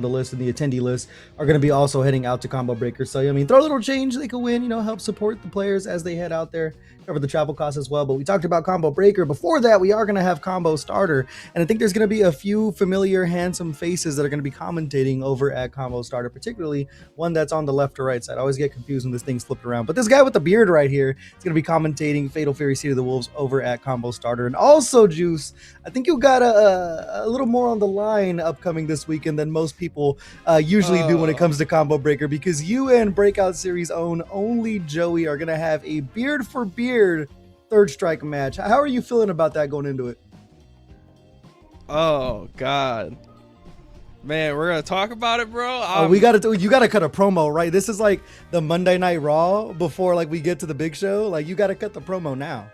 the list and the attendee list are going to be also heading out to Combo Breaker. So, I mean, throw a little change, they could win, help support the players as they head out there, cover the travel costs as well. But we talked about Combo Breaker. Before that, we are going to have Combo Starter. And I think there's going to be a few familiar, handsome faces that are going to be commentating over at Combo Starter, particularly one that's on the left or right side. I always get confused when this thing's flipped around. But this guy with the beard right here is going to be commentating Fatal Fury Seed of the Wolves over at Combo Starter. And also, Juice, I think you got a little more on the line upcoming this weekend than most people usually do when it comes to Combo Breaker, because you and Breakout Series own Only Joey are going to have a beard for beard third strike match. How are you feeling about that going into it? Oh, God. Man, we're going to talk about it, bro? You got to cut a promo, right? This is like the Monday Night Raw before like we get to the big show. Like, you got to cut the promo now.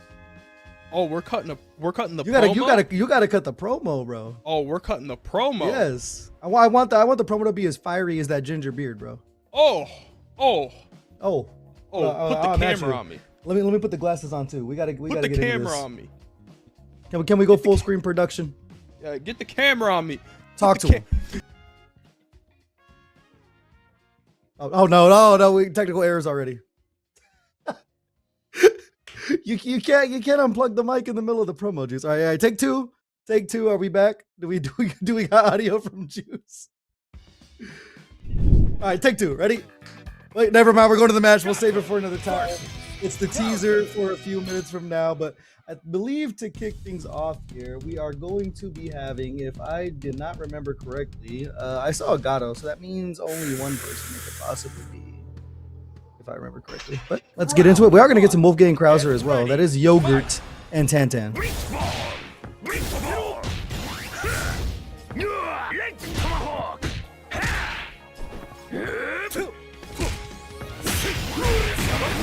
Oh, we're cutting the promo. You gotta cut the promo, bro. Oh, we're cutting the promo. Yes, I want the promo to be as fiery as that ginger beard, bro. Put the camera actually, on me. Let me put the glasses on too. We gotta put get the into camera this. on me. Can we go full screen production? Yeah, get the camera on me. Talk to him. Oh no, we technical errors already. You can't unplug the mic in the middle of the promo, Juice. All right, take two. Are we back? Do we got audio from Juice? All right, take two. Ready? Wait, never mind. We're going to the match. We'll save it for another time. It's the teaser for a few minutes from now, but I believe to kick things off here, we are going to be having, if I did not remember correctly, I saw a Gato, so that means only one person it could possibly be, if I remember correctly. But let's get into it. We are going to get some Wolfgang Krauser as well. That is Yogurt and Tantan.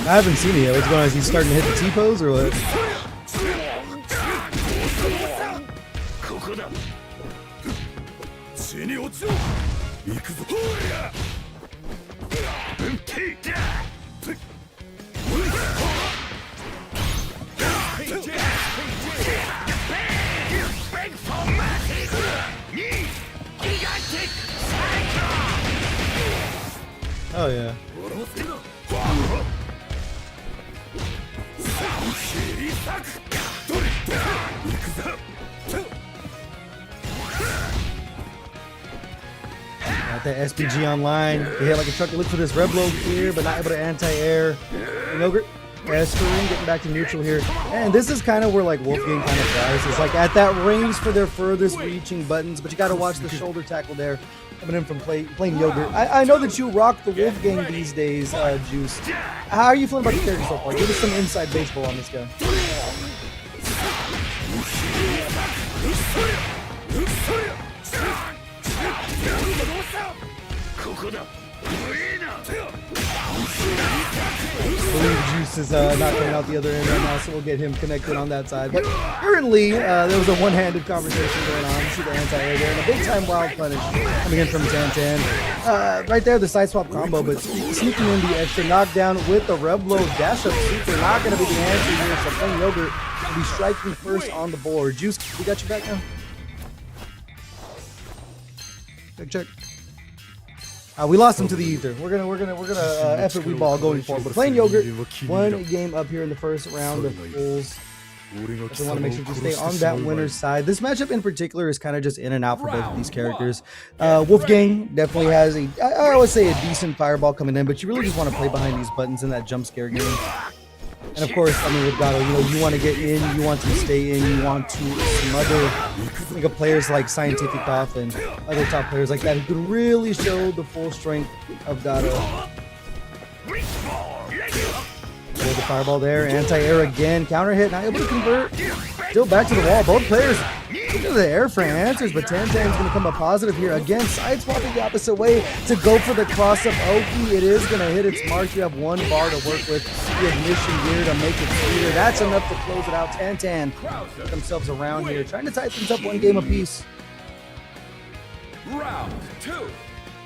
I haven't seen it yet. What's going on? Is he starting to hit the T-pose or what? Oh yeah. Got that SPG online. They hit like a truck to look for this Reblo here, but not able to anti-air. Yogurt, Escaring getting back to neutral here. And this is kind of where like Wolfgang kind of tries. It's like at that range for their furthest reaching buttons, but you got to watch the shoulder tackle there. Coming in from playing Yogurt. I know that you rock the Wolfgang these days, Juice. How are you feeling about the character so far? Give us some inside baseball on this guy. I believe Juice is not coming out the other end right now, so we'll get him connected on that side. But currently, there was a one-handed conversation going on. You see the anti-air there, and a big-time wild punish coming in from Tantan. Right there, the side swap combo, but sneaking in the extra knockdown with the Reblo dash-up super. Not going to be the answer here, so playing Yogurt will be striking first on the board. Juice, we got you back now? Check. We lost him to the ether. We're gonna effort we ball going forward. But playing Yogurt, one game up here in the first round of Bulls. We want to make sure to stay on that winner's side. This matchup in particular is kind of just in and out for both of these characters. Wolfgang definitely has I always say a decent fireball coming in, but you really just want to play behind these buttons in that jump scare game. And of course, I mean, with Gato, you want to get in, you want to stay in, you want to smother players like Scientific Off and other top players like that who can really show the full strength of Gato. The fireball there, anti-air again, counter hit, not able to convert. Still back to the wall. Both players look at the airframe answers, but Tantan's going to come up positive here. Again, side swapping the opposite way to go for the cross-up Oki. It is going to hit its mark. You have one bar to work with. The ignition gear to make it clear. That's enough to close it out. Tantan get themselves around here, trying to tie things up one game apiece. Round two.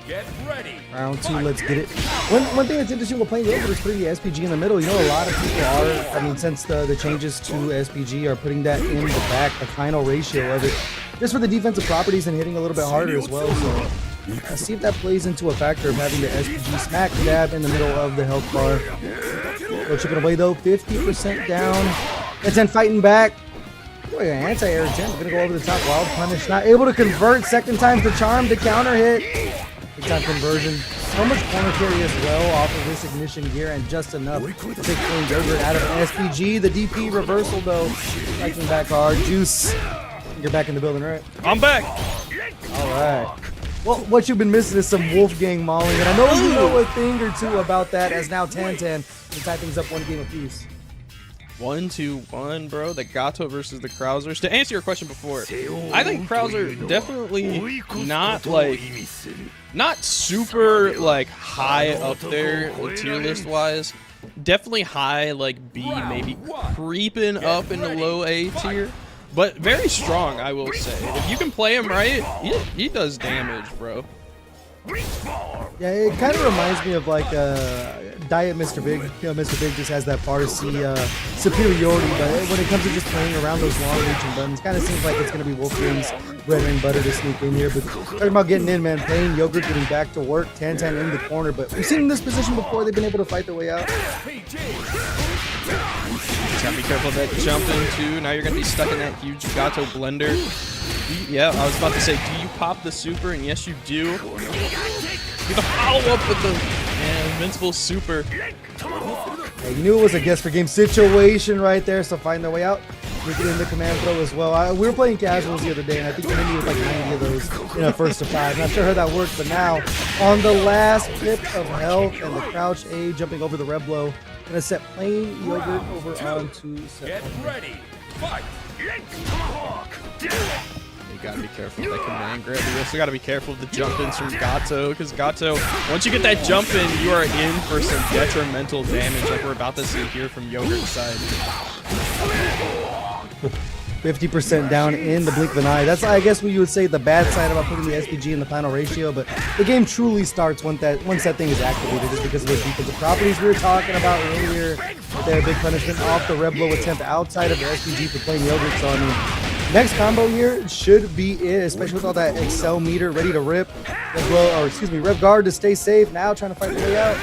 Get ready. Round two, let's get it. One thing that's interesting with playing Yogurt is putting the SPG in the middle. You know, a lot of people are, I mean, since the changes to SPG are putting that in the back, the final ratio of it, just for the defensive properties and hitting a little bit harder as well. So See if that plays into a factor of having the SPG smack dab in the middle of the health bar. Go chipping away though, 50% down. And then fighting back. Boy, anti-air gem, gonna go over the top. Wild punish, not able to convert. Second time's the charm to counter hit. Big time conversion. So much corner carry as well off of this ignition gear, and just enough to take Flame Yogurt out of an SPG. The DP reversal though, striking back hard. Juice, you're back in the building, right? I'm back. All right. Well, what you've been missing is some Wolfgang mauling, and I know you know a thing or two about that, as now Tantan can tie things up one game apiece. 1-2-1, bro. The Gato versus the Krausers. To answer your question before, I think Krauser definitely not super like high up there tier list wise. Definitely high like B, maybe creeping up in the low A tier. But very strong, I will say. If you can play him right, he does damage, bro. Yeah, it kind of reminds me of like Diet Mr. Big. You know, Mr. Big just has that Farsi superiority, but when it comes to just playing around those long-reaching buttons, kind of seems like it's going to be Wolfgang's bread and butter to sneak in here. But talking about getting in, man, playing Yogurt, getting back to work, Tantan in the corner. But we've seen in this position before, they've been able to fight their way out. Just gotta be careful of that jump in too. Now you're gonna be stuck in that huge Gato blender. Yeah, I was about to say, do you pop the super? And yes, you do. You can follow up with the invincible super. Yeah, you knew it was a guess for game situation right there, so find their way out. We get in the command throw as well. We were playing casuals the other day, and I think we ended with like 90 of those in a first to 5. Not sure how that worked, but now on the last flip of health and the crouch A jumping over the red blow, gonna set plain Yogurt over onto set. Get ready. Fight. You gotta be careful with that command grab. You also gotta be careful of the jump ins from Gato, because Gato, once you get that jump in, you are in for some detrimental damage, like we're about to see here from Yogurt's side. 50% down in the blink of an eye. That's, I guess, what you would say the bad side about putting the SPG in the final ratio, but the game truly starts once that thing is activated, just because of those defensive properties we were talking about earlier. They had a big punishment off the red blow attempt outside of the SPG for playing Yogurt, so I mean, next combo here should be it, especially with all that Excel meter ready to rip. Rev guard to stay safe, now trying to fight the way out.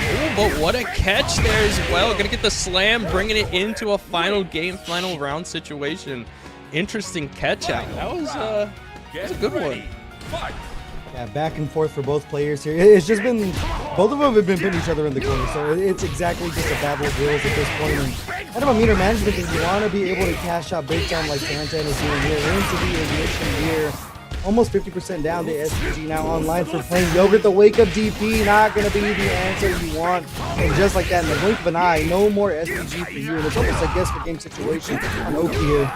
Ooh, but what a catch there as well. Gonna get the slam, bringing it into a final game, final round situation. Interesting catch out. That was a good one. Yeah, back and forth for both players here. It's just been, both of them have been putting each other in the corner, so it's exactly just a battle of wills at this point. And kind of a meter management thing, you want to be able to cash out big time like Tantan is doing here into the ignition gear. Almost 50% down to SPG now online for playing Yogurt. The wake up DP not going to be the answer you want. And just like that, in the blink of an eye, no more SPG for you. And it's almost a guess for game situation on Oki here.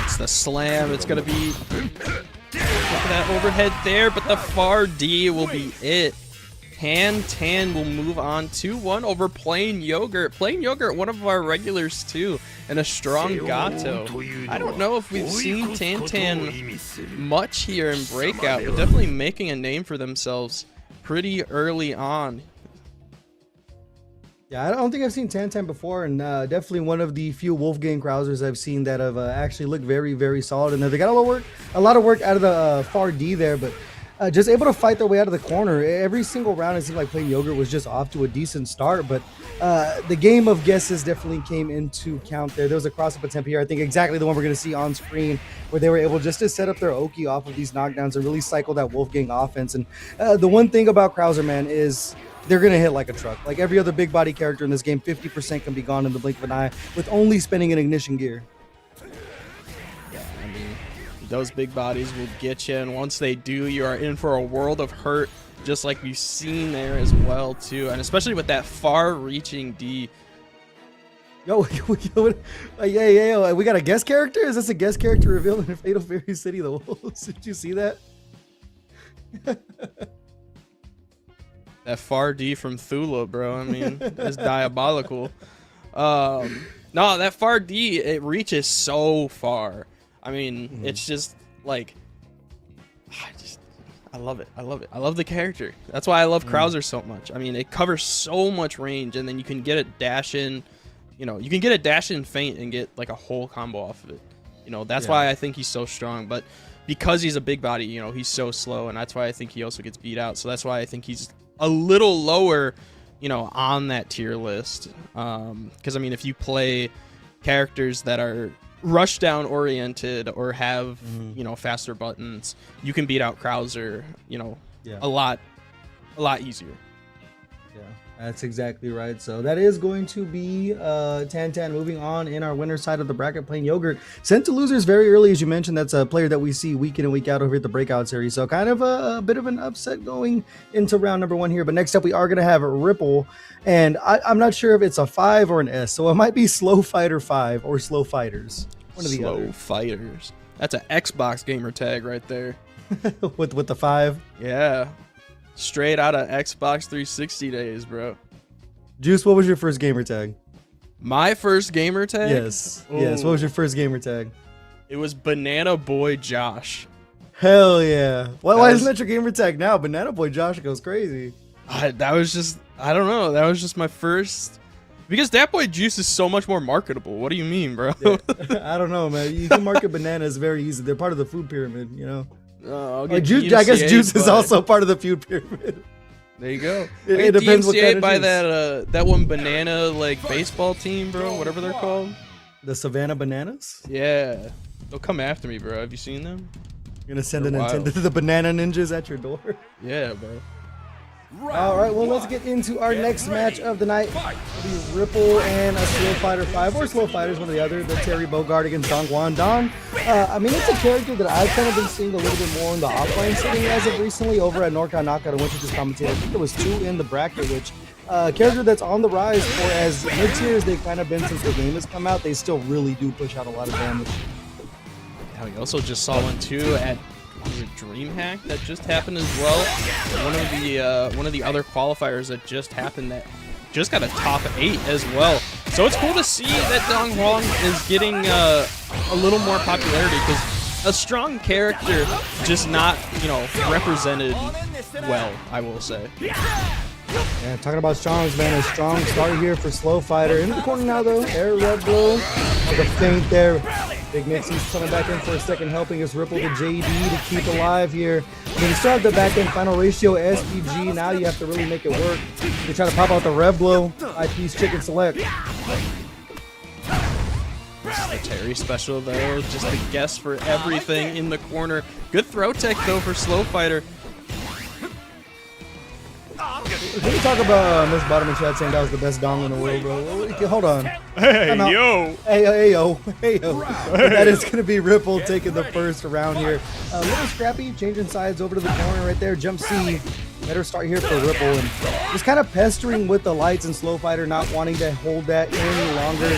It's the slam. It's going to be that overhead there, but the far D will be it. Tan will move on 2-1 over Plain Yogurt. Plain Yogurt, one of our regulars too, and a strong Gato. I don't know if we've seen Tantan much here in Breakout, but definitely making a name for themselves pretty early on. Yeah, I don't think I've seen Tantan before, and definitely one of the few Wolfgang Krausers I've seen that have actually looked very, very solid. And they got a lot of work out of the far D there, but just able to fight their way out of the corner. Every single round, it seemed like Plain Yogurt was just off to a decent start, but the game of guesses definitely came into count there. There was a cross-up attempt here, I think exactly the one we're going to see on screen, where they were able just to set up their Oki off of these knockdowns and really cycle that Wolfgang offense. And the one thing about Krauser, man, is they're going to hit like a truck. Like every other big body character in this game, 50% can be gone in the blink of an eye with only spending an ignition gear. Those big bodies will get you, and once they do, you are in for a world of hurt, just like we've seen there as well too, and especially with that far-reaching D. Yo, yeah, we got a guest character? Is this a guest character reveal in Fatal Fury City of the Wolves? Did you see that? That far D from Thula, bro. I mean, that's diabolical. No, that far D, it reaches so far. I mean, it's just like, I love it. I love it. I love the character. That's why I love Krauser so much. I mean, it covers so much range, and then you can get a dash in, you can get a dash in feint and get like a whole combo off of it. That's why I think he's so strong. But because he's a big body, you know, he's so slow, and that's why I think he also gets beat out. So that's why I think he's a little lower, you know, on that tier list. Because I mean, if you play characters that are rush down oriented or have you know, faster buttons, you can beat out Krauser, you know, a lot easier. Yeah, that's exactly right. So that is going to be Tan moving on in our winner side of the bracket, playing Yogurt. Sent to losers very early, as you mentioned. That's a player that we see week in and week out over at the Breakout series. So kind of a bit of an upset going into round number 1 here. But next up, we are going to have Ripple. And I'm not sure if it's a 5 or an S. So it might be Slow Fighter 5 or Slow Fighters. One of the other. Slow Fighters. That's an Xbox gamer tag right there. with the 5. Yeah. Straight out of Xbox 360 days, bro. Juice, what was your first gamer tag? My first gamer tag? Yes. Ooh. Yes. What was your first gamer tag? It was Banana Boy Josh. Hell yeah. Why isn't that your gamer tag now? Banana Boy Josh goes crazy. That was just, I don't know. That was just my first. Because Dat Boy Juice is so much more marketable. What do you mean, bro? Yeah. I don't know, man. You can market bananas very easy. They're part of the food pyramid, you know? Like Juice, I guess Juice is also part of the food pyramid. There you go. It depends what kind of by juice. that one banana like baseball team, bro. Whatever they're called. The Savannah Bananas? Yeah. They'll come after me, bro. Have you seen them? You're gonna send They're the banana ninjas at your door? Yeah, bro. All right, well, let's get into our next match of the night. It'll be Ripple and a Slow Fighter 5, or Slow Fighters, one or the other. The Terry Bogard against Dong Guan. Dong, I mean, it's a character that I've kind of been seeing a little bit more in the offline setting as of recently over at NorCal Knockout. I went to just commentate. I think there was 2 in the bracket, which character that's on the rise for as mid-tier as they've kind of been since the game has come out. They still really do push out a lot of damage. Yeah, we also just saw one too at DreamHack that just happened as well. One of the other qualifiers that just happened that just got a top 8 as well. So it's cool to see that Dong Huang is getting a little more popularity, because a strong character just not, you know, represented well, I will say. Yeah, talking about strongs, man. A strong start here for Slow Fighter. Into the corner now, though. Air red blow. Like a feint there. Big Mixie's coming back in for a second, helping us Ripple the JD to keep alive here. When you start the back end final ratio SPG, now you have to really make it work. You try to pop out the red blow. 5-piece chicken select. The Terry special, though. Just a guess for everything in the corner. Good throw tech, though, for Slow Fighter. Can we talk about Miss Bottom in chat saying that was the best dong in the world, bro? Hold on. Hey, yo. Hey, yo. That is going to be Ripple taking the first round here. A little scrappy, changing sides over to the corner right there. Jump C. Better start here for Ripple. And just kind of pestering with the lights and Slow Fighter, not wanting to hold that any longer.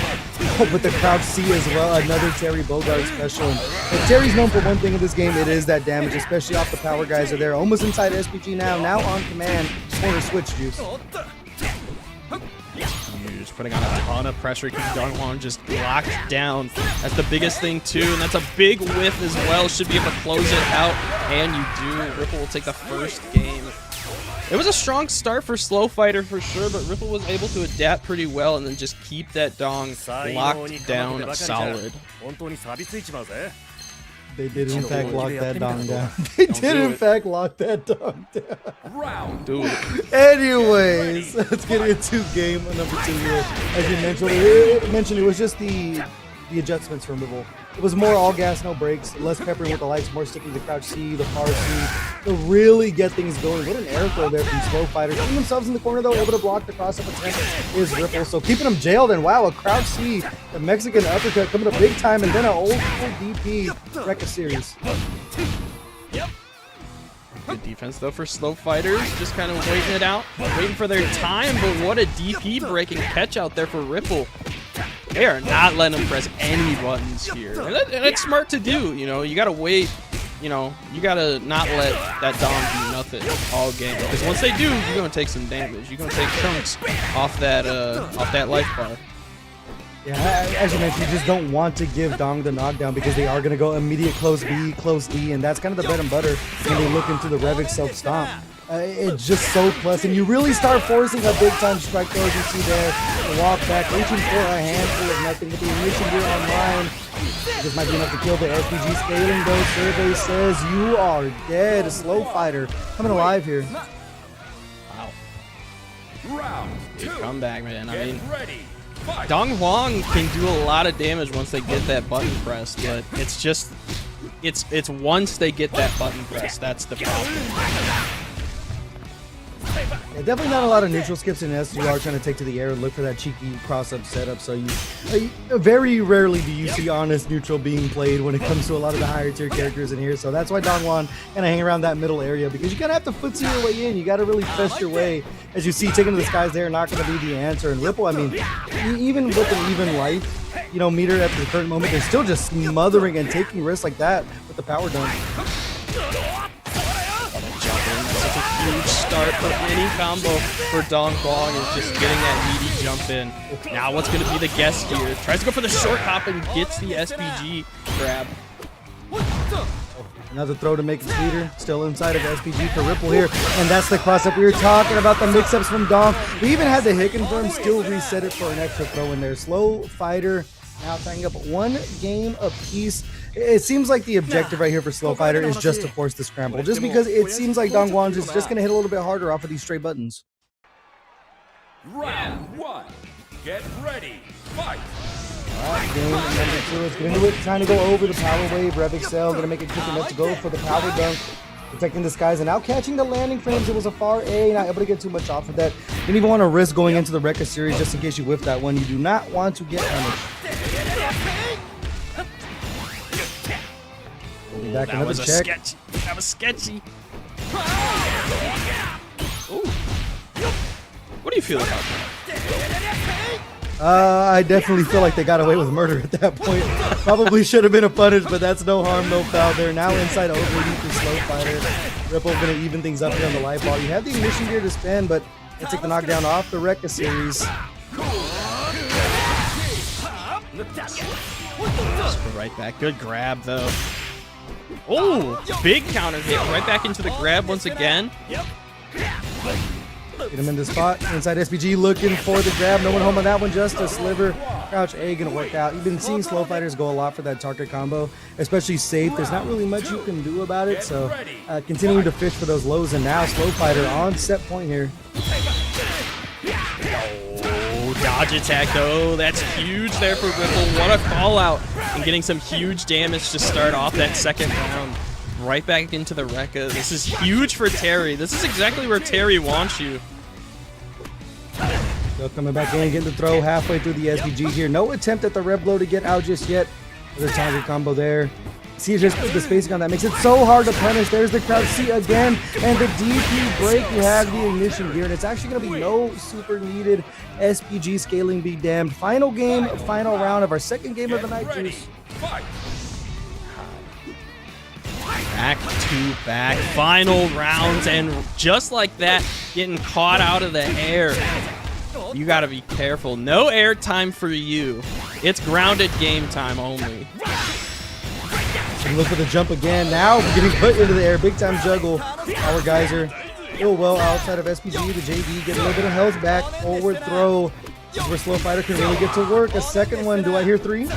With the crouch C as well, another Terry Bogard special. And if Terry's known for one thing in this game, it is that damage, especially off the power guys are there. Almost inside SPG now on command. Corner switch, Juice. Huge, putting on a ton of pressure, keeping Dong Huang just locked down. That's the biggest thing too, and that's a big whiff as well. Should be able to close it out, and you do. Ripple will take the first game. It was a strong start for Slow Fighter for sure, but Ripple was able to adapt pretty well and then just keep that Dong locked down solid. They did in fact lock that Dong down. They did in fact lock that Dong down. Round. Do it. Anyways, let's get into game number 2 here. As you mentioned, it was just the adjustments from Ripple. It was more all gas, no brakes, less peppering with the lights, more sticking to the crouch C, the power C, to really get things going. What an air throw there from Slow Fighter. Keeping themselves in the corner though, able to block the cross-up attempt is Ripple. So keeping them jailed, and wow, a crouch C, the Mexican uppercut coming up big time, and then an old school DP wreck a series. Good defense though for Slow Fighters, just kind of waiting it out, waiting for their time, but what a DP breaking catch out there for Ripple. They are not letting them press any buttons here. And it's smart to do, you know. You got to wait, you know. You got to not let that Dom do nothing all game. Because once they do, you're going to take some damage. You're going to take chunks off that life bar. Yeah, as you mentioned, you just don't want to give Dong the knockdown because they are going to go immediate close B, close D, and that's kind of the bread and butter when they look into the Revic self-stomp. It's just so pleasant. You really start forcing a big time strike though, as you see there. The walk back, reaching for a handful of nothing with the ignition gear online. This might be enough to kill the SPG scaling though. Survey says you are dead. Slow Fighter coming alive here. Wow. Round Big 2. comeback, man. I mean, Get ready. Fight. Dong Huang can do a lot of damage once they get that button pressed, but it's just, it's once they get that button pressed, that's the problem. Yeah, definitely not a lot of neutral skips in SDR trying to take to the air and look for that cheeky cross-up setup. So you very rarely do you see honest neutral being played when it comes to a lot of the higher tier characters in here. So that's why Dongwon kind of hang around that middle area, because you kind of have to footsie your way in. You got to really fest your way. As you see, taking to the skies there, not going to be the answer. And Ripple, I mean, even with an even life, meter at the current moment, they're still just smothering and taking risks like that with the power dunk. Huge start of any combo for Dong Huang is just getting that meaty jump in. Now what's going to be the guess here? Tries to go for the short hop and gets the SPG grab. Another throw to make it sweeter. Still inside of SPG for Ripple here. And that's the cross-up. We were talking about the mix-ups from Dong. We even had the hit confirm, still reset it for an extra throw in there. Slow Fighter now tying up one game apiece. It seems like the objective right here for Slow Fighter is just to force the scramble, just because it seems like Dongwon is just going to hit a little bit harder off of these straight buttons. Round 1. Get ready. Fight. Alright, game number 2. Let's get into it. Trying to go over the power wave. Rev Excel going to make it quick enough to go for the power dunk. Protecting the skies and now catching the landing frames. It was a far A, not able to get too much off of that. Didn't even want to risk going into the Rekka series just in case you whiff that one. You do not want to get punished. Back That was sketchy. That was sketchy. Ooh. What do you feel about that? I definitely feel like they got away with murder at that point. Probably should have been a punish, but that's no harm, no foul there. Now inside over for Slow Fighter. Ripple going to even things up here on the life ball. You have the ignition gear to spend, but they take the knockdown off the Rekka series. Just go right back. Good grab, though. Oh, big counter hit right back into the grab once again. Get him in the spot. Inside SPG looking for the grab. No one home on that one. Just a sliver. Crouch A going to work out. You've been seeing Slow Fighters go a lot for that target combo, especially safe. There's not really much you can do about it. So continuing to fish for those lows. And now Slow Fighter on set point here. Oh, dodge attack though. That's huge there for Ripple. What a call out. And getting some huge damage to start off that second round. Right back into the Rekka. This is huge for Terry. This is exactly where Terry wants you. Still coming back in, getting the throw halfway through the SPG here. No attempt at the red blow to get out just yet. There's a target combo there. See, just the spacing on that makes it so hard to punish. There's the crouch C again, and the DP break. You have the ignition gear, and it's actually going to be no super needed. SPG scaling be damned. Final game, final round of our second game of the night, Juice. Back to back, final rounds, and just like that, getting caught out of the air. You gotta be careful. No air time for you. It's grounded game time only. And look for the jump again. Now getting put into the air. Big time juggle. Power geyser. Still well outside of SPG. The JV get a little bit of health back. Forward throw. This is where Slow Fighter can really get to work. A second one. Do I hear three?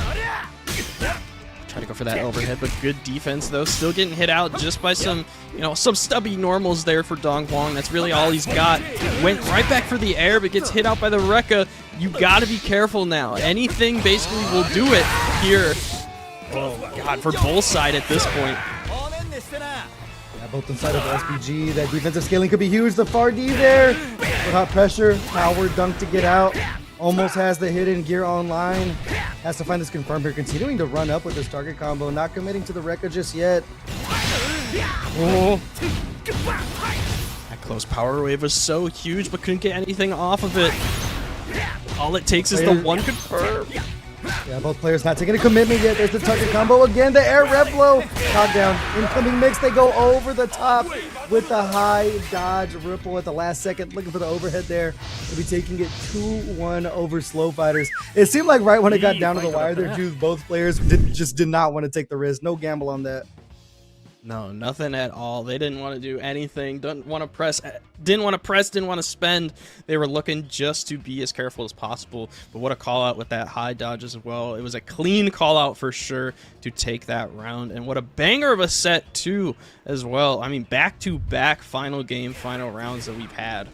Try to go for that overhead, but good defense though. Still getting hit out just by some, some stubby normals there for Dong Huang. That's really all he's got. Went right back for the air, but gets hit out by the Rekka. You gotta be careful now. Anything basically will do it here. Oh god, for both side at this point. Yeah, both inside of SPG. That defensive scaling could be huge. The far D there. Without pressure. Power dunk to get out. Almost has the hidden gear online. Has to find this confirmed here. Continuing to run up with this target combo. Not committing to the Rekka just yet. Oh. That close power wave was so huge, but couldn't get anything off of it. All it takes is the one confirm. Yeah, both players not taking a commitment yet. There's the target combo again. The air rep blow. Knockdown. Incoming mix. They go over the top with the high dodge Ripple at the last second. Looking for the overhead there. They'll be taking it 2-1 over Slow Fighters. It seemed like right when it got down to the wire there, both players just did not want to take the risk. No gamble on that. No, nothing at all. They didn't want to do anything. Didn't want to press. Didn't want to spend. They were looking just to be as careful as possible. But what a call out with that high dodge as well. It was a clean call out for sure to take that round. And what a banger of a set too as well. I mean, back-to-back final game, final rounds that we've had.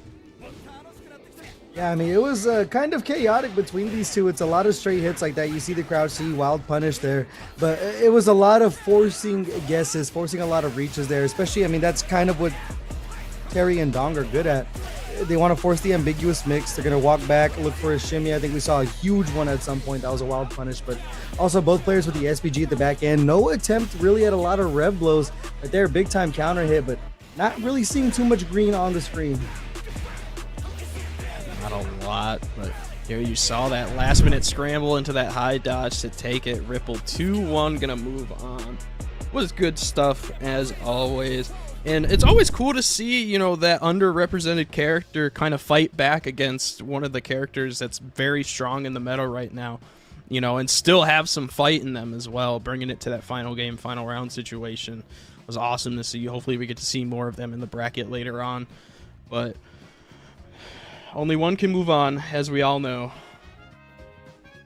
Yeah, I mean, it was kind of chaotic between these two. It's a lot of straight hits like that. You see the crouch C, wild punish there. But it was a lot of forcing guesses, forcing a lot of reaches there. Especially, I mean, that's kind of what Terry and Dong are good at. They want to force the ambiguous mix. They're going to walk back, look for a shimmy. I think we saw a huge one at some point. That was a wild punish. But also both players with the SPG at the back end. No attempt really at a lot of rev blows. But they're a big-time counter hit, but not really seeing too much green on the screen. Not a lot, but here you saw that last minute scramble into that high dodge to take it. Ripple 2-1, gonna move on. Was good stuff as always. And it's always cool to see, you know, that underrepresented character kind of fight back against one of the characters that's very strong in the meta right now, you know, and still have some fight in them as well. Bringing it to that final game, final round situation was awesome to see. Hopefully we get to see more of them in the bracket later on, but only one can move on, as we all know.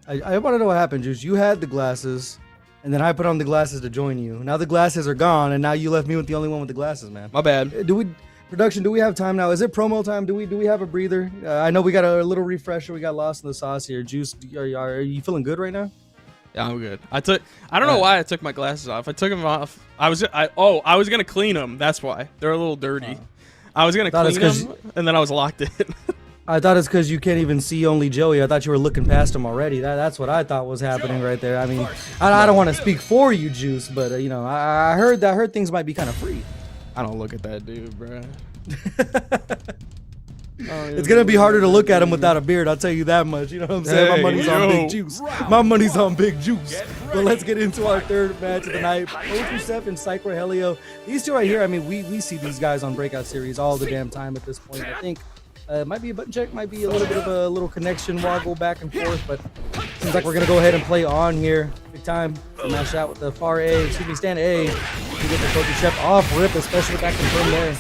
I want to know what happened, Juice. You had the glasses, and then I put on the glasses to join you. Now the glasses are gone, and now you left me with the only one with the glasses, man. My bad. Do we have time now? Is it promo time? Do we have a breather? I know we got a little refresher. We got lost in the sauce here. Juice, are you feeling good right now? Yeah, I'm good. I don't know why I took my glasses off. I took them off. I was gonna clean them. That's why they're a little dirty. I was gonna clean them, and then I was locked in. I thought it's because you can't even see only Joey. I thought you were looking past him already. That's what I thought was happening right there. I mean, I don't want to speak for you, Juice, but you know, I heard things might be kind of free. I don't look at that dude, bro. It's gonna be harder to look at him without a beard. I'll tell you that much. You know what I'm saying? My money's on Big Juice. My money's on Big Juice. But let's get into our third match of the night. Poetry and Psycho Helio. These two right here. I mean, we see these guys on Breakout series all the damn time at this point. I think. Might be a button check, might be a little bit of a little connection woggle back and forth, but seems like we're gonna go ahead and play on here. Big time. Mash out with the far A, stand A. You get the Poetry Chef off rip, especially with that confirm there.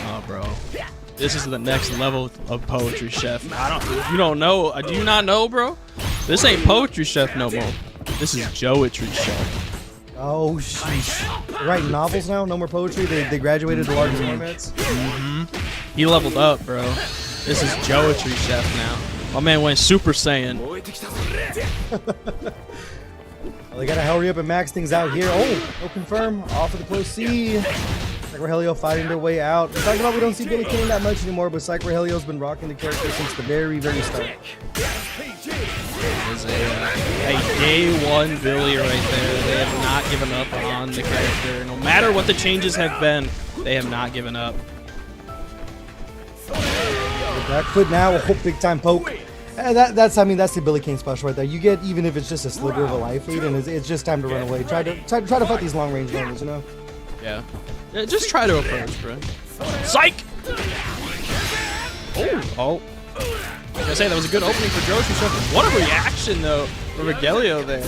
Oh, bro. This is the next level of Poetry Chef. You don't know? Do you not know, bro? This ain't Poetry Chef no more. This is Joetry Chef. Oh, sheesh. They're writing novels now? No more poetry? They graduated to larger formats? He leveled up, bro. This is Joetry Chef now. My man went Super Saiyan. Well, they gotta hurry up and max things out here. Oh, no confirm. Off of the close C. Psycho Helio fighting their way out. We're talking about we don't see Billy Kane that much anymore, but Psycho Helio's been rocking the character since the very, very start. Is a day one Billy right there. They have not given up on the character. No matter what the changes have been, they have not given up. Back foot now, a big time poke. That's the Billy Kane special right there. You get, even if it's just a sliver of a life lead, and it's just time to run away. Try to fight these long range runners, you know? Yeah. Just try to approach, bro. Psych! Oh. Like I say, that was a good opening for Joshi Chef. What a reaction, though, for Regelio there.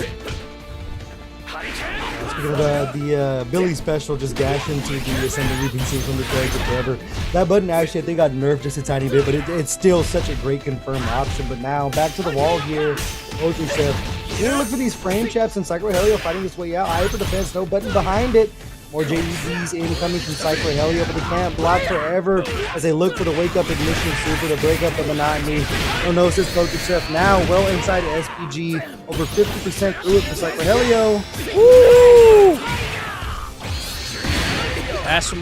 Speaking of the Billy special, just dash into the ascending we've been seeing from the character forever. That button actually, I think, got nerfed just a tiny bit, but it's still such a great confirmed option. But now, back to the wall here. Poetry Chef. You're gonna look for these frame traps and Psycho Helio fighting his way out. Hyper defense, no button behind it. More JEDs incoming from Psycho Helio, but they can't block forever as they look for the wake up ignition super to break up the monotony. No Gnosis, Poetry Chef now well inside the SPG, over 50% through it for Psycho Helio. Woo! That's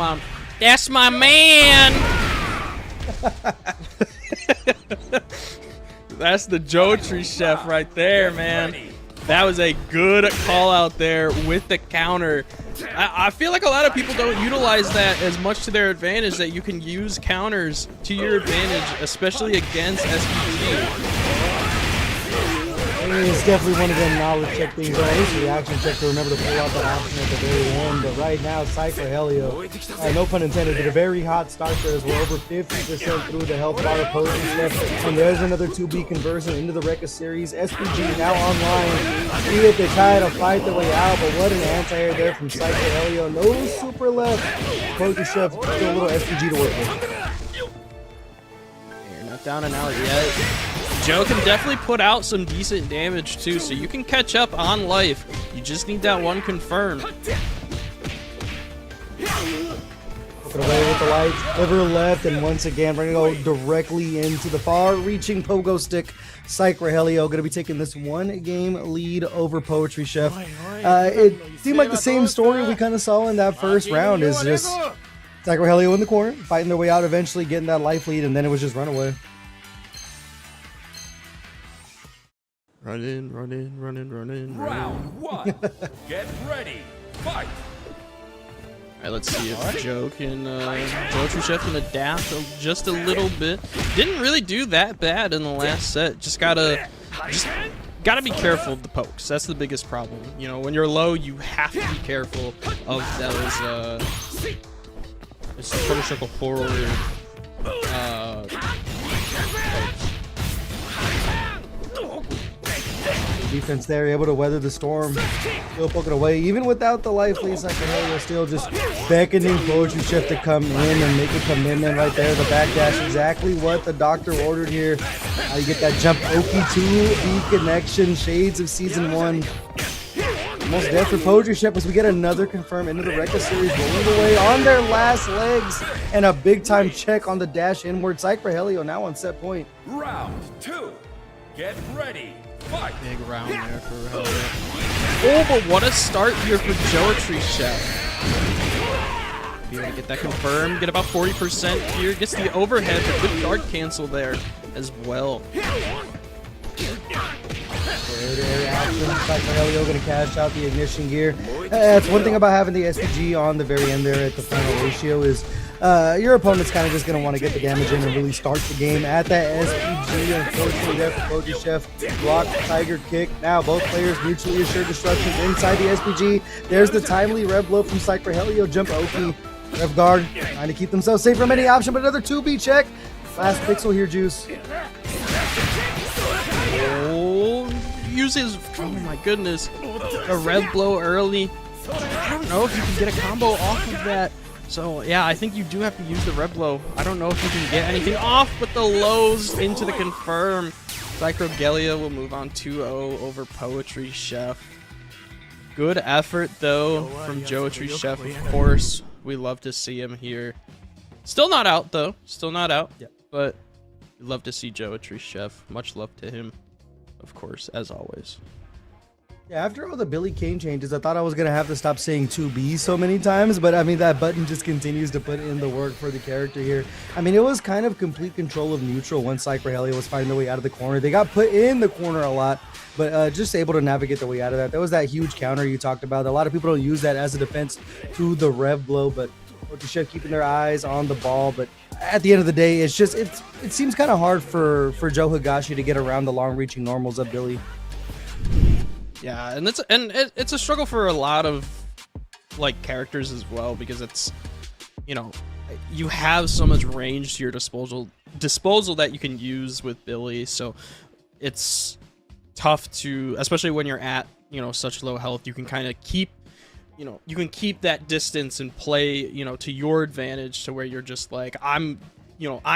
my man. That's the Joetry Chef right there, man. That was a good call out there with the counter. I feel like a lot of people don't utilize that as much to their advantage, that you can use counters to your advantage, especially against SPG. It's definitely one of them knowledge check things, or at least reaction check to remember to pull out that option at the very end. But right now, Cypher Helio, no pun intended, did a very hot start there as well, over 50% through the health bar opposing stuff. And there's another 2B conversion into the Rekka series. SPG now online. See if they try to fight their way out, but what an anti-air there from Cypher Helio. No super left. Poker Chef, still a little SPG to work with. You're not down and out yet. Joe can definitely put out some decent damage too, so you can catch up on life. You just need that one confirm. Looking away with the lights, liver left, and once again we're gonna go directly into the far-reaching pogo stick. Cypher Helio gonna be taking this 1-game lead over Poetry Chef. It seemed like the same story we kind of saw in that first round. Is just Cypher Helio in the corner, fighting their way out, eventually getting that life lead, and then it was just runaway. Run in, run in, run in, run in. Round 1. Get ready. Fight. Alright, let's see if Joe can, Poetry Chef can adapt just a little bit. Didn't really do that bad in the last set. Just gotta be careful of the pokes. That's the biggest problem. You know, when you're low, you have to be careful of those, it's quarter circle forward, Defense there, able to weather the storm, still poking away. Even without the life lead, Cypher Helio still just beckoning Poetry Chef to come in and make a commitment right there. The backdash, exactly what the doctor ordered here. How you get that jump Oki 2B connection, shades of Season 1. Almost dead for Poetry Chef as we get another confirm into the Rekka series, rolling away on their last legs, and a big time check on the dash inward. Cypher Helio now on set point. Round 2. Get ready. Fight. big round there for Helio. Oh, but what a start here for Poetry Chef. Be able to get that confirmed, get about 40% here, gets the overhead, but good guard cancel there as well. Cypher Helio gonna cash out the ignition gear. That's one thing about having the SPG on the very end there at the final ratio is your opponent's kind of just gonna want to get the damage in and really start the game at that SPG. Unfortunately, there for Poetry Chef, block Tiger kick. Now both players mutually assured destructions inside the SPG. There's the timely rev blow from Cypher Helio. Jump Oki, rev guard, trying to keep themselves safe from any option, but another 2B check. Last pixel here, Juice. Oh, uses, oh my goodness, a rev blow early. I don't know if you can get a combo off of that. So yeah, I think you do have to use the rev blow. I don't know if you can get anything off, but the lows into the confirm. Psychogelia will move on 2-0 over Poetry Chef. Good effort though from Poetry Chef, of course. We love to see him here. Still not out though. Still not out. Yeah. But we love to see Poetry Chef. Much love to him, of course, as always. Yeah, after all the Billy Kane changes, I thought I was going to have to stop saying 2B so many times, but I mean, that button just continues to put in the work for the character here. I mean, it was kind of complete control of neutral once Cypher Helio was finding their way out of the corner. They got put in the corner a lot, but just able to navigate their way out of that. There was that huge counter you talked about. A lot of people don't use that as a defense to the rev blow, but Poetry Chef keeping their eyes on the ball. But at the end of the day, it's just, it seems kind of hard for Joe Higashi to get around the long-reaching normals of Billy. Yeah, and it's a struggle for a lot of like characters as well, because it's, you know, you have so much range to your disposal that you can use with Billy, so it's tough to, especially when you're at, you know, such low health. You can kind of keep, you know, you can keep that distance and play, you know, to your advantage, to where you're just like, I'm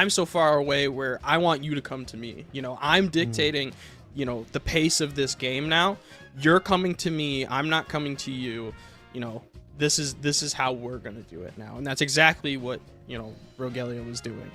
so far away where I want you to come to me. You know, I'm dictating, you know, the pace of this game now. You're coming to me, I'm not coming to you. You know, this is how we're gonna do it now, and that's exactly what, you know, Rogelio was doing.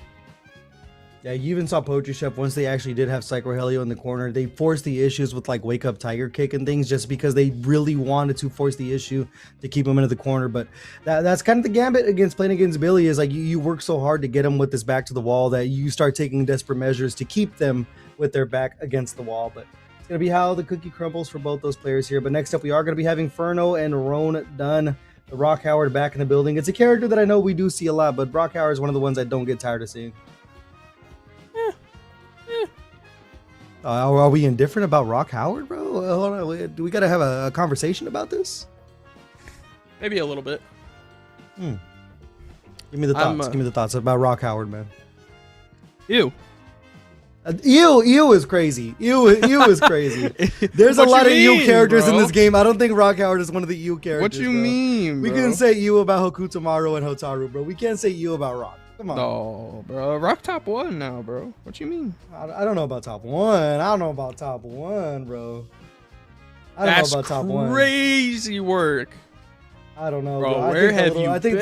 Yeah, you even saw Poetry Chef once they actually did have Cypher Helio in the corner. They forced the issues with like wake up Tiger kick and things, just because they really wanted to force the issue to keep him into the corner. But that's kind of the gambit against playing against Billy, is like you work so hard to get him with his back to the wall that you start taking desperate measures to keep them with their back against the wall. But it's gonna be how the cookie crumbles for both those players here. But next up, we are gonna be having Ferno and Roan Dunn. The Rock Howard back in the building. It's a character that I know we do see a lot, but Rock Howard is one of the ones I don't get tired of seeing. Are we indifferent about Rock Howard, bro? Hold on, do we gotta have a conversation about this? Maybe a little bit. Give me the thoughts. Give me the thoughts about Rock Howard, man. Ew. Ew is crazy. Ew is crazy. There's a lot of ew characters in this game. I don't think Rock Howard is one of the ew characters. What you mean, bro? We can say ew about Hokutomaru and Hotaru, bro. We can't say ew about Rock. Come on. No, bro. Rock top 1 now, bro. What you mean? I don't know about top 1. I don't know about top 1, bro. I don't know about top 1. Crazy work. I don't know, bro. Where have you been? I think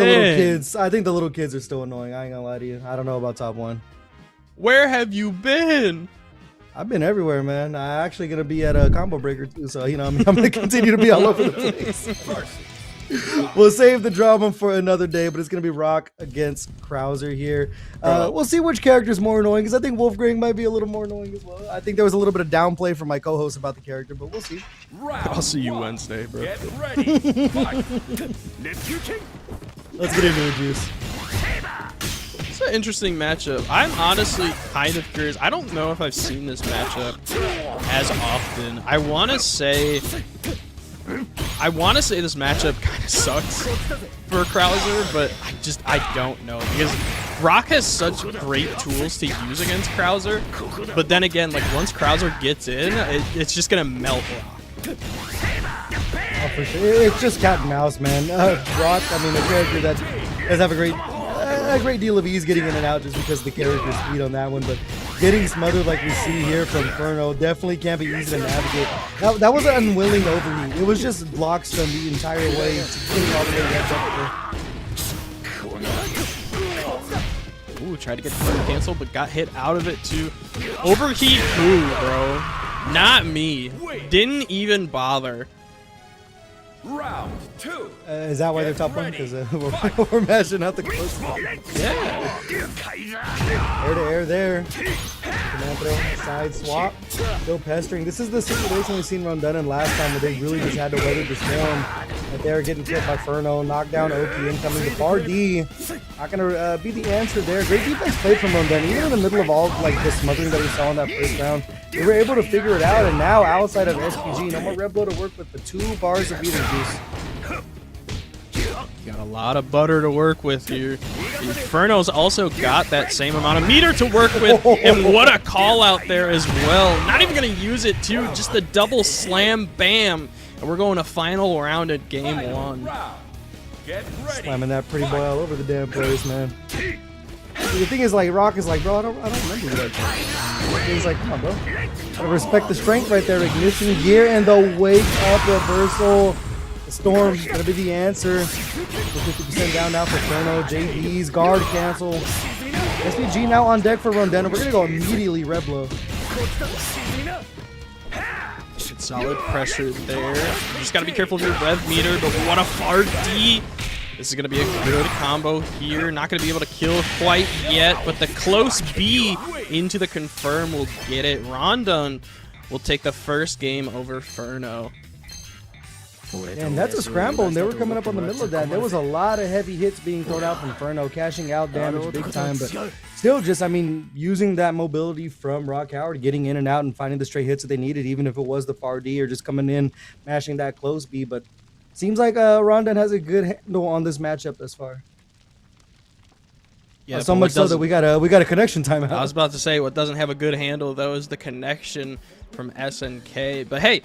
the little kids are still annoying. I ain't gonna lie to you. I don't know about top 1. Where have you been? I've been everywhere, man. I'm actually gonna be at a combo breaker too, so you know, I'm gonna continue to be all over the place. We'll save the drama for another day, but it's gonna be Rock against Krauser here. We'll see which character is more annoying, because I think Wolfgang might be a little more annoying as well. I think there was a little bit of downplay from my co-host about the character, but we'll see. I'll see you Wednesday, bro. Get ready. Let's get into it, Juice. It's an interesting matchup. I'm honestly kind of curious. I don't know if I've seen this matchup as often. I want to say this matchup kind of sucks for Krauser, but I don't know, because Rock has such great tools to use against Krauser, but then again, like once Krauser gets in, it's just gonna melt Rock. Oh, for sure. It's just cat and mouse, man. Rock, I mean, a character that does have a great deal of ease getting in and out just because of the character speed on that one, but getting smothered like we see here from Inferno definitely can't be easy to navigate. That was an unwilling overheat. It was just block stun the entire way to getting all the way up there. Ooh, tried to get the front cancel, but got hit out of it too. Overheat, ooh, bro. Not me. Didn't even bother. Round 2. Is that why they're top 1? Because we're mashing out the close one. Yeah. Air to air there. Command throw, side swap. Still pestering. This is the situation we've seen Rondon last time, where they really just had to weather the storm. But they're getting killed by Furno. Knockdown OP incoming to Far D. Not going to be the answer there. Great defense played from Rondon. Even in the middle of all like the smothering that we saw in that first round, they were able to figure it out. And now outside of SPG, no more Red Blow to work with the 2 bars of beating juice. Got a lot of butter to work with here. Inferno's also got that same amount of meter to work with, and what a call out there as well. Not even going to use it too, just a double slam, bam. And we're going to final round at game 1. Slamming that pretty boy all over the damn place, man. The thing is, like, Rock is like, bro, I don't remember that. He's like, come on, bro. I respect the strength right there. Ignition gear and the wake up reversal. The storm's gonna be the answer. 50% down now for Furno. JD's guard cancel. SPG now on deck for Rondon. We're gonna go immediately Red Blow. Solid pressure there. You just gotta be careful of your rev meter, but what a Far D. This is gonna be a good combo here. Not gonna be able to kill quite yet, but the close B into the confirm will get it. Rondon will take the first game over Furno. And that's a scramble, and they were coming up on the middle of that. There was a lot of heavy hits being thrown out from Furno, cashing out damage big time, but still just, I mean, using that mobility from Rock Howard, getting in and out and finding the straight hits that they needed, even if it was the Far D or just coming in, mashing that close B. But seems like Rondon has a good handle on this matchup thus far. Yeah, so much so that we got a connection timeout. I was about to say, what doesn't have a good handle though is the connection from SNK. But hey,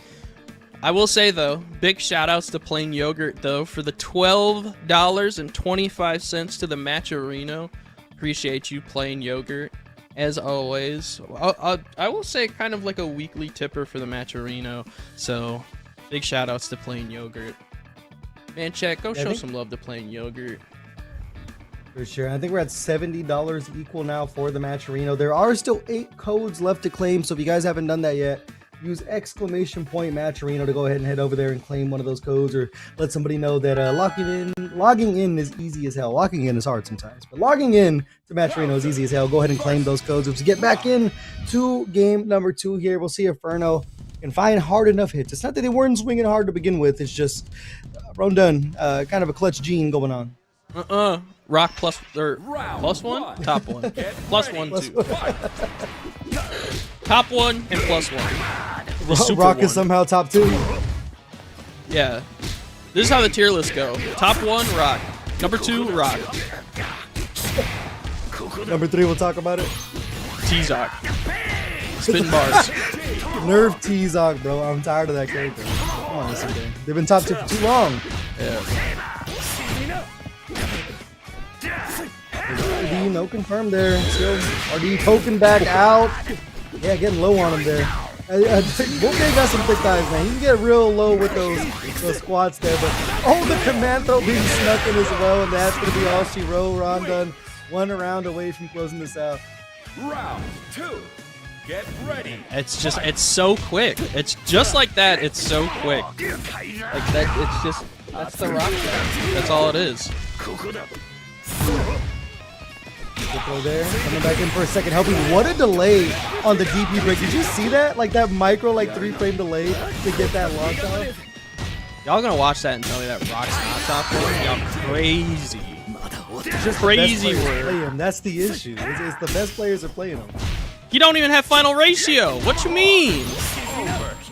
I will say though, big shout outs to Plain Yogurt though for the $12.25 to the Matcherino. Appreciate you, Plain Yogurt, as always. I will say kind of like a weekly tipper for the Matcherino. So big shout outs to Plain Yogurt. Man, chat, go show some love to Plain Yogurt. For sure. I think we're at $70 equal now for the Matcherino. There are still 8 codes left to claim, so if you guys haven't done that yet, use !Matcherino to go ahead and head over there and claim one of those codes, or let somebody know that logging in is easy as hell. Logging in is hard sometimes, but logging in to Matcherino is easy as hell. Go ahead and claim those codes. Let's get back in to game number 2 here. We'll see if Furno can find hard enough hits. It's not that they weren't swinging hard to begin with. It's just Rondon, kind of a clutch gene going on. Rock plus one, top one, plus one, two. Top 1 and +1. The super Rock one. is somehow top 2. Yeah. This is how the tier lists go. Top 1, Rock. Number 2, Rock. Number 3, we'll talk about it. T-Zoc. Spin bars. Nerf T-Zoc, bro. I'm tired of that character. Come on, listen, man. They've been top 2 for too long. Yeah. RD, no confirm there. Still, RD poking back out. Yeah, getting low on him there. Wolfgang got some thick thighs, man. He can get real low with those squats there. But oh, the command throw being snuck in as well, and that's gonna be all she wrote. Rondon 1 round away from closing this out. Round 2. Get ready. It's so quick. It's just like that. It's so quick. Like that. It's just that's the Rock. That's all it is. Good throw there. Coming back in for a second helping. What a delay on the DP break. Did you see that? Like that micro, like 3-frame delay to get that launch off? Y'all gonna watch that and tell me that Rock's not top 1? Y'all crazy. Just Crazy the best players word. play him. That's the issue. It's the best players are playing him. He don't even have final ratio. What you mean?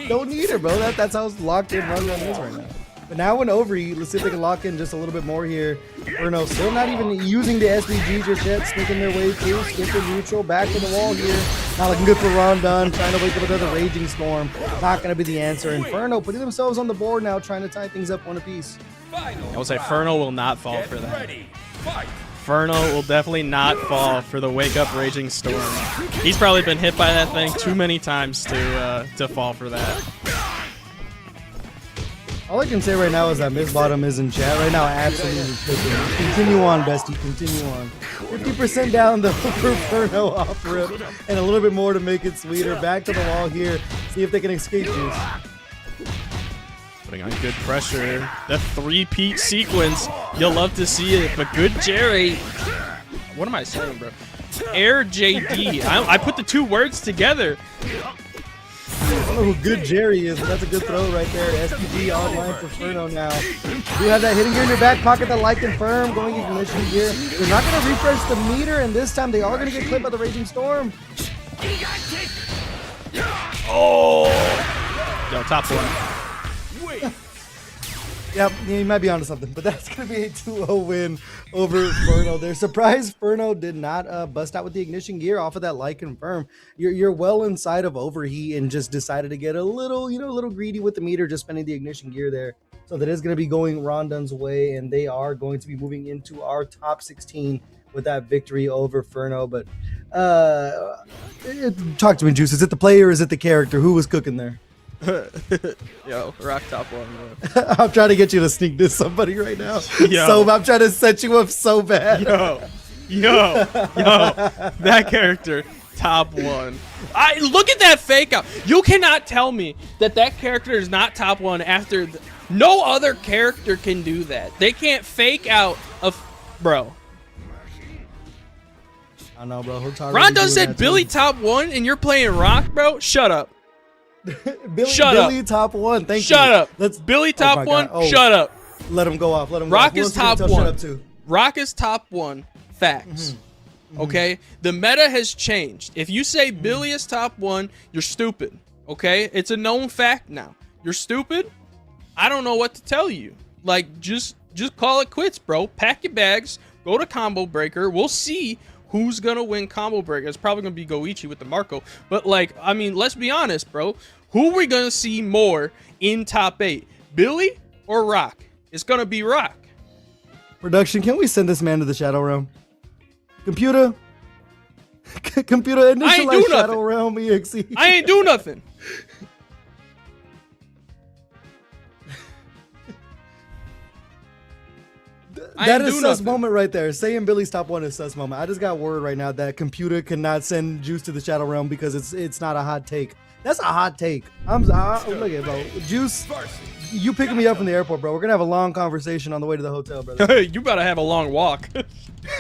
Don't need it, bro. That's how locked in Rondon is right now. But now when overheat, let's see if they can lock in just a little bit more here. Bruno still not even using the SVG just yet, sneaking their way through, skipping neutral, back to the wall here. Not looking good for Rondon, trying to wake up another Raging Storm. Not going to be the answer. Inferno putting themselves on the board now, trying to tie things up one apiece. I will say Ferno will not fall for that. Ready. Fight. Ferno will definitely not fall for the wake up Raging Storm. He's probably been hit by that thing too many times to fall for that. All I can say right now is that Miss Bottom is in chat right now, absolutely cooking. Continue on, bestie, continue on. 50% down though for Ferno off rip, and a little bit more to make it sweeter. Back to the wall here, see if they can escape juice. Putting on good pressure. The 3-peat sequence, you'll love to see it, but good Jerry. What am I saying, bro? Air JD. I put the 2 words together. I don't know who good Jerry is, but that's a good throw right there. SPG online for Ferno now. You have that hitting gear in your back pocket, that like confirm, going ignition gear. They're not going to refresh the meter, and this time they are going to get clipped by the Raging Storm. Oh! Yo, top 1. Yep, he might be onto something, but that's going to be a 2-0 win over Ferno. They're surprised Ferno did not bust out with the ignition gear off of that light confirm. You're well inside of overheat and just decided to get a little, a little greedy with the meter, just spending the ignition gear there. So that is going to be going Rondon's way, and they are going to be moving into our top 16 with that victory over Ferno. But talk to me, Juice. Is it the player or is it the character? Who was cooking there? Yo, Rock top 1, bro. I'm trying to get you to sneak this somebody right now. Yo. So I'm trying to set you up so bad. Yo, that character, top 1. Look at that fake out. You cannot tell me that character is not top 1 after no other character can do that. They can't fake out bro. I know, bro. Rondon said Billy top 1 and you're playing Rock, bro? Shut up. Billy top 1. Thank you. Shut up. Let's Billy top 1. Oh, Shut up. Let him go off. Let him Rock go off. is top 1. Shut up too. Rock is top 1. Facts. Okay? The meta has changed. If you say Billy is top 1, you're stupid. Okay? It's a known fact now. You're stupid? I don't know what to tell you. Like, just call it quits, bro. Pack your bags. Go to Combo Breaker. We'll see who's gonna win Combo Breaker. It's probably gonna be Goichi with the Marco. But like, I mean, let's be honest, bro. Who are we gonna see more in top 8? Billy or Rock? It's gonna be Rock. Production, can we send this man to the Shadow Realm? Computer, initialize Shadow Realm EXE. I ain't do nothing. That is sus moment right there. Saying Billy's top 1 is sus moment. I just got word right now that computer cannot send Juice to the Shadow Realm because it's not a hot take. That's a hot take. Look at bro. Juice, you picking me up from the airport, bro. We're gonna have a long conversation on the way to the hotel, brother. You better have a long walk.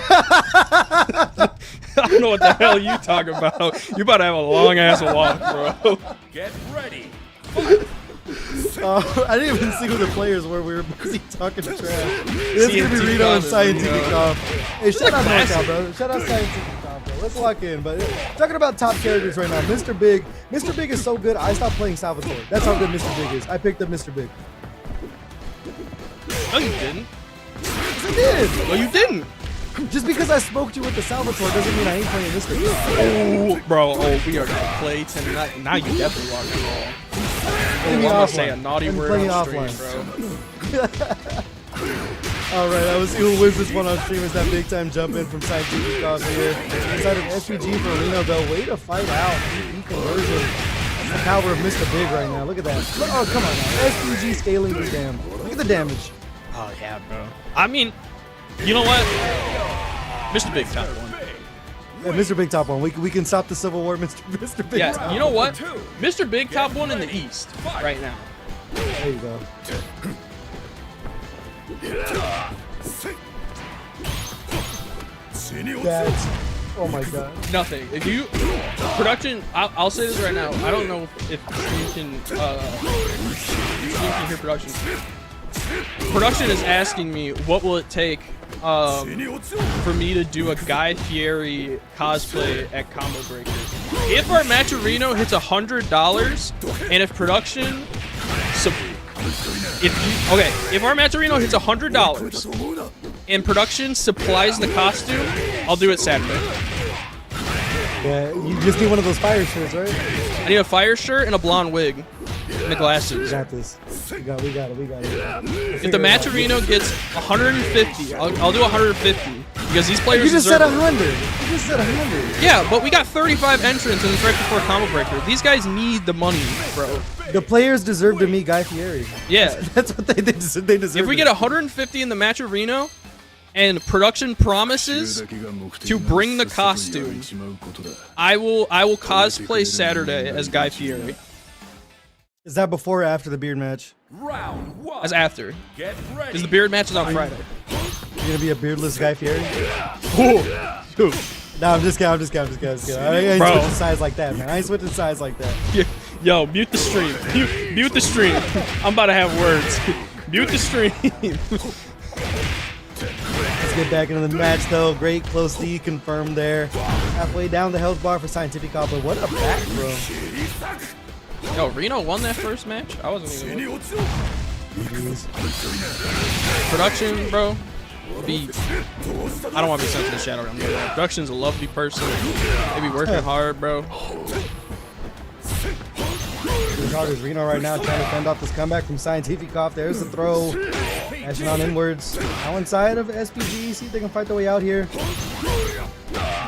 I don't know what the hell you talking about. You better have a long ass walk, bro. Get ready. I didn't even see who the players were. We were busy talking trash. This is gonna be Rito and Scientific off. Hey, shout out classic. NorCal, bro. Shout out Scientific Cop, bro. Let's lock in. But talking about top characters right now, Mr. Big. Mr. Big is so good, I stopped playing Salvatore. That's how good Mr. Big is. I picked up Mr. Big. No, you didn't. Yes, I did. No, you didn't. Just because I spoke to you with the Salvatore doesn't mean I ain't playing Mr. Big. Oh, bro. Oh, we are gonna play tonight. Now you definitely walk the ball. Play me I'm gonna offline. say a naughty I'm word playing on stream, offline. bro. All right, I was who wins this one on stream is that big time jump in from Scientific Cop here. Inside of SPG for Reno, though. Way to fight out. EP conversion. That's the power of Mr. Big right now. Look at that. Oh, come on now. SPG scaling the damn. Look at the damage. Oh yeah, bro. I mean, you know what? Mr. Big top one. Yeah, Mr. Big top one. We can stop the Civil War, Mr. Big Yeah, top. you know what? Mr. Big top one in the East right now. There you go. That's, oh my god. Nothing. If you production, I'll say this right now. I don't know if you can hear production. Production is asking me what will it take for me to do a Guy Fieri cosplay at Combo Breaker. If our match at Reno hits $100, and if production, if our match at Reno hits $100, and production supplies the costume, I'll do it Saturday. Yeah, you just need one of those fire shirts, right? I need a fire shirt and a blonde wig. And the glasses. We got this. We got it. If the match at Reno gets 150, I'll do 150 because these players. You just said deserve 100. You just said 100. Yeah, but we got 35 entrants and it's right before Combo Breaker. These guys need the money, bro. The players deserve to meet Guy Fieri. Yeah. That's what they deserve. If we get 150 in the match at Reno, and production promises to bring the costume, I will cosplay Saturday as Guy Fieri. Is that before or after the beard match? Round one. As after. Get ready. Because the beard match is on Friday. You're gonna be a beardless Guy Fieri? Ooh. No, I'm just kidding. I ain't Bro. switching sides like that, man. I ain't switching sides like that. Yo, mute the stream. Mute the stream. I'm about to have words. Mute the stream. Let's get back into the match, though. Great close lead confirmed there. Halfway down the health bar for Scientific Cop, but what a back, bro. Yo, Reno won that first match? I wasn't even looking. Production, bro. I don't want to be sent to the shadow realm. Production's a lovely person. They be working hard, bro. Hard as Reno right now, trying to fend off this comeback from Scientific Cop. There's the throw. Ashing on inwards. Now inside of SPG. See if they can fight their way out here.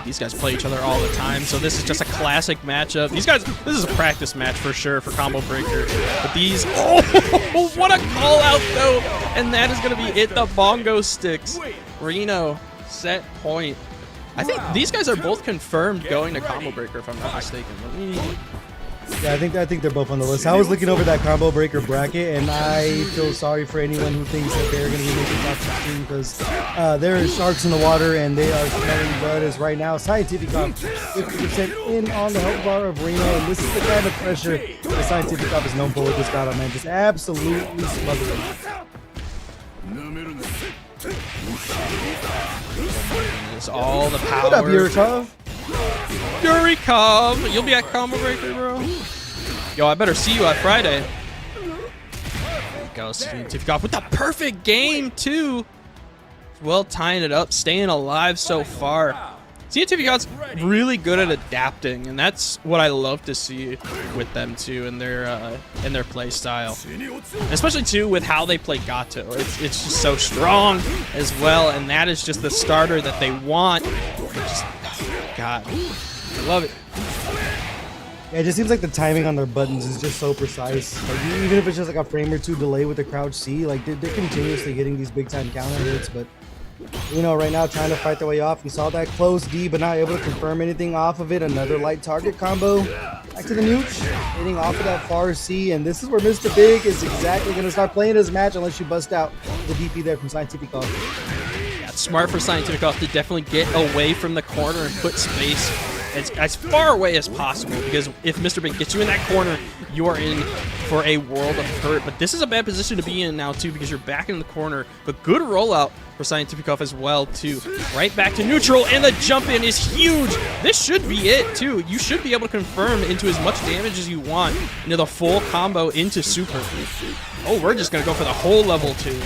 These guys play each other all the time, so this is just a classic matchup. These guys, this is a practice match for sure for Combo Breaker. But these, oh, what a call out though! And that is gonna be it. The bongo sticks. Reno, set point. I think these guys are both confirmed going to Combo Breaker, if I'm not mistaken. Let me. Yeah, I think they're both on the list. I was looking over that Combo Breaker bracket, and I feel sorry for anyone who thinks that they're going to be making top 16 because there are sharks in the water, and they are smelling blood. As right now, Scientific Cop 50% in on the health bar of Reno, and this is the kind of pressure that Scientific Cop is known for with this battle, man. Just absolutely smothering. It's all the power. What up, Yurikov? Yurikov! You'll be at Combo Breaker, bro. Yo, I better see you on Friday. There you go, Scientific Cop with the perfect game, too. Well, tying it up, staying alive so far. Scientific Cop's really good at adapting, and that's what I love to see with them, too, in their play style. Especially, too, with how they play Gato. It's just so strong as well, and that is just the starter that they want. Just, oh, God. I love it. Yeah, it just seems like the timing on their buttons is just so precise. Like, even if it's just like a frame or two delay with the crouch C, like they're continuously hitting these big time counter hits. But you know, right now trying to fight their way off. You saw that close D, but not able to confirm anything off of it. Another light target combo. Back to the nooch, hitting off of that far C, and this is where Mr. Big is exactly going to start playing his match unless you bust out the DP there from Scientific Cop. Yeah, it's smart for Scientific Cop to definitely get away from the corner and put space as far away as possible, because if Mr. Big gets you in that corner, you are in for a world of hurt. But this is a bad position to be in now too, because you're back in the corner. But good rollout for Scientific Off as well too. Right back to neutral, and the jump in is huge. This should be it too. You should be able to confirm into as much damage as you want into the full combo into super. Oh, we're just gonna go for the whole level 2.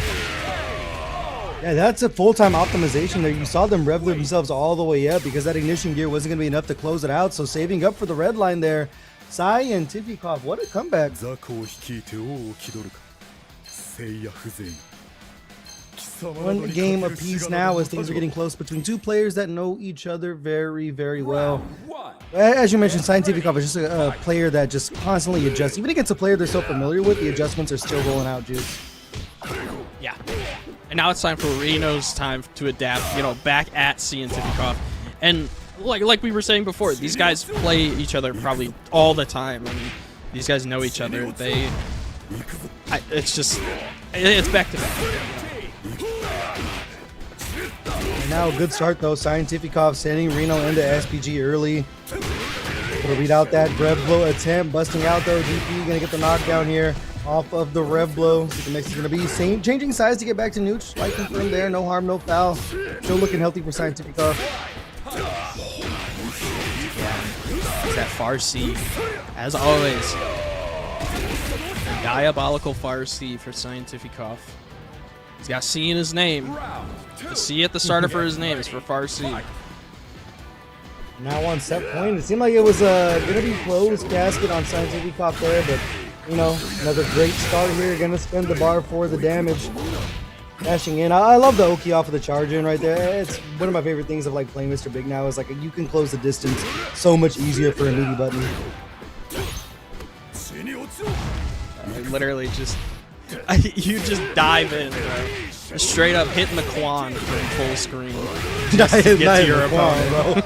Yeah, that's a full-time optimization there. You saw them rev themselves all the way up because that ignition gear wasn't going to be enough to close it out. So saving up for the red line there. Scientific Off, what a comeback. One game apiece now as things are getting close between two players that know each other very, very well. As you mentioned, Scientific Off is just a player that just constantly adjusts. Even against a player they're so familiar with, the adjustments are still rolling out, Juice. Yeah. And now it's time for Reno's time to adapt, you know, back at Scientific Off. And like we were saying before, these guys play each other probably all the time. I mean, these guys know each other. It's back to back. And now a good start though. Scientific Off sending Reno into SPG early. Gonna read out that Rev Blow attempt, busting out though. DP gonna get the knockdown here off of the Rev Blow. So the mix is gonna be changing size to get back to Nooch. Like confirmed there, no harm, no foul. Still looking healthy for Scientific Off. It's that far C, as always. Diabolical far C for Scientific Off. He's got C in his name. The C at the starter for his name is for far C. Now on set point, it seemed like it was gonna be closed casket on Scientific Off there, but you know, another great start here. Gonna spend the bar for the damage. Dashing in. I love the Oki off of the charge in right there. It's one of my favorite things of like playing Mr. Big now is like you can close the distance so much easier for a meaty button. Literally just you just dive in, bro. Straight up hitting the Quan from full screen. Just to get to your opponent, bro.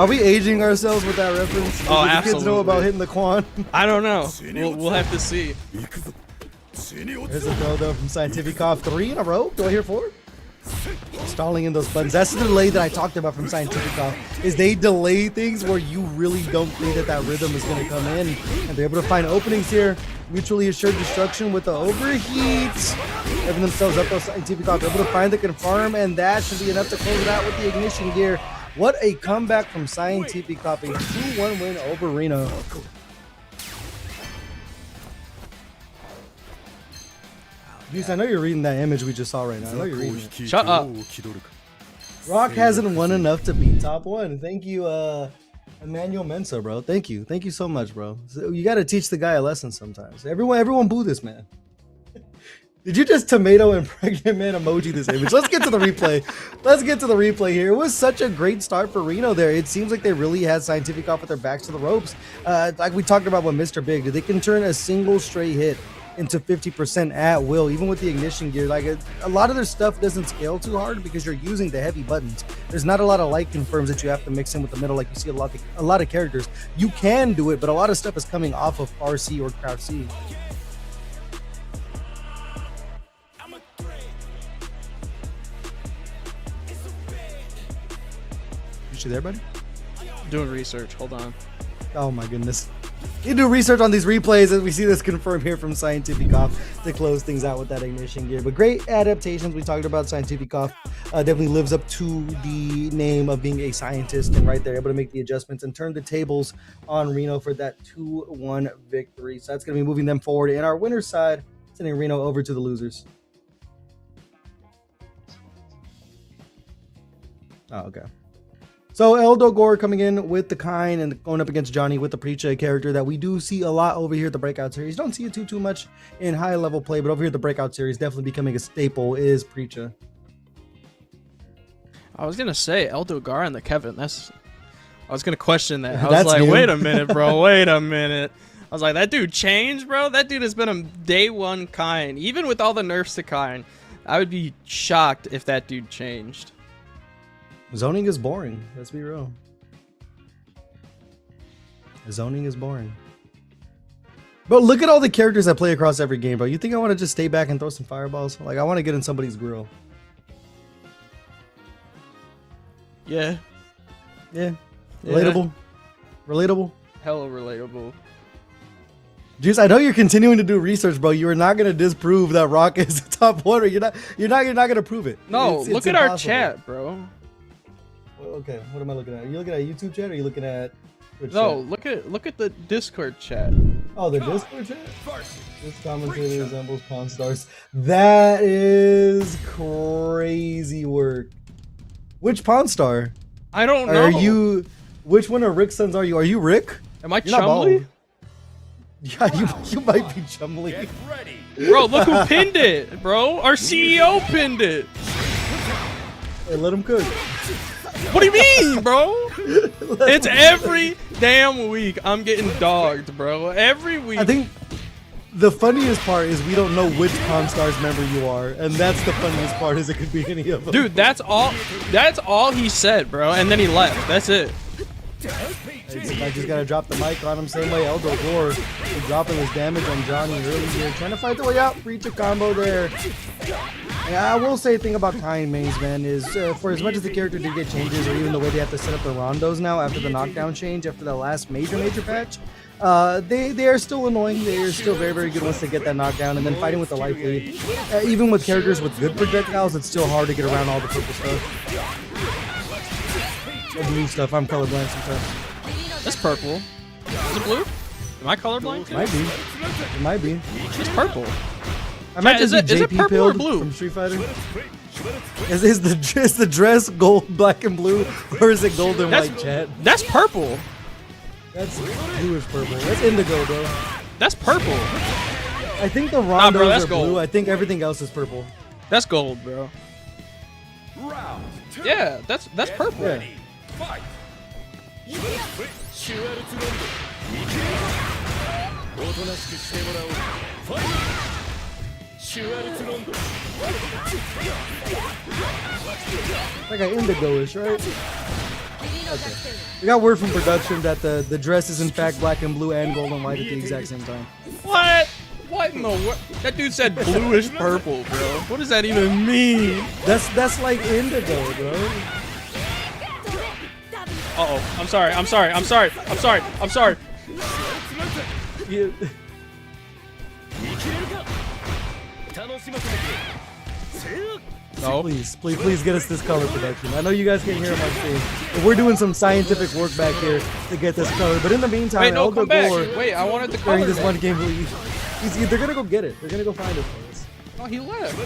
Are we aging ourselves with that reference? Oh, do absolutely. Kids know about hitting the Quan? I don't know. We'll have to see. There's a throw though from Scientific Off. 3 in a row. Do I hear 4? Stalling in those buttons. That's the delay that I talked about from Scientific Off. Is they delay things where you really don't think that rhythm is going to come in, and they're able to find openings here. Mutually assured destruction with the overheats. Giving themselves up though. Scientific Off able to find the confirm, and that should be enough to close it out with the ignition gear. What a comeback from Scientific Off. A 2-1 win over Reno. Juice, I know you're reading that image we just saw right now. I know you're reading it. Shut up. Rock hasn't won enough to beat top 1. Thank you, Emmanuel Mensa, bro. Thank you. Thank you so much, bro. So you got to teach the guy a lesson sometimes. Everyone boo this man. Did you just tomato and pregnant man emoji this image? Let's get to the replay. Let's get to the replay here. It was such a great start for Reno there. It seems like they really had Scientific Off with their backs to the ropes. Like we talked about with Mr. Big, they can turn a single straight hit into 50% at will, even with the ignition gear. Like a lot of their stuff doesn't scale too hard because you're using the heavy buttons. There's not a lot of light confirms that you have to mix in with the middle like you see a lot of characters. You can do it, but a lot of stuff is coming off of RC or Crouch C. You there, buddy? Doing research. Hold on. Oh my goodness. You do research on these replays as we see this confirmed here from Scientific Off to close things out with that ignition gear. But great adaptations. We talked about Scientific Off. Definitely lives up to the name of being a scientist, and right there able to make the adjustments and turn the tables on Reno for that 2-1 victory. So that's going to be moving them forward in our winner's side, sending Reno over to the losers. Oh, okay. So Eldogor coming in with the Kine and going up against Johnny with the Preacher, character that we do see a lot over here at the Breakout series. Don't see it too much in high level play, but over here at the Breakout series, definitely becoming a staple is Preacher. I was gonna say Eldogar and the Kevin. I was gonna question that. I was like, wait a minute, bro. Wait a minute. I was like, that dude changed, bro. That dude has been a day one Kine, even with all the nerfs to Kine. I would be shocked if that dude changed. Zoning is boring. Let's be real. Zoning is boring. But look at all the characters that play across every game, bro. You think I want to just stay back and throw some fireballs? Like, I want to get in somebody's grill. Yeah. Yeah. Yeah. Relatable. Hella relatable. Juice, I know you're continuing to do research, bro. You are not gonna disprove that Rock is the top one. You're not gonna prove it. No, It's look at our impossible. chat, bro. Okay, what am I looking at? Are you looking at YouTube chat or are you looking at Twitch No, chat? look at the Discord chat. Oh, the Discord chat? This commentator resembles Pawn Stars. That is crazy work. Which Pawn Star? I don't know. Are you? Which one of Rick's sons are you? Are you Rick? Am I You're not Chumley? bald. Yeah, you might be Chumley. Get ready. Bro, look who pinned it, bro. Our CEO pinned it. Hey, let him cook. What do you mean, bro? It's every damn week I'm getting dogged, bro. Every week. I think the funniest part is we don't know which Pawn Stars member you are, and that's the funniest part. Is it could be any of them. Dude, that's all he said, bro. And then he left. That's it. I just gotta drop the mic on him same way Eldo Gore dropping his damage on Johnny early here, trying to fight the way out, reach a combo there. Yeah, I will say a thing about Kind mains, man, is for as much as the character did get changes, or even the way they have to set up the rondos now after the knockdown change, after the last major patch, they are still annoying. They are still very, very good once they get that knockdown, and then fighting with the life lead. Even with characters with good projectiles, it's still hard to get around all the purple stuff. The blue stuff, I'm colorblind sometimes. That's purple. Is it blue? Am I colorblind? Might be. It might be. It's purple. I might Is just be it JP purple or pilled blue? from Street Fighter. Is the dress gold, black, and blue, or is it gold and white, chat? That's purple. That's bluish purple. That's indigo, bro. That's purple. I think the rondos bro, that's are blue. gold. I think everything else is purple. That's gold, bro. Round two. Yeah, that's purple. Yeah. Fight. おとなしくしてもらおう。ファイト。シュワルツロンド。 Like an indigo-ish, right? Okay. We got word from production that the dress is in fact black and blue and gold and white at the exact same time. What? What in the what? That dude said bluish purple, bro. What does that even mean? That's like indigo, bro. Uh-oh. I'm sorry. You, No. please get us this color production. I know you guys can't hear him on stage, but we're doing some scientific work back here to get this color. But in the meantime, Wait, no, Elder come back. Gore, Wait, I wanted the during color this back. one game lead, they're gonna go get it. They're gonna go find it for us. Oh, he left.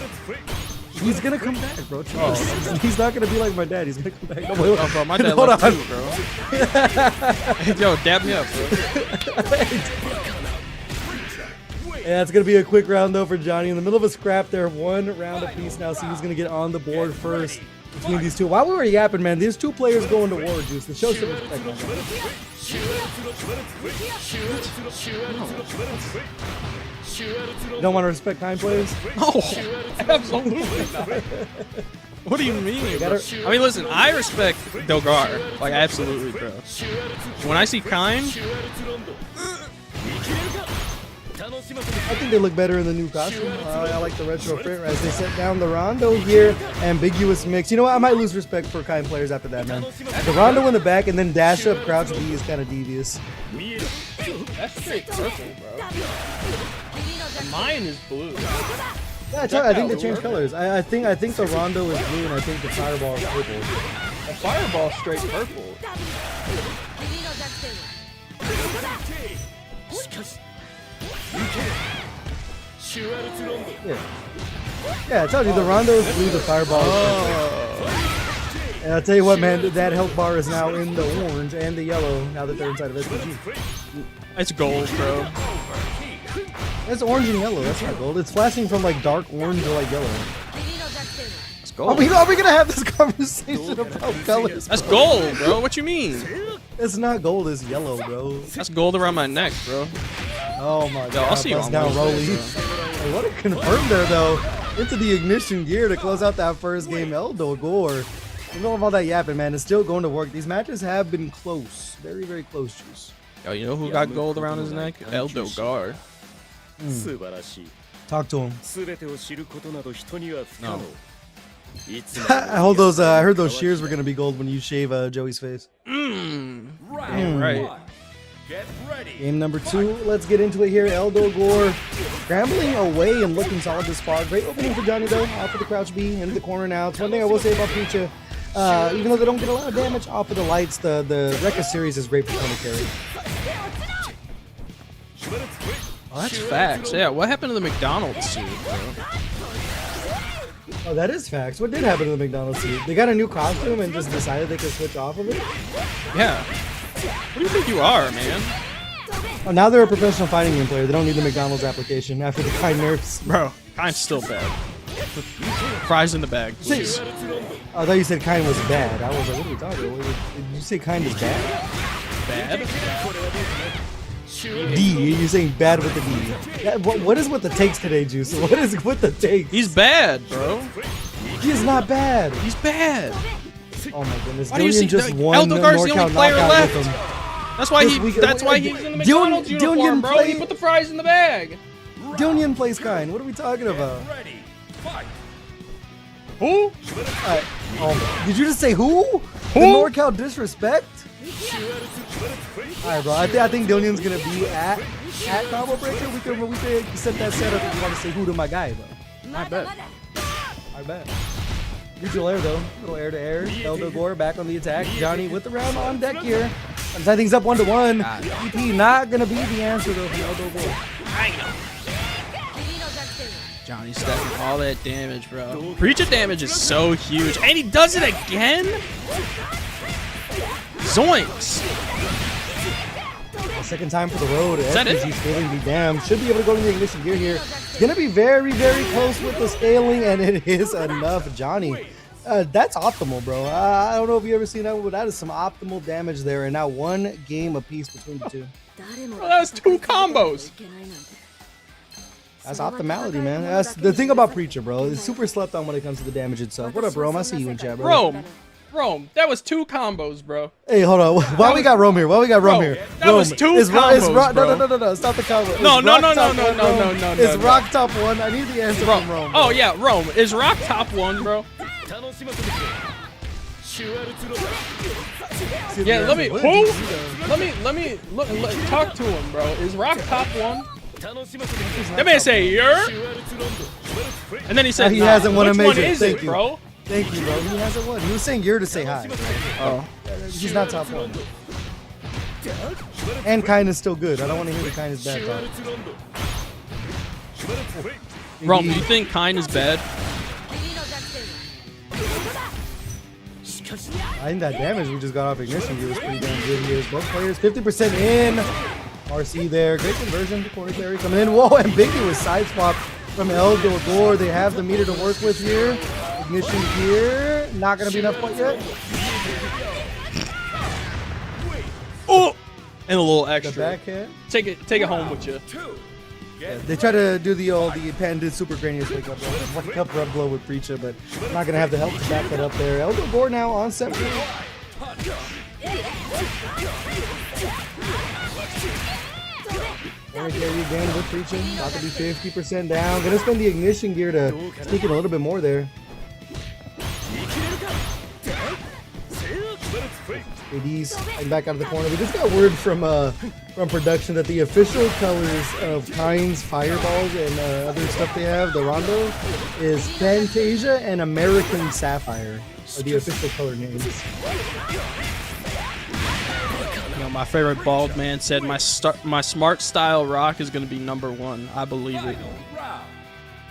He's gonna come back, bro. Trust. He's not gonna be like my dad. He's gonna come back. No, wait, Oh, bro, my dad hold left on. too, bro. Yo, dab me up, bro. Yeah, it's gonna be a quick round though for Johnny. In the middle of a scrap, they're one round apiece now. See who's gonna get on the board first between these two. While we were yapping, man, these two players going to war, Juice. The show should respect them. You don't want to respect Kind players? No, absolutely not. What do you mean? Bro? I mean, listen, I respect Dogar, like absolutely, bro. When I see Kind, I think they look better in the new costume. I like the retro print as they set down the Rondo here. Ambiguous mix. You know what? I might lose respect for Kind players after that, man. The Rondo in the back and then dash up crouch B is kind of devious. that's straight purple, bro. Mine is blue. Yeah, I think they changed colors. I think the Rondo is blue and I think the Fireball is purple. The fireball straight purple. Yeah, I told you the Rondo is blue, the Fireball is purple. And I'll tell you what, man, that health bar is now in the orange and the yellow now that they're inside of SPG. It's gold, bro. That's orange and yellow. That's not gold. It's flashing from like dark orange to like yellow. It's Are gold. we gonna have this conversation about colors? That's gold, bro. What you mean? It's not gold. It's yellow, bro. That's gold around my neck, bro. Oh my god. I'll see you Bust on down Wednesday, Rolly. Hey, what a confirm there though. Into the ignition gear to close out that first game. Eldo Gore. You know all that yapping, man. It's still going to work. These matches have been close. Very, very close, Juice. Yo, you know who got gold around his neck? El Dogar. 素晴らしい。 Talk to him. すべてを知ることなど人には不可能。 No. いつまでも I heard those shears were gonna be gold when you shave Joey's face. Right. Get ready. Game number 2, let's get into it here. Eldogor scrambling away and looking solid this far. Great opening for Johnny though, off of the crouch B, into the corner now. It's one thing I will say about Preacher. Even though they don't get a lot of damage off of the lights, the Rekka series is great for corner carry. Oh, that's facts. Yeah, what happened to the McDonald's suit, bro? Oh, that is facts. What did happen to the McDonald's suit? They got a new costume and just decided they could switch off of it? Yeah. What do you think you are, man? Oh, now they're a professional fighting game player. They don't need the McDonald's application after the kind nerfs. Bro, Kine's still bad. Fries in the bag, please. I thought you said kind was bad. I was like, what are we talking about? Did you say kind is bad? Bad? D. You're saying bad with the D. What is with the takes today, Juice? What is with the takes? He's bad, bro. He is not bad. He's bad. Oh my goodnness. Why do you Dillian see just won Eldogar's the only player left? with him. That's why This week- that's why he's in the McDonald's uniform, Dillian bro. He played- put the fries in the bag. Dillian plays kind. What are we talking about? Ready. Fight. Who? Did you just say who? The NorCal disrespect? Alright, bro. I think Dillian's gonna be at Combo Breaker. We can set that setup if you want to say who to my guy, bro. I bet. I bet. Neutral air though. Little air to air. Eldogor back on the attack. Johnny with the round on deck here. I'm setting things up 1-1. EP not gonna be the answer though from Eldogor. Johnny's stacking all that damage, bro. Preacher damage is so huge. And he does it again? Zoinks. Second time for the road. that it? SPG's scaling be damned. Should be able to go to the ignition gear here. It's gonna be very, very close with the scaling, and it is enough. Johnny, that's optimal, bro. I don't know if you ever seen that, but that is some optimal damage there. And now 1 game apiece between the two. Well, that was 2 combos. That's optimality, man. That's the thing about Preacher, bro. It's super slept on when it comes to the damage itself. What up, Rome? I see you in chat, bro. Rome, that was 2 combos, bro. Hey, hold on. Why we got Rome here? Why we got Rome here? That was 2 combos, bro. No. Stop the combo. No. Is Rock top 1? I need the answer from Rome. Oh yeah, Rome. Is Rock top 1, bro? Yeah, let me. Who? Let me look. Talk to him, bro. Is Rock top 1? That man say you're, and then he said he nah. hasn't won a Which major. one is Thank it, you. bro? Thank you, bro. He hasn't won. He was saying you're to say hi. Oh, He's not top 1. And kind is still good. I don't want to hear the kind is bad talk. Rome, do you think Kine is bad? I think that damage we just got off ignition gear was pretty damn good here. Both players 50% in. RC there. Great conversion to corner carry coming in. Whoa, ambiguous side swap from Eldogor. They have the meter to work with here. Ignition gear. Not going to be enough quite yet. Oh! And a little The extra. backhand. Take it home with you. Yeah, they try to do the patented super cranius wake up, wake up rub blow with Preacher, but not gonna have the help to back that up there. Eldogor now on set. Corner carry again with Preacher. About to be 50% down. Gonna spend the ignition gear to sneak in a little bit more there. AD's heading back out of the corner. We just got word from production that the official colors of Kine's fireballs and other stuff they have, the Rondo, is Fantasia and American Sapphire are the official color names. You know, my favorite bald man said my smart style rock is gonna be #1. I believe it.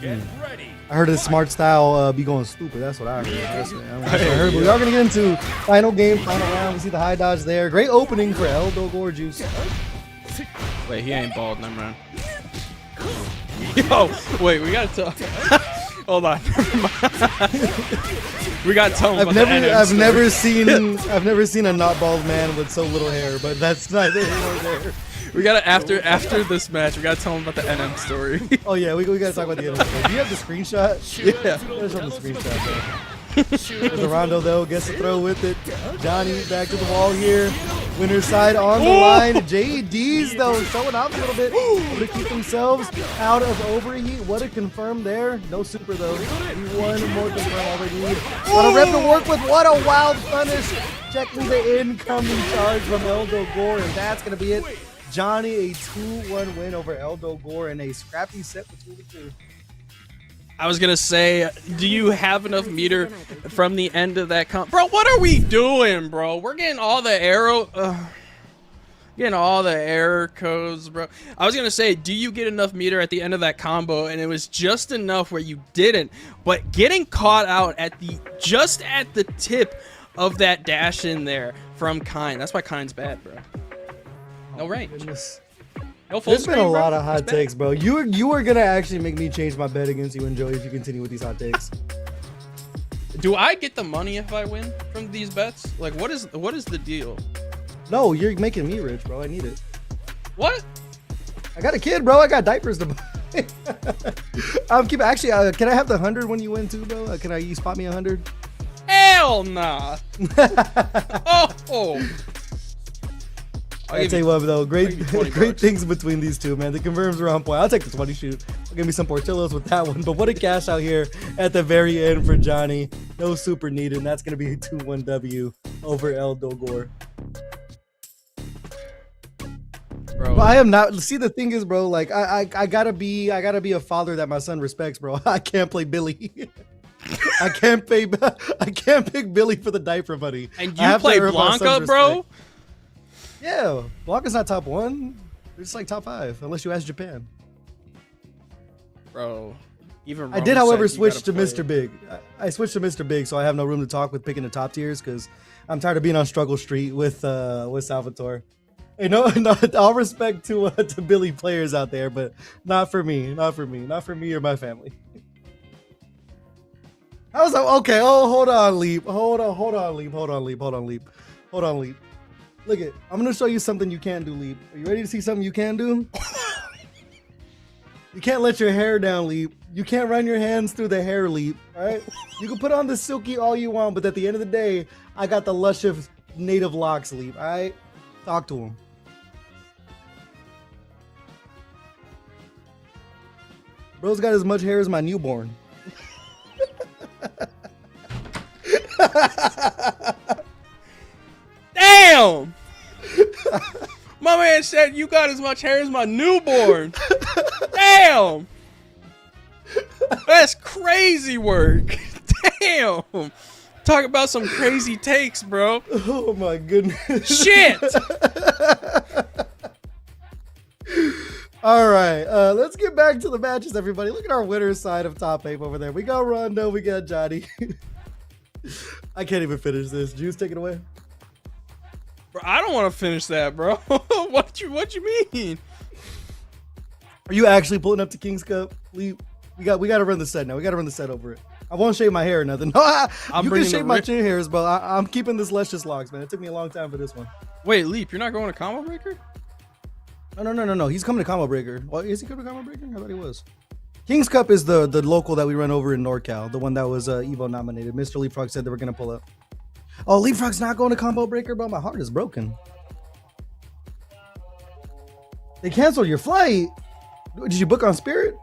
Get ready. I heard his smart style be going stupid. That's what I heard. That's what I heard. But we are going to get into final game, final round. We see the high dodge there. Great opening for Eldogor Juice. Wait, he ain't bald, never mind. Yo, wait, we gotta tell. Hold on. We gotta tell him about the NM I've story. never seen a not bald man with so little hair, but that's neither here nor there. We gotta after this match. We gotta tell him about the NM story. Oh yeah, we gotta talk about the other story. Do you have the screenshot? Yeah. Let's show the screenshot, bro. The Rondo though gets to throw with it. Johnny back to the wall here. Winner's side on the line. JD's though showing off a little bit to keep themselves out of overheat. What a confirm there. No super though. One more confirm all they need. What a rip to work with. What a wild punish. Checking the incoming charge from Eldo Gore, and that's gonna be it. Johnny, a 2-1 win over Eldo Gore in a scrappy set between the two. I was gonna say, do you have enough meter from the end of that bro? What are we doing, bro? We're getting all the error codes, bro. I was gonna say, do you get enough meter at the end of that combo? And it was just enough where you didn't, but getting caught out at just at the tip of that dash in there from Kind. That's why Kind's bad, bro. No range. Goodness. No full There's been a lot of hot takes, bro. You are gonna actually make me change my bet against you and Joey if you continue with these hot takes. Do I get the money if I win from these bets? Like, what is the deal? No, you're making me rich, bro. I need it. What? I got a kid, bro. I got diapers to buy. Actually, can I have the 100 when you win too, bro? Can you spot me 100? Hell nah. Oh. I tell you what, though, great $20. things between these two, man. The confirms are on point. I'll take the 20 shoot. I'll give me some Portillos with that one. But what a cash out here at the very end for Johnny. No super needed, and that's gonna be a 2-1 W over Eldo Gore. Bro, But I am not. See, the thing is, bro, like I gotta be a father that my son respects, bro. I can't play Billy. I can't pick Billy for the diaper money. And you play Blanca, bro? Yeah, Blanca's not top 1. It's like top 5, unless you ask Japan. Bro, even I did, however, switch to Mr. Big. I switched to Mr. Big, so I have no room to talk with picking the top tiers because I'm tired of being on struggle street with Salvatore. Hey, no, all respect to Billy players out there, but not for me or my family. I was like, okay, hold on, Leap. Hold on, Leap. Look it, I'm gonna show you something you can do, Leap. Are you ready to see something you can do? You can't let your hair down, Leap. You can't run your hands through the hair, Leap. All right? You can put on the silky all you want, but at the end of the day, I got the luscious native locks, Leap. All right? Talk to him. Bro's got as much hair as my newborn. Damn! My man said you got as much hair as my newborn. Damn! That's crazy work. Damn! Talk about some crazy takes, bro. Oh my goodness. Shit! All right, let's get back to the matches, everybody. Look at our winner's side of top 8 over there. We got Rondo, we got Johnny. I can't even finish this. Juice, take it away. Bro, I don't want to finish that, bro. What you mean? Are you actually pulling up to King's Cup? We got to run the set now. We got to run the set over it. I won't shave my hair or nothing. No, you can shave my chin hairs, but I'm keeping this luscious locks, man. It took me a long time for this one. Wait, Leap, you're not going to Combo Breaker? No. He's coming to Combo Breaker. Well, is he coming to Combo Breaker? I thought he was. King's Cup is the local that we run over in NorCal, the one that was Evo nominated. Mr. Leapfrog said they were going to pull up. Oh, Leapfrog's not going to Combo Breaker, bro. My heart is broken. They canceled your flight. Did you book on Spirit?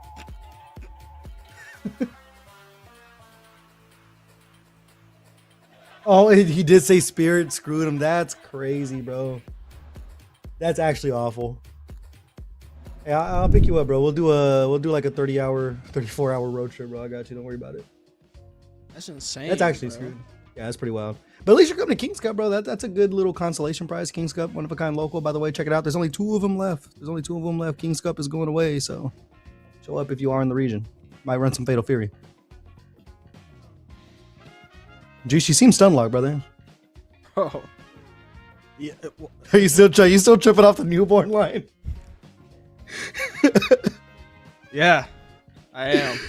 Oh, he did say Spirit screwed him. That's crazy, bro. That's actually awful. Yeah, I'll pick you up, bro. We'll do like a 34-hour road trip, bro. I got you. Don't worry about it. That's insane. That's actually screwed. Yeah, that's pretty wild. But at least you're coming to King's Cup, bro. That's a good little consolation prize. King's Cup, one of a kind local, by the way. Check it out. There's only 2 of them left. King's Cup is going away, so show up if you are in the region. Might run some Fatal Fury. Juice, you seem stun locked, brother. Oh. Yeah. Are you still tripping off the newborn line? Yeah, I am.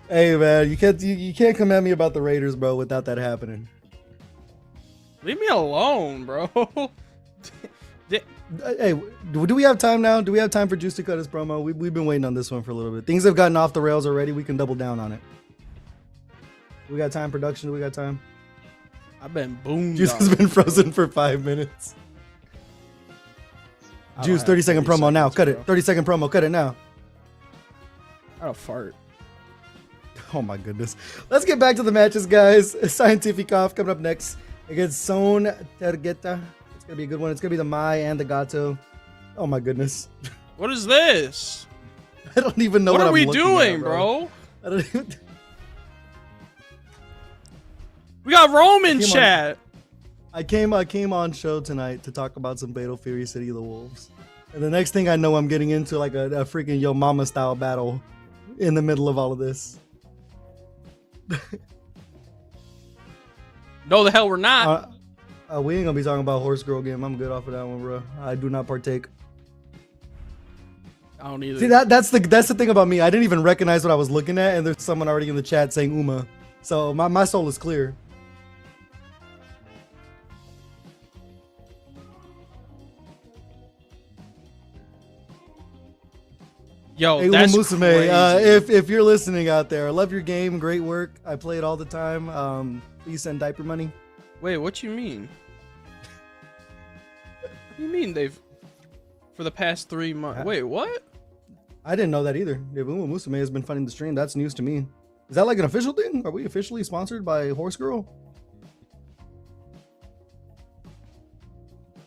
Hey man, you can't come at me about the Raiders, bro, without that happening. Leave me alone, bro. Hey, do we have time now? Do we have time for Juice to cut his promo? We've been waiting on this one for a little bit. Things have gotten off the rails already. We can double down on it. We got time, production. We got time. I've been boomed. Juice has been frozen for 5 minutes. Juice, 30-second promo now. Cut it. 30-second promo. Cut it now. I don't fart. Oh my goodness. Let's get back to the matches, guys. Scientific Off coming up next against Son Tergeta. It's gonna be a good one. It's gonna be the Mai and the Gato. Oh my goodness. What is this? I don't even know what are I'm we looking doing, at, bro? I don't even. We got Roman chat. I came on show tonight to talk about some Fatal Fury City of the Wolves. And the next thing I know, I'm getting into like a freaking Yo Mama style battle in the middle of all of this. No, the hell we're not. We ain't gonna be talking about Horse Girl game. I'm good off of that one, bro. I do not partake. I don't either. See, that's the thing about me. I didn't even recognize what I was looking at, and there's someone already in the chat saying Uma. So my soul is clear. Yo, hey, that's Musume, crazy. if you're listening out there, I love your game. Great work. I play it all the time. Please send diaper money. Wait, what you mean? What do you mean they've for the past 3 months? Wait, what? I didn't know that either. If Uma Musume has been funding the stream, that's news to me. Is that like an official thing? Are we officially sponsored by Horse Girl?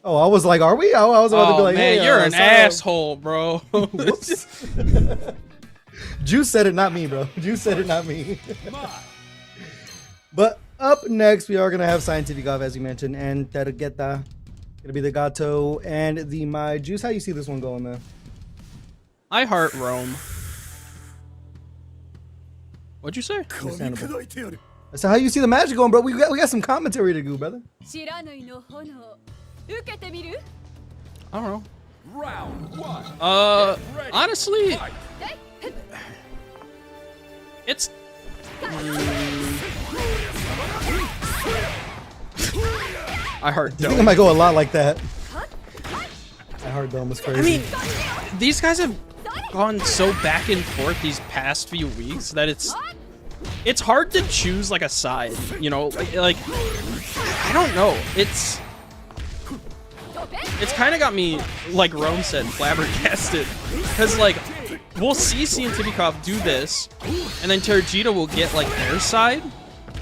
Oh, I was like, are we? I was about to be like, man, hey, you're an asshole, bro. Whoops. Juice said it, not me, bro. Juice said it, not me. But up next, we are going to have Scientific Off, as you mentioned, and Tergeta. Gonna be the Gato and the Mai. Juice, how you see this one going, man? I heart Rome. What'd you say? Understandable. So how you see the match going, bro? We got some commentary to do, brother. I don't know. Round 1. Honestly, it's I heart I think it Dome. might go a lot like that. I heart Dome is crazy. I mean, these guys have gone so back and forth these past few weeks that it's hard to choose like a side, you know, like I don't know. It's kind of got me, like Rome said, flabbergasted, because like we'll see Scientificov do this, and then Tergita will get like their side,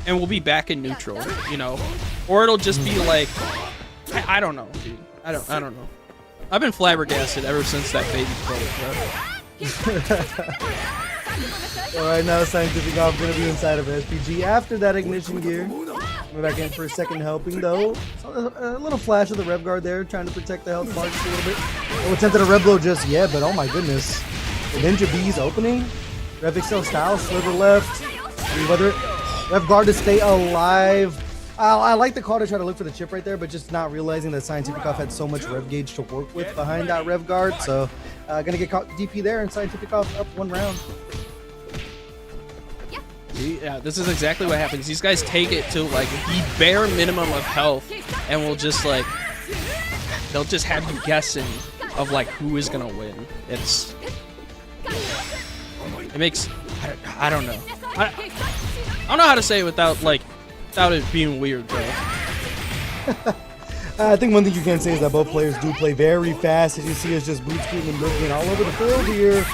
and we'll be back in neutral, you know, or it'll just be like I don't know, dude. I don't know. I've been flabbergasted ever since that baby photo. All right, now Scientific Off gonna be inside of SPG after that ignition gear. Coming back in for a second helping though. So a little flash of the rev guard there, trying to protect the health bar just a little bit. No attempt at a rev blow just yet, but oh my goodness. The Ninja B's opening. Rev Excel style, sliver left. And whether rev guard to stay alive. I like the call to try to look for the chip right there, but just not realizing that Scientific Off had so much rev gauge to work with behind that rev guard. So gonna get caught DP there, and Scientific Off up 1 round. Yeah, this is exactly what happens. These guys take it to like the bare minimum of health, and will just like they'll just have you guessing of like who is gonna win. It makes I don't know. I don't know how to say it without it being weird, bro. I think one thing you can say is that both players do play very fast. As you see, it's just boot scooting and moving all over the field here.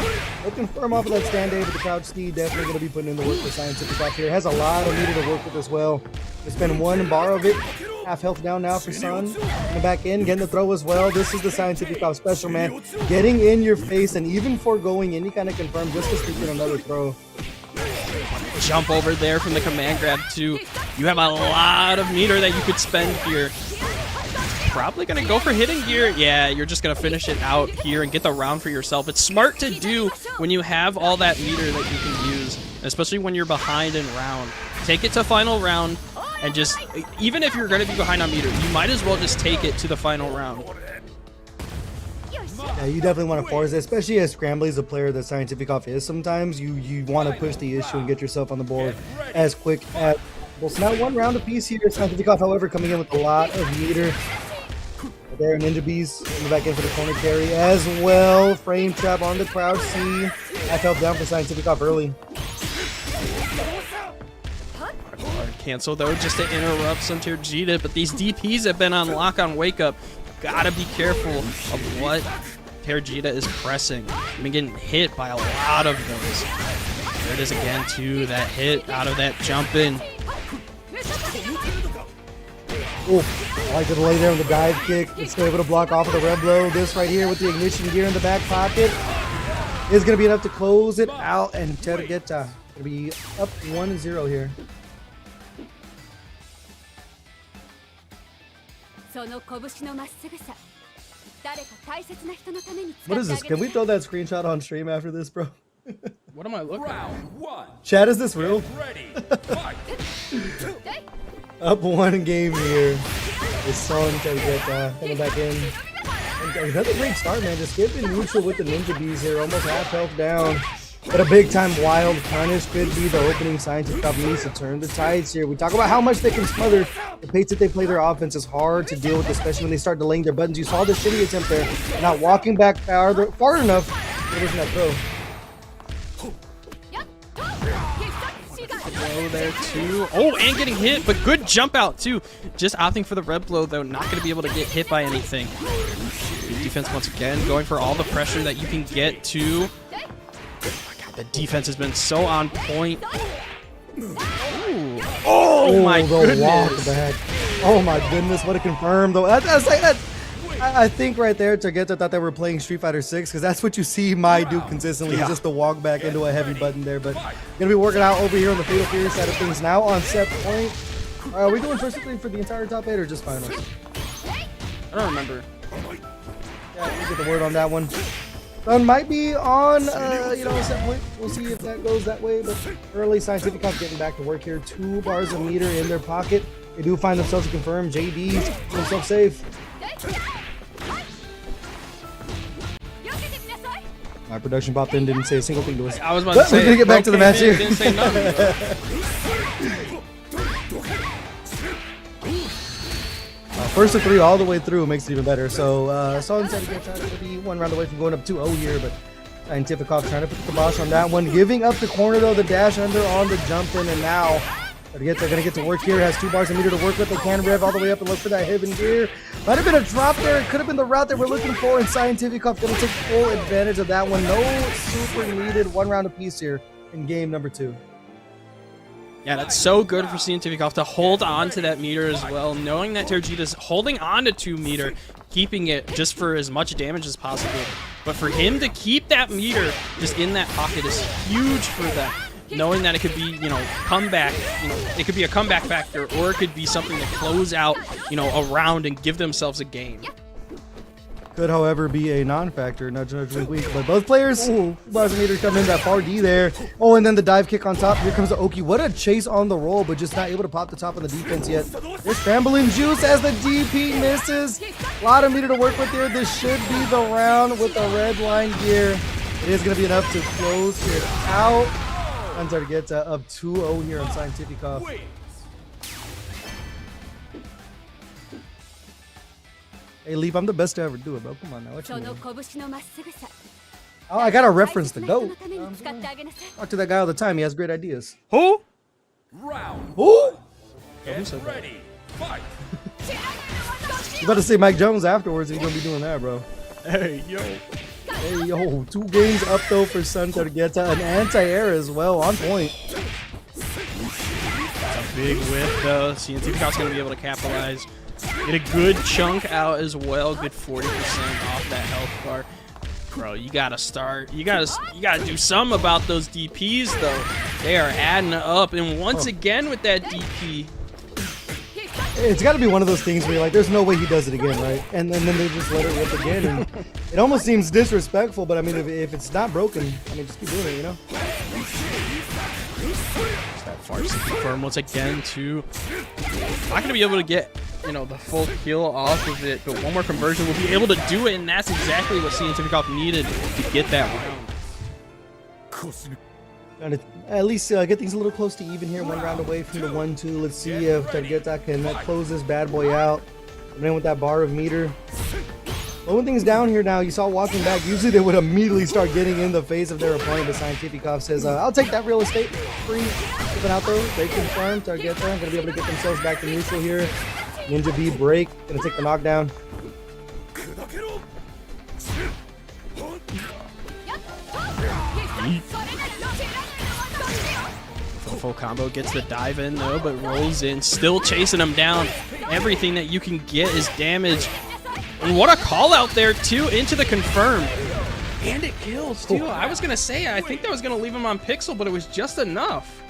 Looking firm off of that stand A, but the crouch speed definitely going to be putting in the work for Scientific Off here. Has a lot of meter to work with as well. They spend 1 bar of it. Half health down now for Sun. In the back end, getting the throw as well. This is the Scientific Off special, man. Getting in your face and even foregoing any kind of confirm just to sneak in another throw. Jump over there from the command grab too. You have a lot of meter that you could spend here. Probably gonna go for hitting gear. Yeah, you're just gonna finish it out here and get the round for yourself. It's smart to do when you have all that meter that you can use, especially when you're behind in round. Take it to final round, and just, even if you're gonna be behind on meter, you might as well just take it to the final round. Yeah, you definitely want to force it, especially as Scrambly is a player that Scientific Off is sometimes. You want to push the issue and get yourself on the board as quick as possible. So now 1 round apiece here. Scientific Off, however, coming in with a lot of meter. There, Ninja Bees in the back end for the corner carry as well. Frame trap on the crowd C. Half health down for Scientific Off early. cancel though, just to interrupt some Terjita, but these DPs have been on lock on Wake Up. Gotta be careful of what Terjita is pressing. I've been getting hit by a lot of those. There it is again too, that hit out of that jump in. Oh, I like to lay there on the dive kick. It's still able to block off of the red blow. This right here with the ignition gear in the back pocket is going to be enough to close it out, and Tergeta going to be up 1-0 here. What is this? Can we throw that screenshot on stream after this, bro? What am I looking at? Chat, is this real? Up one game here. It's Son Tergeta coming back in. And another great start, man. Just skipping neutral with the Ninja Bees here. Almost half health down. But a big time wild punish could be the opening sign to Cup needs to turn the tides here. We talk about how much they can smother. The pace that they play their offense is hard to deal with, especially when they start delaying their buttons. You saw the shitty attempt there. Not walking back far enough. It wasn't that throw. Blow there too. Oh, and getting hit, but good jump out too. Just opting for the red blow though, not going to be able to get hit by anything. Good defense once again, going for all the pressure that you can get to. Oh my God, the defense has been so on point. Ooh. Oh my goodness. Oh my goodness, what a confirm though. I think right there, Tergeta thought they were playing Street Fighter 6 because that's what you see Mai do consistently. Just the walk back into a heavy button there. But gonna be working out over here on the Fatal Fury side of things now on set point. Are we doing first for the entire top 8 or just finals? I don't remember. Yeah, we get the word on that one. Sun might be on, set point. We'll see if that goes that way. But early Scientific Ops getting back to work here. 2 bars of meter in their pocket. They do find themselves to confirm. JD's themselves safe. My production popped in, didn't say a single thing to us. I was about to say, we're gonna get back to the match here. Didn't say nothing. First of 3 all the way through makes it even better. So Son said to be 1 round away from going up 2-0 here, but Scientific Ops trying to put the kibosh on that one. Giving up the corner though, the dash under on the jump in, and now they're gonna get to work here. Has 2 bars of meter to work with. They can rev all the way up and look for that hidden gear. Might have been a drop there. It could have been the route that we're looking for, and Scientific Ops gonna take full advantage of that one. No super needed 1 round apiece here in game number 2. Yeah, that's so good for Scientific Ops to hold on to that meter as well, knowing that Terjita's holding on to 2 meter, keeping it just for as much damage as possible. But for him to keep that meter just in that pocket is huge for them. Knowing that it could be, comeback, it could be a comeback factor, or it could be something to close out, a round and give themselves a game. Could, however, be a non-factor, nudge wink wink. But both players, bars of meter come in, that far D there. Oh, and then the dive kick on top. Here comes the Oki. What a chase on the roll, but just not able to pop the top on the defense yet. There's scrambling juice as the DP misses. A lot of meter to work with here. This should be the round with the red line gear. It is going to be enough to close it out. Hunter gets up 2-0 here on Scientific Ops. Hey, Leap, I'm the best to ever do it, bro. Come on now. What you mean? Oh, I got to reference the GOAT. Talk to that guy all the time. He has great ideas. Who? Who? Ready, fight. You about to say Mike Jones afterwards. He's going to be doing that, bro. Hey, yo. Hey, yo. 2 games up, though, for Sun Tergeta. An anti-air as well. On point. That's a big whiff, though. Scientific Ops going to be able to capitalize. Get a good chunk out as well. Good 40% off that health bar. Bro, you gotta start. You gotta do something about those DPs though. They are adding up, and once again with that DP. It's got to be one of those things where you're like, there's no way he does it again, right? And then they just let it rip again. And it almost seems disrespectful, but I mean, if it's not broken, I mean, just keep doing it, That farce to confirm once again too. Not gonna be able to get the full kill off of it, but one more conversion will be able to do it, and that's exactly what Scientific Ops needed to get that round. Trying to at least get things a little close to even here. 1 round away from the 1-2. Let's see if Tergeta can close this bad boy out. Coming in with that bar of meter. Slowing things down here now. You saw walking back. Usually they would immediately start getting in the face of their opponent, but Scientificov says, I'll take that real estate. Free. Flipping out though. Break confirmed. Target there. Gonna be able to get themselves back to neutral here. Ninja B break. Gonna take the knockdown. Full combo gets the dive in though, but rolls in, still chasing him down. Everything that you can get is damage. And what a call out there too, into the confirm. And it kills too. I was gonna say, I think that was gonna leave him on Pixel, but it was just enough.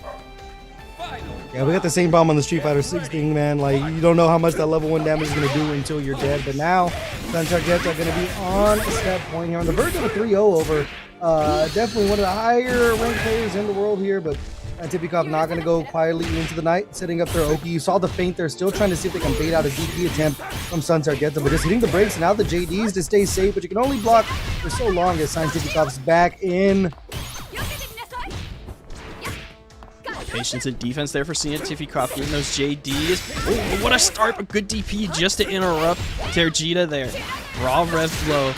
Yeah, we got the same problem on the Street Fighter 6 thing, man. Like, you don't know how much that level 1 damage is going to do until you're dead. But now, Sun Targets are going to be on a step point here. On the verge of a 3-0 over. Definitely one of the higher ranked players in the world here. But Scientificov not going to go quietly into the night, setting up their Oki. You saw the feint there, still trying to see if they can bait out a DP attempt from Sun Targets. But just hitting the brakes now the JDs to stay safe. But you can only block for so long as Scientificov's back in. Patience and defense there for Scientificov, getting those JDs. Oh, what a start, a good DP just to interrupt Terjita there. Raw rev flow.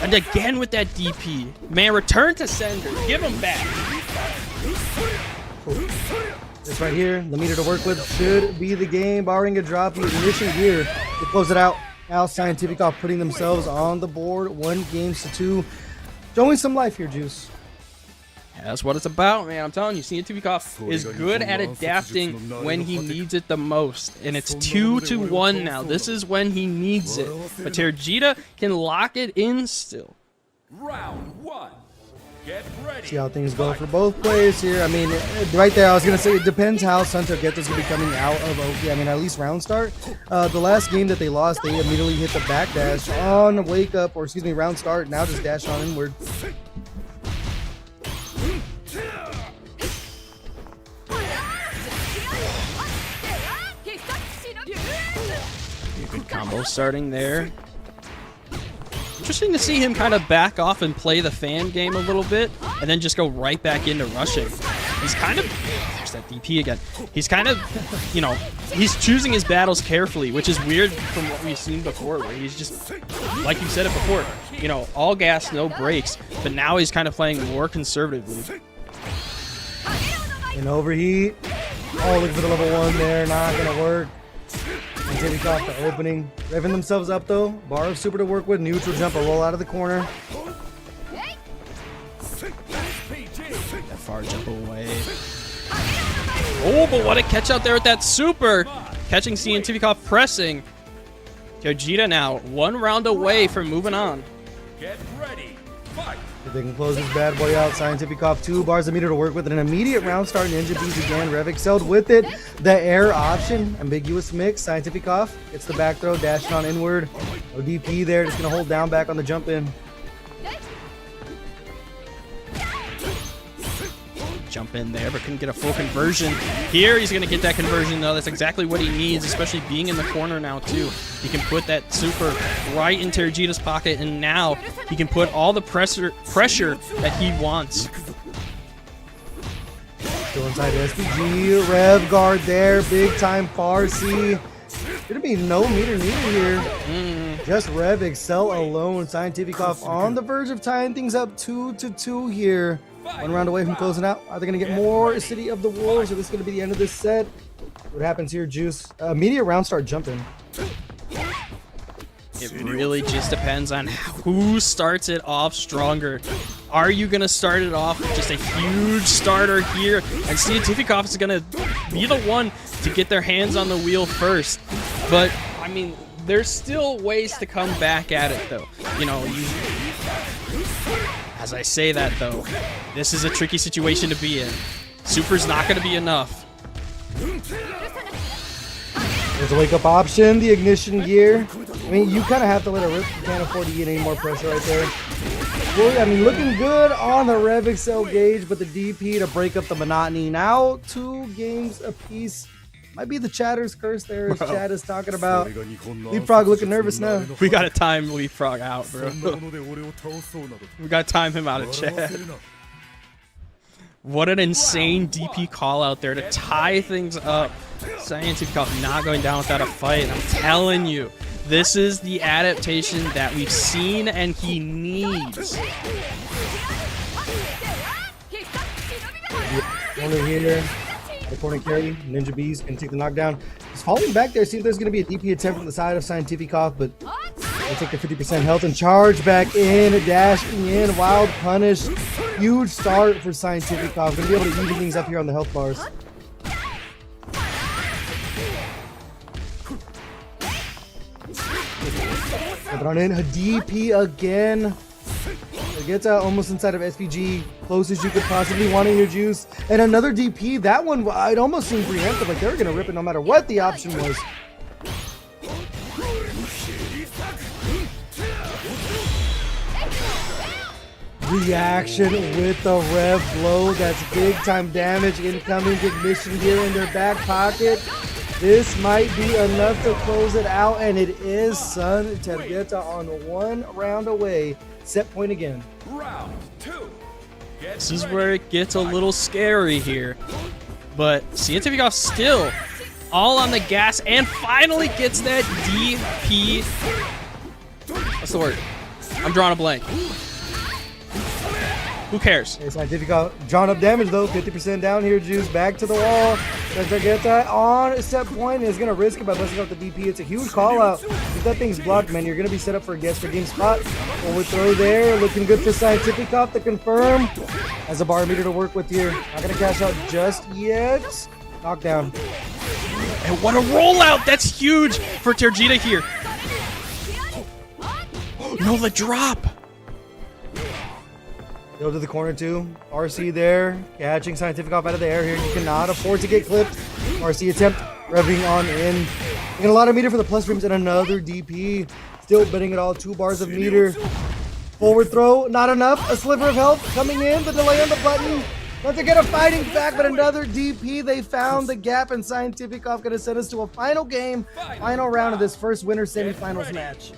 And again with that DP. Man, return to sender. Give him back. This right here, the meter to work with should be the game, barring a drop. The ignition here to close it out. Now Scientificov putting themselves on the board, 1-2. Showing some life here, Juice. That's what it's about, man. I'm telling you, Scientificov is good at adapting when he needs it the most. And it's 2-1 now. This is when he needs it. But Terjita can lock it in still. Round 1. Get ready. See how things go for both players here. I mean, right there, I was going to say, it depends how Santo Geta's going to be coming out of Oki. I mean, at least round start. The last game that they lost, they immediately hit the backdash on wake up, or excuse me, round start. Now just dash on inward. Good combo starting there. Interesting to see him kind of back off and play the fan game a little bit, and then just go right back into rushing. He's kind of, there's that DP again. He's kind of, you know, he's choosing his battles carefully, which is weird from what we've seen before, where he's just, like you said it before, you know, all gas, no brakes, but now he's kind of playing more conservatively. An overheat. Oh, look for the level 1 there. Not going to work. Scientificov the opening. Revving themselves up though. Bar of super to work with. Neutral jump, a roll out of the corner. That far jump away. Oh, but what a catch out there with that super. Catching Scientificov pressing. Terjita now 1 round away from moving on. Get ready. Fight. If they can close this bad boy out, Scientificov 2 bars a meter to work with, and an immediate round start. Ninja B's again. Rev excelled with it. The air option, ambiguous mix. Scientificov gets the back throw, dashing on inward. ODP there, just gonna hold down back on the jump in. Jump in there, but couldn't get a full conversion. Here he's gonna get that conversion though. That's exactly what he needs, especially being in the corner now too. He can put that super right in Terjita's pocket, and now he can put all the pressure that he wants. Still inside SPG, Rev guard there, big time Farsi. Gonna be no meter needed here. Just Rev Excel alone. Scientificov on the verge of tying things up 2-2 here. 1 round away from closing out. Are they going to get more City of the Wolves, or this is going to be the end of this set? What happens here, Juice? Immediate round start jumping. It really just depends on who starts it off stronger. Are you going to start it off with just a huge starter here? And Scientificov is going to be the one to get their hands on the wheel first. But, I mean, there's still ways to come back at it, though. You know, as I say that, though, this is a tricky situation to be in. Super's not going to be enough. There's a wake-up option, the ignition gear. I mean, you kind of have to let it rip. You can't afford to get any more pressure right there. Well, I mean, looking good on the Rev Excel gauge, but the DP to break up the monotony. Now 2 games apiece. Might be the chatter's curse there, as Chad is talking about. Leapfrog looking nervous now. We got to time Leapfrog out, bro. We got to time him out of chat. What an insane DP call out there to tie things up. Scientificov not going down without a fight. I'm telling you, This is the adaptation that we've seen and he needs. Corner here. The corner carry. Ninja Bees can take the knockdown. He's falling back there. See if there's going to be a DP attempt from the side of Scientificoff, but they take the 50% health and charge back in. Dashing in. Wild punish. Huge start for Scientificoff. Going to be able to even things up here on the health bars. Put on in. A DP again. Gets out almost inside of SPG, close as you could possibly want in your juice. And another DP, that one, it almost seemed preemptive, like they were gonna rip it no matter what the option was. Reaction with the rev blow, that's big time damage, incoming ignition here in their back pocket. This might be enough to close it out, and it is. Sun Tergeta on 1 round away. Set point again. Round 2. This is where it gets a little scary here. But Scientificoff still all on the gas and finally gets that DP. What's the word? I'm drawing a blank. Who cares? Okay, Scientificoff drawn up damage though. 50% down here, Juice. Back to the wall. Tergeta on set point is going to risk it by busting out the DP. It's a huge call out. If that thing's blocked, man, you're going to be set up for a guess for game spot. Overthrow there. Looking good for Scientificoff to confirm. Has a bar meter to work with here. Not going to cash out just yet. Knockdown. And what a rollout! That's huge for Tergeta here. No, the drop. Go to the corner too. RC there, catching Scientificoff out of the air here. You cannot afford to get clipped. RC attempt, revving on in. Getting a lot of meter for the plus frames and another DP. Still betting it all, 2 bars of meter. Forward throw, not enough. A sliver of health coming in. The delay on the button. Not to get a fighting back, but another DP. They found the gap, and Scientificoff going to send us to a final game, final round of this first winner semifinals match.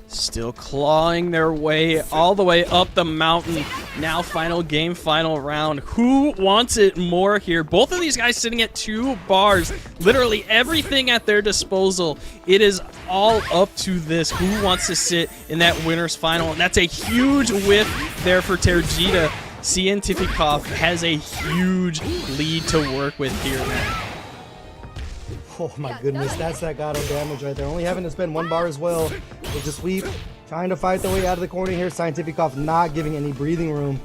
Still clawing their way all the way up the mountain. Now final game, final round. Who wants it more here? Both of these guys sitting at 2 bars. Literally everything at their disposal. It is all up to this. Who wants to sit in that winner's final? And that's a huge whiff there for Tergeta. Scientificoff has a huge lead to work with here, man. Oh my goodness, that's that god of damage right there. Only having to spend 1 bar as well. With the sweep, trying to fight the way out of the corner here. Scientificoff not giving any breathing room.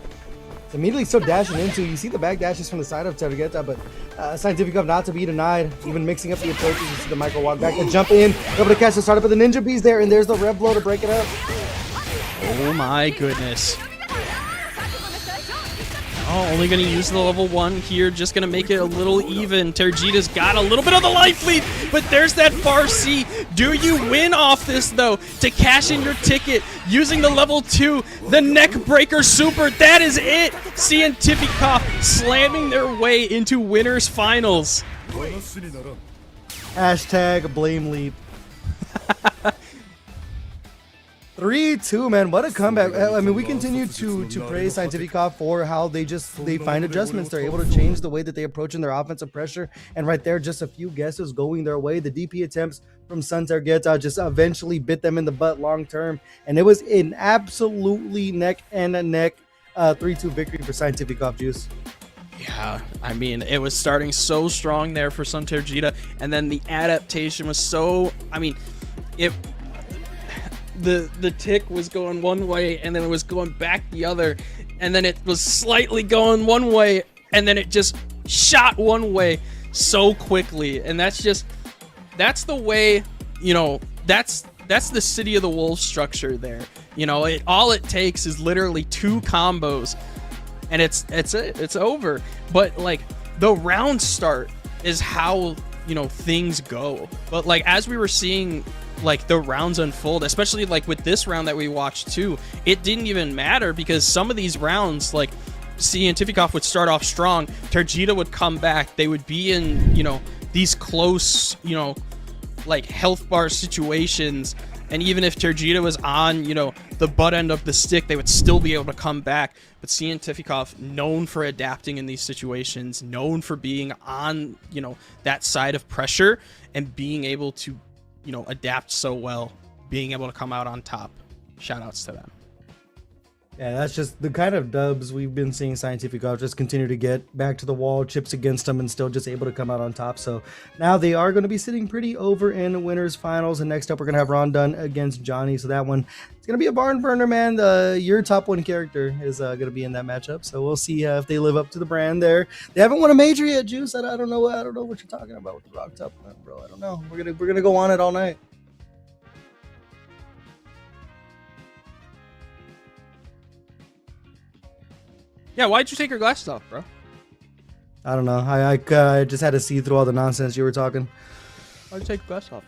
It's immediately still dashing into. You see the back dashes from the side of Tergeta, but Scientificoff not to be denied. Even mixing up the approaches. You see the micro walk back and jump in. Able to catch the startup of the Ninja Bees there, and there's the rev blow to break it up. Oh my goodness. Oh, only going to use the level 1 here, just going to make it a little even. Tergeta's got a little bit of the life lead, but there's that far C. Do you win off this, though, to cash in your ticket using the level 2, the neck breaker super? That is it. Scientificoff slamming their way into winners finals. Hashtag blame leap. 3-2, man. What a comeback. I mean, we continue to praise Scientificoff for how they find adjustments. They're able to change the way that they approach in their offensive pressure. And right there, just a few guesses going their way. The DP attempts from Sun Tergeta just eventually bit them in the butt long term. And it was an absolutely neck and neck 3-2 victory for Scientificoff, Juice. Yeah, I mean, it was starting so strong there for Sun Tergeta. And then the adaptation was so, I mean, the tick was going one way and then it was going back the other, and then it was slightly going one way and then it just shot one way so quickly. And that's the way, you know, that's the City of the Wolves structure there. You know, all it takes is literally 2 combos and it's over. But like the round start is how, you know, things go. But like as we were seeing like the rounds unfold, especially like with this round that we watched too, it didn't even matter because some of these rounds, like Scientificoff would start off strong, Tergeta would come back, they would be in, you know, these close, you know, like health bar situations, and even if Tergeta was on, you know, the butt end of the stick, they would still be able to come back. But Scientificoff, known for adapting in these situations, known for being on, you know, that side of pressure and being able to, you know, adapt so well, being able to come out on top. Shout outs to them. Yeah, that's just the kind of dubs we've been seeing Scientific Golf just continue to get back to the wall, chips against them, and still just able to come out on top. So now they are going to be sitting pretty over in winners finals. And next up, we're going to have Ron Dunn against Johnny. So that one, it's going to be a barn burner, man. Your top one character is going to be in that matchup. So we'll see if they live up to the brand there. They haven't won a major yet, Juice. I don't know what you're talking about with the Rock Top, bro. I don't know. We're gonna go on it all night. Yeah, why'd you take your glasses off, bro? I don't know. I just had to see through all the nonsense you were talking. Why'd you take your glasses off?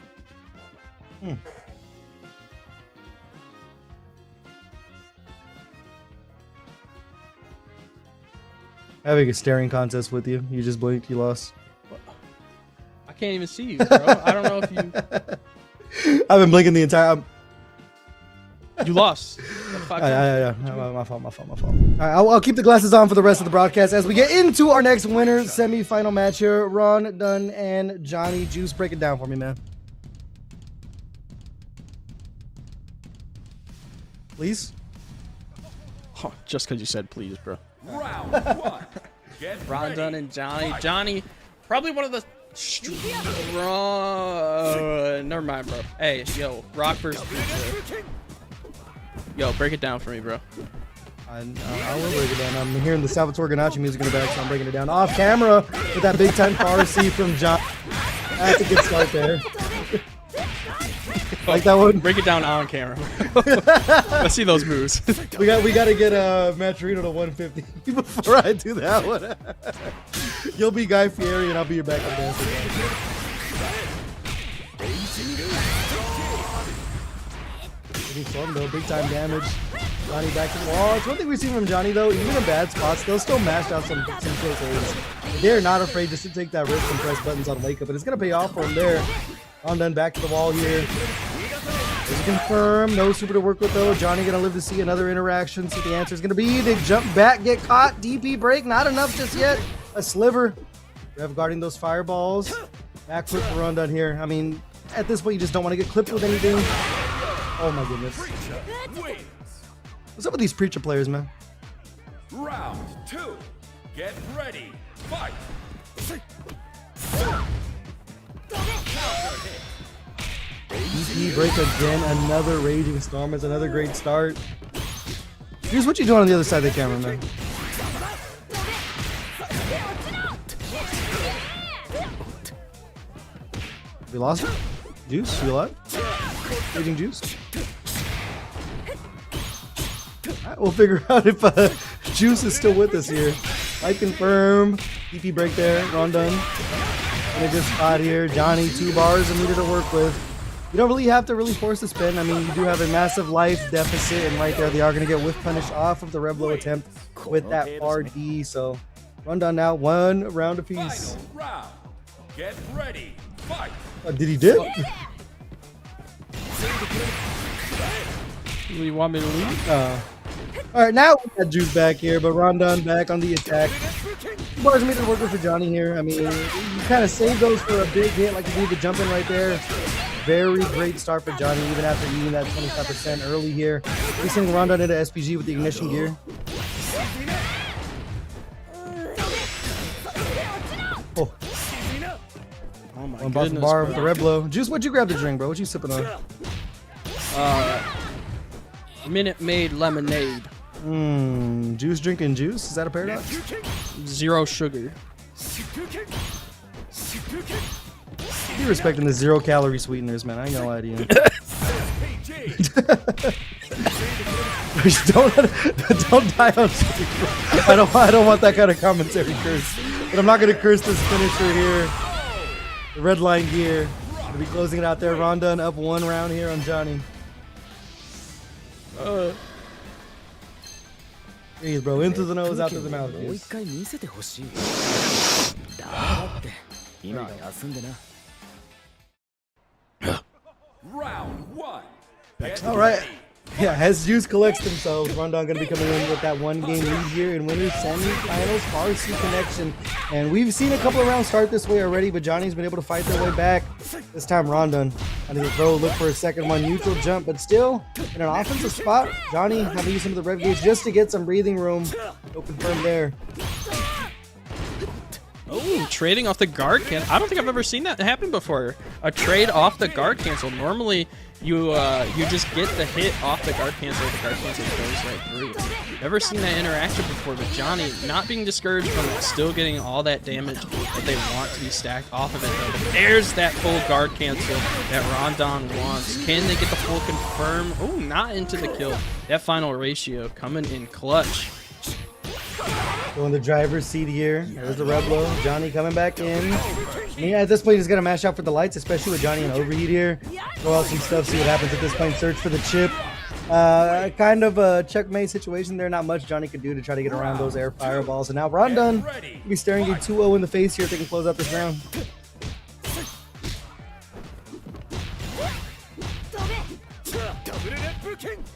Having a staring contest with you. You just blinked. You lost. I can't even see you, bro. I don't know if you... I've been blinking the entire... You lost. Yeah. My fault. All right, I'll keep the glasses on for the rest of the broadcast as we get into our next winner semi-final match here. Ron Dunn and Johnny. Juice, break it down for me, man. Please? Oh, just because you said please, bro. Round 1. Get Ron ready. Dunn and Johnny. Johnny, probably one of the strong... never mind, bro. Hey, yo, Rock versus Preacher. Yo, break it down for me, bro. I will break it down. I'm hearing the Salvatore Ganacci music in the back, so I'm breaking it down off camera with that big time RC from John. That's a good start there. Like that one. Break it down on camera. Let's see those moves. We got to get Maturino to 150 before I do that one. You'll be Guy Fieri and I'll be your backup dancer. Pretty fun though, big time damage. Johnny back to the wall. It's one thing we've seen from Johnny though, even in bad spots, they'll still mash out some quick A's. They're not afraid just to take that risk and press buttons on wake up, but it's gonna pay off for him there. On done back to the wall here. Does it confirm? No super to work with though. Johnny gonna live to see another interaction. See the answer is gonna be they jump back, get caught, DP break, not enough just yet. A sliver. Rev guarding those fireballs. Back flip for Ron Dunn here. I mean, at this point you just don't want to get clipped with anything. Oh my goodness. What's up with these Preacher players, man? Round 2. Get ready. Fight. DP break again. Another Raging Storm is another great start. Here's what you doing on the other side of the camera, man. We lost it? Juice, you alive? Raging Juice? Alright, we'll figure out if Juice is still with us here. I confirm. DP break there. Ron Dunn. In a good spot here. Johnny, 2 bars a meter to work with. You don't really have to force the spin. I mean, you do have a massive life deficit, and right there they are going to get whiff punish off of the Revlo attempt with that far D. So, Ron Dunn now, 1 round apiece. Final round. Get ready. Fight. Did he dip? You want me to leave? Alright, now we got Juice back here, but Ron Dunn back on the attack. 2 bars a meter to work with for Johnny here. I mean, you kind of save those for a big hit, like you did the jump in right there. Very great start for Johnny, even after eating that 25% early here. Racing Ron Dunn into SPG with the ignition gear. Oh. Oh my One goodness, bar bro. with the red blow. Juice, what'd you grab to drink, bro? What you sipping on? Minute Maid lemonade. Juice drinking juice? Is that a paradox? 0 sugar. You respecting the 0 calorie sweeteners, man. I ain't gonna lie to you. don't die on sugar. I don't want that kind of commentary curse. But I'm not gonna curse this finisher here. The red line gear. Gonna be closing it out there. Ron Dunn up 1 round here on Johnny. Jeez, bro. Into the nose, out to the mouth. Round 1. All right. Yeah, as Juice collects themselves, Rondon going to be coming in with that 1-game lead here in winners semifinals, Farsi connection. And we've seen a couple of rounds start this way already, but Johnny's been able to fight their way back. This time Rondon on the throw, look for a second one, neutral jump, but still in an offensive spot. Johnny having to use some of the rev gauge just to get some breathing room. No confirm there. Oh, trading off the guard cancel. I don't think I've ever seen that happen before. A trade off the guard cancel. Normally, you just get the hit off the guard cancel. The guard cancel goes right through. Never seen that interaction before, but Johnny not being discouraged from still getting all that damage that they want to be stacked off of it. Though. But there's that full guard cancel that Rondon wants. Can they get the full confirm? Oh, not into the kill. That final ratio coming in clutch. Going the driver's seat here. There's the Reblo. Johnny coming back in. Yeah, at this point, he's going to mash out for the lights, especially with Johnny in overheat here. Throw out some stuff, see what happens at this point. Search for the chip. Kind of a checkmate situation there. Not much Johnny could do to try to get around those air fireballs. And now Rondon will be staring a 2-0 in the face here if they can close out this round.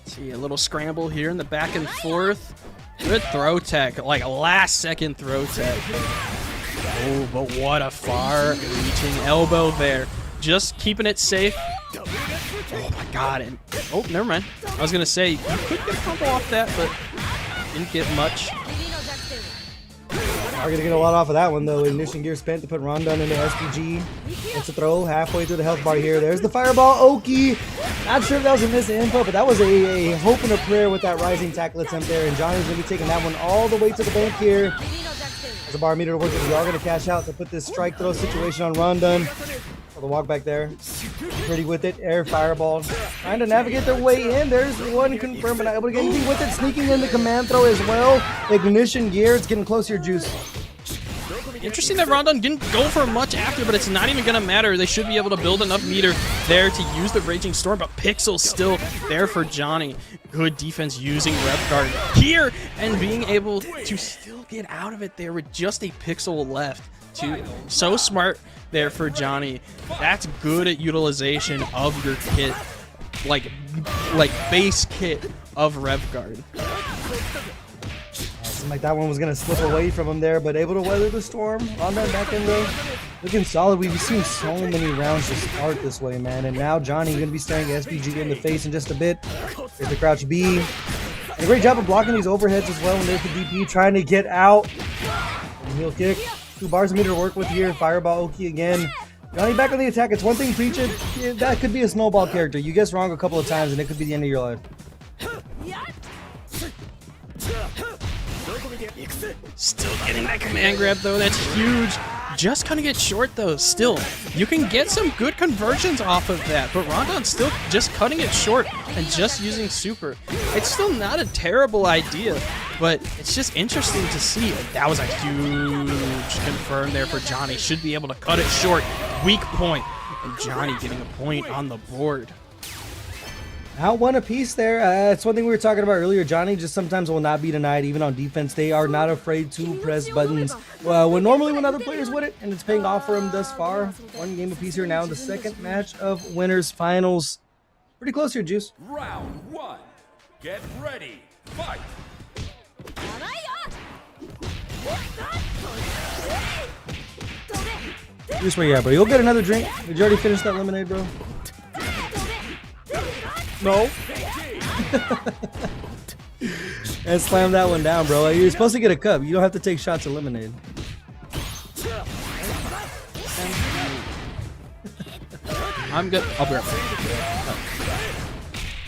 See a little scramble here in the back and forth. Good throw tech, like a last second throw tech. Oh, but what a far reaching elbow there. Just keeping it safe. Oh my god. And, oh, never mind. I was going to say, you could get a combo off that, but didn't get much. Are going to get a lot off of that one, though. Ignition gear spent to put Rondon into SPG. It's a throw halfway through the health bar here. There's the fireball. Oki. Not sure if that was a miss input, but that was a hope and a prayer with that rising tackle attempt there. And Johnny's going to be taking that one all the way to the bank here. There's a bar meter to work with. We are going to cash out to put this strike throw situation on Rondon. Oh, the walk back there. Pretty with it. Air fireball. Trying to navigate their way in. There's one confirmed, but not able to get anything with it. Sneaking in the command throw as well. Ignition gear. It's getting close here, Juice. Interesting that Rondon didn't go for much after, but it's not even going to matter. They should be able to build enough meter there to use the Raging Storm, but Pixel's still there for Johnny. Good defense using Rev Guard here and being able to still get out of it there with just a Pixel left. So smart there for Johnny. That's good at utilization of your kit, like base kit of Rev Guard. Seemed like that one was going to slip away from him there, but able to weather the storm on that back end though. Looking solid. We've seen so many rounds just start this way, man. And now Johnny going to be staring SPG in the face in just a bit. There's the crouch B. And a great job of blocking these overheads as well. And there's the DP trying to get out. And heel kick. 2 bars of meter to work with here. Fireball Oki again. Johnny back on the attack. It's one thing, preach it. Yeah, that could be a snowball character. You guess wrong a couple of times and it could be the end of your life. Still getting that command grab though, that's huge. Just kind of get short though, still. You can get some good conversions off of that, but Rondon's still just cutting it short and just using super. It's still not a terrible idea, but it's just interesting to see. That was a huge confirm there for Johnny. Should be able to cut it short. Weak point. And Johnny getting a point on the board. Out one apiece there. It's one thing we were talking about earlier. Johnny just sometimes will not be denied, even on defense. They are not afraid to press buttons. When other players would it, and it's paying off for him thus far. 1 game apiece here now in the second match of winners finals. Pretty close here, Juice. Round 1. Get ready. Fight. Juice, where you at, bro? You'll get another drink. Did you already finish that lemonade, bro? No. And slam that one down, bro. You're supposed to get a cup. You don't have to take shots of lemonade. I'm good. I'll be right back.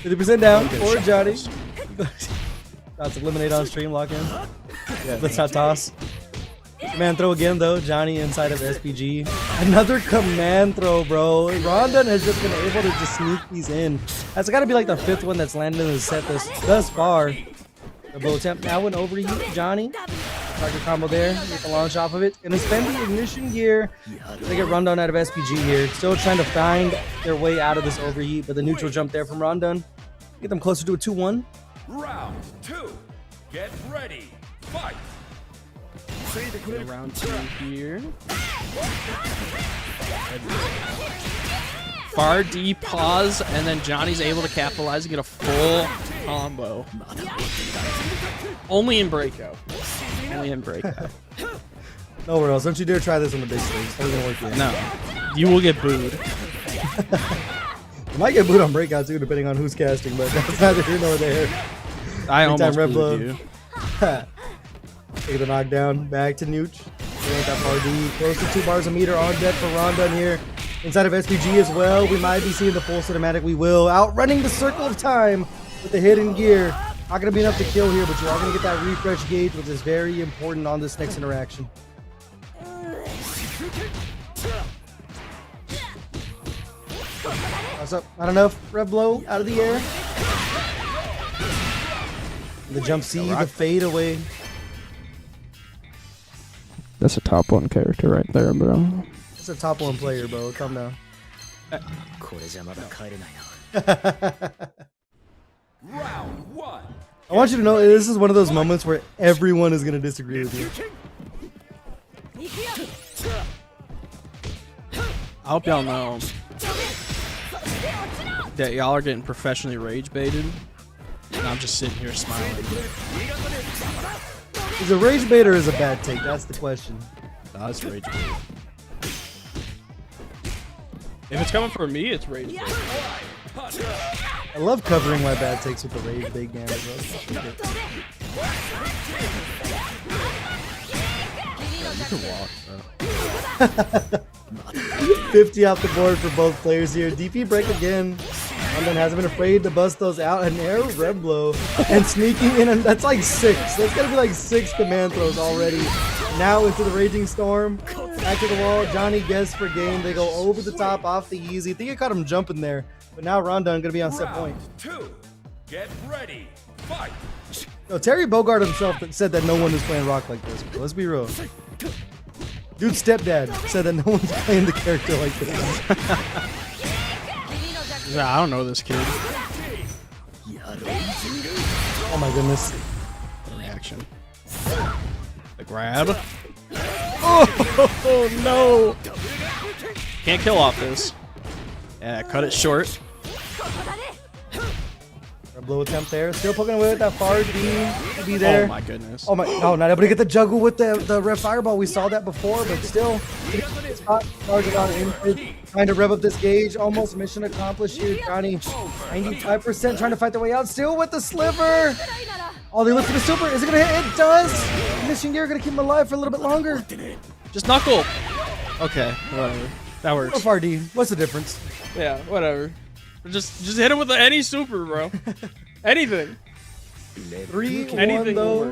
50% down for Johnny. Shots of lemonade on stream, lock in. Yeah, let's not toss. Command throw again, though. Johnny inside of SPG. Another command throw, bro. Rondon has just been able to just sneak these in. That's got to be like the 5th one that's landed in the set thus far. The blow attempt now went overheat. Johnny. Target combo there. Get the launch off of it. Gonna spend the ignition gear. They get Rondon out of SPG here. Still trying to find their way out of this overheat, but the neutral jump there from Rondon. Get them closer to a 2-1. Round 2. Get ready. Fight. Round 2 here. Far D pause, and then Johnny's able to capitalize and get a full combo. Only in Breakout. Only in Breakout. Nowhere else. Don't you dare try this on the big stage. It's not gonna work yet. No. You will get booed. You might get booed on Breakout too, depending on who's casting, but that's neither here nor there. I almost Red booed you. Take the knockdown. Back to Nooch. That far D. Close to 2 bars a meter on deck for Ronda here. Inside of SPG as well. We might be seeing the full cinematic. We will. Outrunning the circle of time with the hidden gear. Not going to be enough to kill here, but you are going to get that refresh gauge, which is very important on this next interaction. What's up? Not enough. Rev blow out of the air. The jump C, the fade away. That's a top 1 character right there, bro. That's a top 1 player, bro. Calm down. Round 1. I want you to know this is one of those moments where everyone is going to disagree with you. I hope y'all know that y'all are getting professionally rage baited, and I'm just sitting here smiling. Is a rage bait or is a bad take? That's the question. Nah, it's rage bait. If it's coming from me, it's rage bait. I love covering my bad takes with the rage bait damage, bro. You can walk, bro. 50 off the board for both players here. DP break again. London hasn't been afraid to bust those out. An air red blow and sneaking in, and that's like 6. That's gonna be like 6 command throws already. Now into the raging storm. Back to the wall. Johnny guess for game. They go over the top off the easy. I think it caught him jumping there, but now Rondon gonna be on set point. Round 2. Get ready. Fight. No, Terry Bogard himself said that no one is playing rock like this. Let's be real. Dude's stepdad said that no one's playing the character like this. Yeah, I don't know this kid. Oh my goodness. Reaction. The grab. Oh no! Can't kill off this. Yeah, cut it short. Blow attempt there. Still poking away with that far D to be there. Oh my goodness. Oh my, no, not able to get the juggle with the red fireball. We saw that before, but still. Trying to rev up this gauge. Almost mission accomplished here. Johnny, 95% trying to fight their way out. Still with the sliver. Oh, they look for the super. Is it going to hit? It does. Mission gear going to keep him alive for a little bit longer. Just knuckle. Okay, whatever. That works. Go far D. What's the difference? Yeah, whatever. Just hit him with any super, bro. Anything. 3-1 though.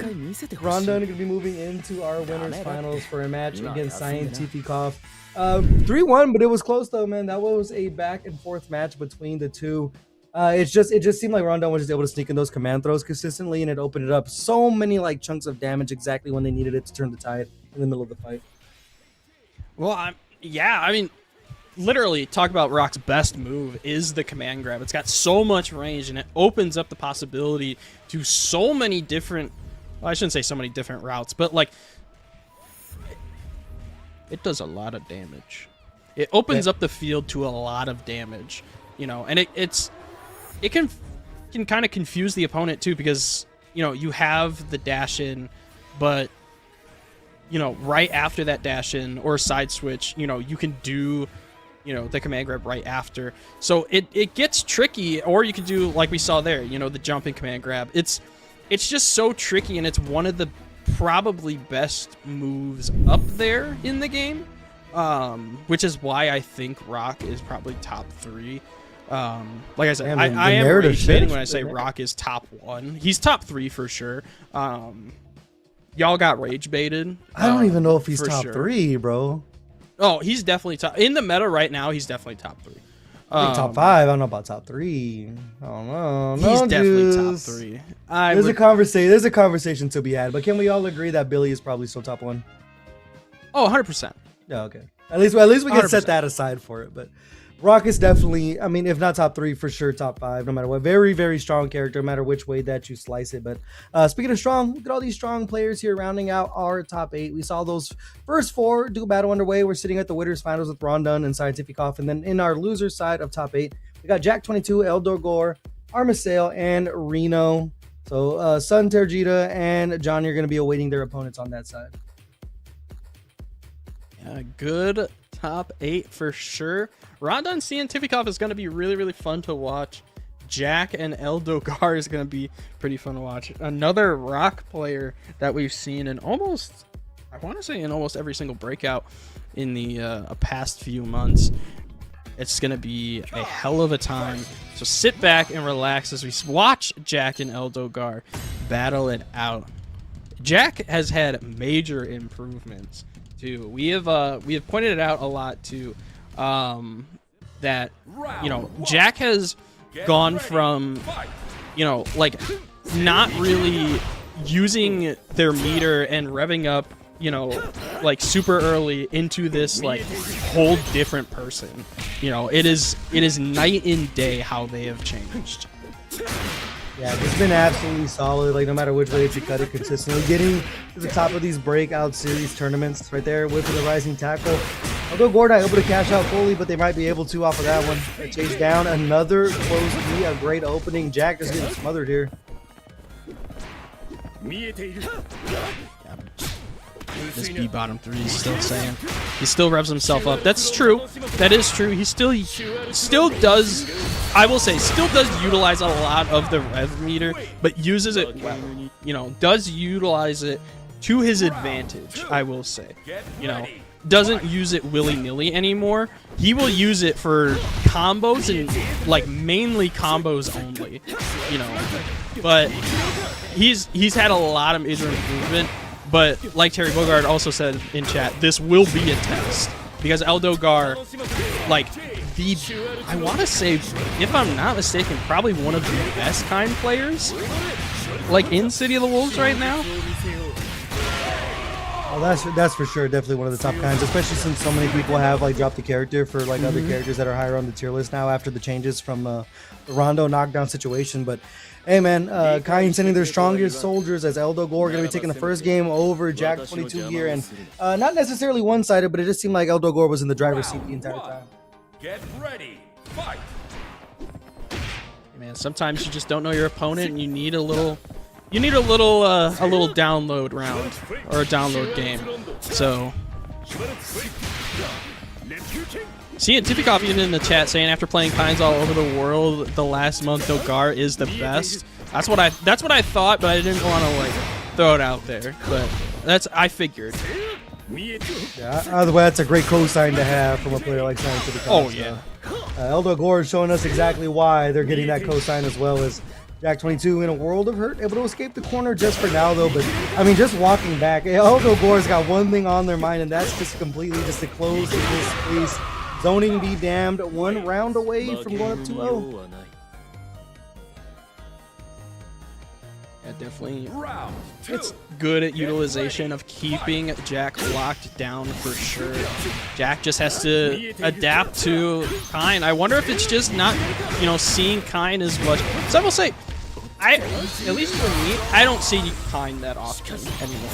Rondon going to be moving into our winners finals for a match against Scientific. 3-1, but it was close though, man. That was a back and forth match between the two. It just seemed like Rondon was just able to sneak in those command throws consistently, and it opened it up so many like chunks of damage exactly when they needed it to turn the tide in the middle of the fight. Well, I mean, literally, talk about Rock's best move is the command grab. It's got so much range, and it opens up the possibility to so many different, well, I shouldn't say so many different routes, but like, it does a lot of damage. It opens up the field to a lot of damage, you know, and it can kind of confuse the opponent too, because, you know, you have the dash in, but, you know, right after that dash in or side switch, you know, you can do, you know, the command grab right after. So it gets tricky, or you could do like we saw there, you know, the jumping command grab. It's just so tricky, and it's one of the probably best moves up there in the game, which is why I think Rock is probably top 3. Like I said, I am rage baiting when I say Rock is top 1. He's top 3 for sure. Y'all got rage baited. I don't even know if he's top sure. 3, bro. Oh, he's definitely top. In the meta right now, he's definitely top 3. I think top 5. I don't know about top 3. I don't know. He's definitely top juice. 3. There's a conversation to be had, but can we all agree that Billy is probably still top 1? Oh, 100%. Yeah, okay. At least we can 100%. set that aside for it. But Rock is definitely, I mean, if not top 3, for sure top 5, no matter what. Very, very strong character, no matter which way that you slice it. But speaking of strong, look at all these strong players here rounding out our top 8. We saw those first 4 do battle underway. We're sitting at the winners finals with Rondon and Scientific Off. And then in our loser side of top 8, we got Jack 22, Eldor Gore, Armisail, and Reno. So Sun, Terjita, and Johnny are going to be awaiting their opponents on that side. Yeah, good top 8 for sure. Rondon Scientificov is going to be really, really fun to watch. Jack and Eldogar is going to be pretty fun to watch. Another Rock player that we've seen in almost, I want to say in almost every single breakout in the past few months. It's going to be a hell of a time. So sit back and relax as we watch Jack and Eldogar battle it out. Jack has had major improvements too. We have pointed it out a lot too. That, you know, Jack has gone from, you know, like not really using their meter and revving up, you know, like super early into this like whole different person. You know, it is night and day how they have changed. Yeah, it's been absolutely solid. Like, no matter which way you cut it, consistently getting to the top of these breakout series tournaments right there with the rising tackle. Although Gordon not able to cash out fully, but they might be able to off of that one. They chase down another close B, a great opening. Jack is getting smothered here. This B bottom 3 is still saying. He still revs himself up. That's true. That is true. He still does, I will say, still does utilize a lot of the rev meter, but uses it well. You know, does utilize it to his advantage, I will say. You know, doesn't use it willy-nilly anymore. He will use it for combos and like mainly combos only. You know, but he's had a lot of major improvement. But like Terry Bogard also said in chat, this will be a test because Eldogar, like I want to say, if I'm not mistaken, probably one of the best kind players, like in City of the Wolves right now. Oh, that's for sure. Definitely one of the top kinds, especially since so many people have like dropped the character for like other characters that are higher on the tier list now after the changes from the Rondo knockdown situation. But hey, man, Kain sending their strongest soldiers as Eldor Gore going to be taking the first game over Jack 22 here. And not necessarily one-sided, but it just seemed like Eldor Gore was in the driver's seat the entire time. Get ready, fight. Man, sometimes you just don't know your opponent and you need a little download round or a download game. So Scientificov even in the chat saying after playing Kinds all over the world the last month, Dogar is the best. That's what I thought, but I didn't want to like throw it out there. But I figured. Yeah, either way, that's a great cosign to have from a player like Scientificov. Oh yeah. Eldor Gore is showing us exactly why they're getting that cosign as well as Jack 22 in a world of hurt, able to escape the corner just for now though. But I mean, just walking back, Eldor Gore's got one thing on their mind, and that's just completely just to close this space. Zoning be damned, one round away from going up 2-0. Yeah, definitely. It's good at utilization of keeping Jack locked down for sure. Jack just has to adapt to Kine. I wonder if it's just not, you know, seeing Kine as much. So I will say, at least for me, I don't see Kine that often anymore.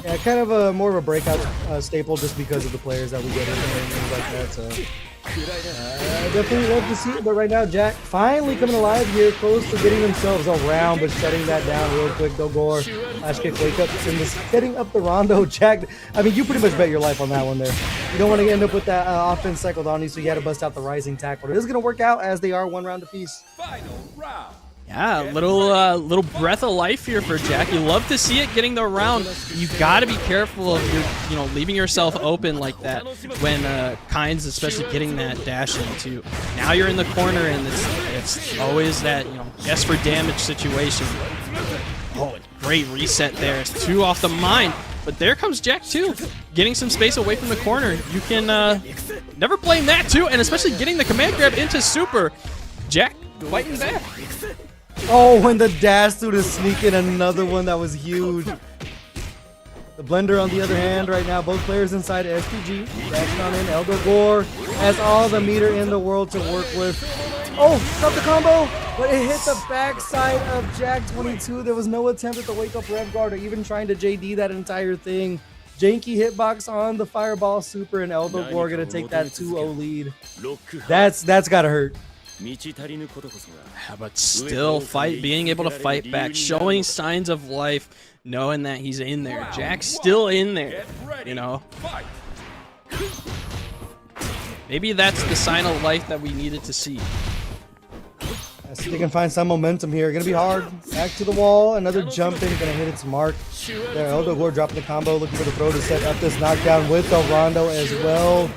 Yeah, kind of a more of a breakout staple just because of the players that we get in there and things like that. So definitely love to see it. But right now, Jack finally coming alive here, close to getting themselves around, but shutting that down real quick. Dogor, flash kick, wake up, and just setting up the Rondo. Jack, I mean, you pretty much bet your life on that one there. You don't want to end up with that offense cycled on you, so you had to bust out the rising tackle. It is going to work out as they are one round apiece. Final round. Yeah, little breath of life here for Jack. You love to see it getting the round. You got to be careful of your, you know, leaving yourself open like that when Kinds, especially getting that dash into. Now you're in the corner and it's always that, you know, guess for damage situation. Oh, great reset there. It's 2 off the mine. But there comes Jack too, getting some space away from the corner. You can never blame that too, and especially getting the command grab into super. Jack fighting back. Oh, when the dash through to sneak in another one that was huge. The Blender, on the other hand, right now, both players inside SPG. Dashing on in. Eldogor has all the meter in the world to work with. Oh, got the combo, but it hit the backside of Jack22. There was no attempt at the wake-up rev guard or even trying to JD that entire thing. Janky hitbox on the Fireball Super, and Eldogor gonna take that 2-0 lead. That's gotta hurt. Yeah, but still being able to fight back, showing signs of life, knowing that he's in there. Jack's still in there, you know. Maybe that's the sign of life that we needed to see. See if they can find some momentum here. Gonna be hard. Back to the wall. Another jump in. Gonna hit its mark. There, Eldogor dropping the combo. Looking for the throw to set up this knockdown with the Rondo as well.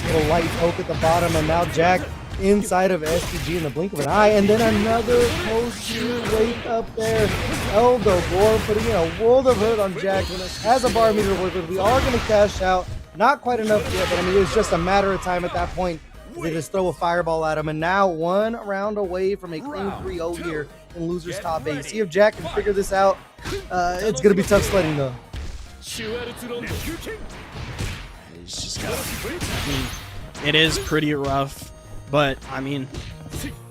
Little light poke at the bottom. And now Jack inside of SPG in the blink of an eye. And then another post-tier wake up there. Eldogor putting in a world of hurt on Jack. Has a bar meter to work with. We are gonna cash out. Not quite enough yet, but I mean, it was just a matter of time at that point. They just throw a fireball at him, and now one round away from a clean 3-0 here in loser's top 8. See if Jack can figure this out. It's going to be tough sledding, though. He's just got, I mean, it is pretty rough, but I mean,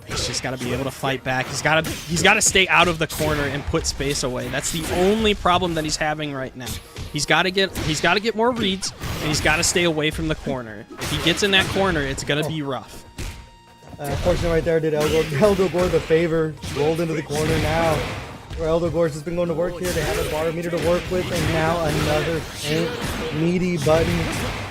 he's just got to be able to fight back. He's got to stay out of the corner and put space away. That's the only problem that he's having right now. He's got to get more reads, and he's got to stay away from the corner. If he gets in that corner, it's gonna be rough. Fortunately, right there did Eldogor the favor. Rolled into the corner now. Where Eldogor's just been going to work here. They have a bar meter to work with, and now another pink meaty button.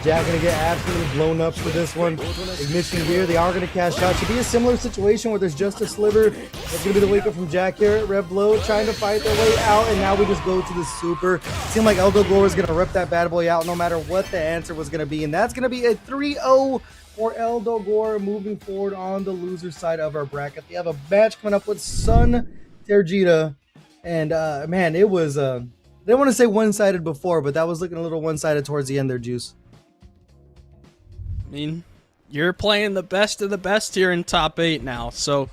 Jack gonna get absolutely blown up for this one. Ignition gear, they are gonna cash out. Should be a similar situation where there's just a sliver. That's gonna be the wake up from Jack here. Rev Blow trying to fight their way out, and now we just go to the super. Seemed like Eldogor was gonna rip that bad boy out no matter what the answer was gonna be, and that's gonna be a 3-0 for Eldogor moving forward on the loser side of our bracket. They have a match coming up with Sun Tergita, and man, it was I didn't want to say one-sided before, but that was looking a little one-sided towards the end there, Juice. I mean, you're playing the best of the best here in top 8 now, so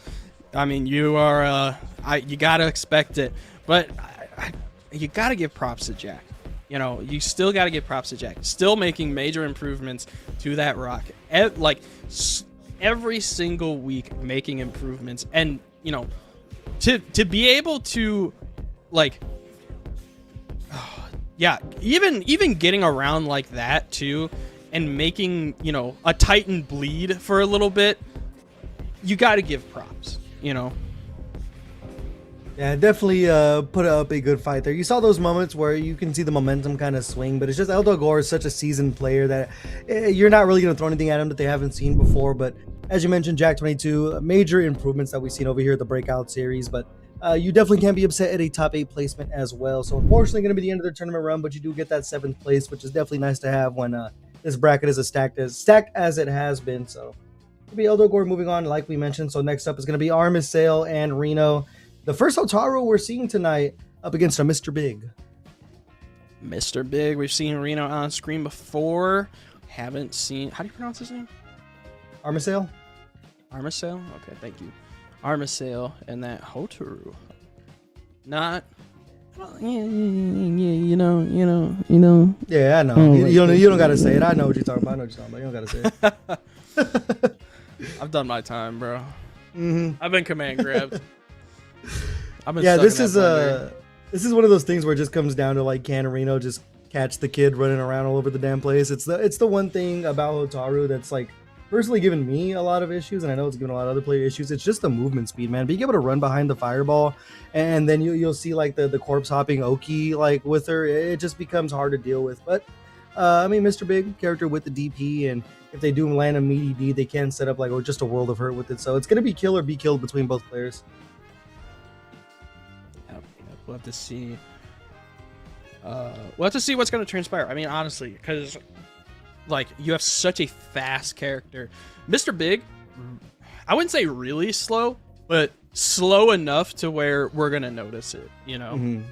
I mean, you are you gotta expect it, but you gotta give props to Jack. You know, you still gotta give props to Jack. Still making major improvements to that rocket, like every single week, making improvements, and you know, to be able to like, yeah, even getting around like that too. And making, you know, a Titan bleed for a little bit, you got to give props, you know. Yeah, definitely put up a good fight there. You saw those moments where you can see the momentum kind of swing, but it's just Eldogor is such a seasoned player that you're not really going to throw anything at him that they haven't seen before. But as you mentioned, Jack22, major improvements that we've seen over here at the Breakout series, but you definitely can't be upset at a top 8 placement as well. So unfortunately going to be the end of their tournament run, but you do get that 7th place, which is definitely nice to have when this bracket is as stacked as it has been. So it'll be Eldogor moving on, like we mentioned. So next up is going to be Armisail and Reno. The first Hotaru we're seeing tonight up against a Mr. Big. Mr. Big, we've seen Reno on screen before. Haven't seen, how do you pronounce his name? Armisail? Armisail? Okay, thank you. Armisail and that Hotaru. Not... Yeah, you know. Yeah, I know. You don't gotta say it. I know what you're talking about. You don't gotta say it. I've done my time, bro. Mm-hmm. I've been command grabbed. This is one of those things where it just comes down to like, can Reno just catch the kid running around all over the damn place? It's the one thing about Hotaru that's like personally given me a lot of issues, and I know it's given a lot of other player issues. It's just the movement speed, man. Being able to run behind the fireball, and then you'll see like the corpse hopping Oki like with her. It just becomes hard to deal with. But I mean, Mr. Big character with the DP, and if they do land a meaty D, they can set up like just a world of hurt with it. So it's gonna be kill or be killed between both players. We'll have to see. We'll have to see what's gonna transpire. I mean, honestly, because like you have such a fast character. Mr. Big, I wouldn't say really slow, but slow enough to where we're gonna notice it, you know.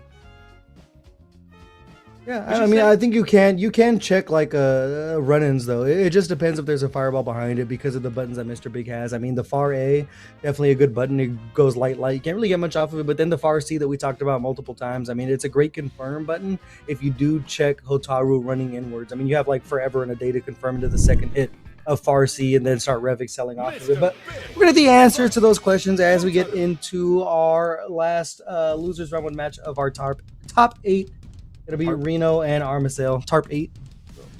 Yeah, Would you I mean, say? I think you can check like run-ins though. It just depends if there's a fireball behind it because of the buttons that Mr. Big has. I mean, the far A, definitely a good button. It goes light. You can't really get much off of it. But then the far C that we talked about multiple times. I mean, it's a great confirm button if you do check Hotaru running inwards. I mean, you have like forever and a day to confirm into the second hit of far C and then start rev excelling off of it. But we're gonna get the answers to those questions as we get into our last losers round one match of our top 8. It'll be Reno and Armacell. Tarp 8.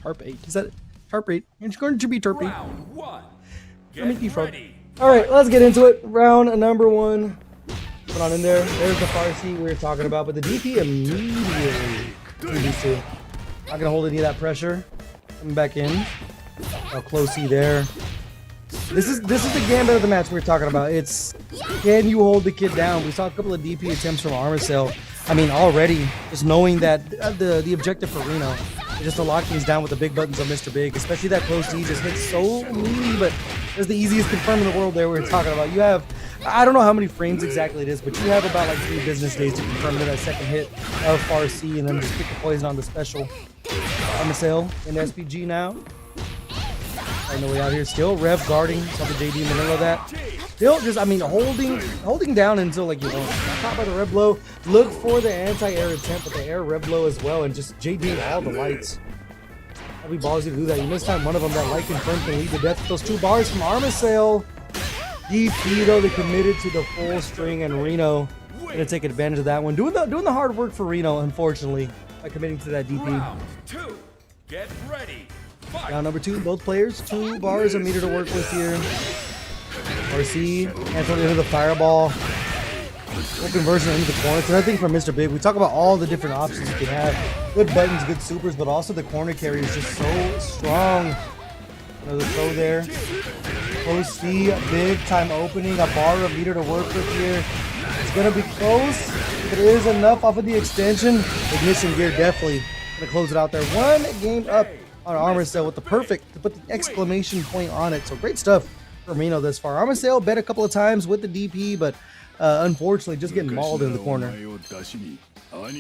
Harp 8. Is that Tarp 8? It's going to be Tarp 8. Round one. Let me Get defrog. ready. All right, let's get into it. Round number 1. Put on in there. There's the far seat we were talking about, but the DP immediately. These two. Not gonna hold any of that pressure. Coming back in. How close he there. This is the gambit of the match we were talking about. It's can you hold the kid down? We saw a couple of DP attempts from Armacell. I mean, already just knowing that the objective for Reno is just to lock things down with the big buttons of Mr. Big, especially that close D just hits so meaty, but it's the easiest confirm in the world there we were talking about. You have, I don't know how many frames exactly it is, but you have about like 3 business days to confirm that second hit of far C and then just pick the poison on the special. Armacell in SPG now. Find the way out here. Still rev guarding. Saw the JD in the middle of that. Still just, I mean, holding down until like you want. Caught by the rev blow. Look for the anti-air attempt, but the air rev blow as well, and just JD all the lights. That'd be ballsy to do that. You miss time one of them. That light confirm can lead to death. Those 2 bars from Armacell. DP though, they committed to the full string, and Reno gonna take advantage of that one. Doing the hard work for Reno, unfortunately, by committing to that DP. Round two. Get ready. Fight. Round number 2, both players, 2 bars a meter to work with here. RC, cancel into the fireball. Full conversion into the corner. Another thing from Mr. Big, we talk about all the different options you can have. Good buttons, good supers, but also the corner carry is just so strong. Another throw there. Close C, big time opening, a bar a meter to work with here. It's gonna be close. If it is enough off of the extension, ignition gear definitely gonna close it out there. 1 game up on Armacell with the perfect to put the exclamation point on it. So great stuff for Reno this far. Armacell bet a couple of times with the DP, but unfortunately just getting mauled in the corner. I'll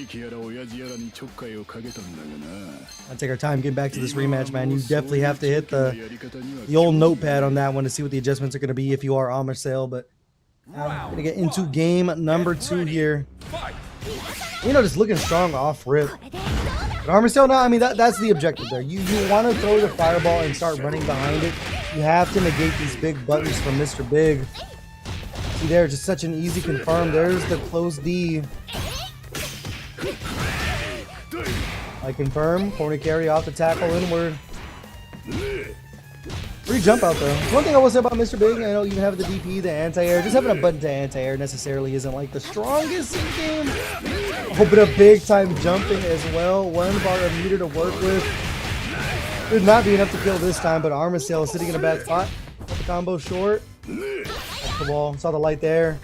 take our time getting back to this rematch, man. You definitely have to hit the old notepad on that one to see what the adjustments are going to be if you are Armacell. But now we're going to get into game number 2 here. Just looking strong off rip. But Armacell now, I mean, that's the objective there. You want to throw the fireball and start running behind it. You have to negate these big buttons from Mr. Big. See there, just such an easy confirm. There's the close D. I confirm. Corner carry off the tackle inward. Free jump out though. One thing I will say about Mr. Big, I know you have the DP, the anti-air. Just having a button to anti-air necessarily isn't like the strongest in game. Oh, but a big time jumping as well. 1 bar a meter to work with. Could not be enough to kill this time, but Armacell is sitting in a bad spot. The combo short. Off the wall. Saw the light there.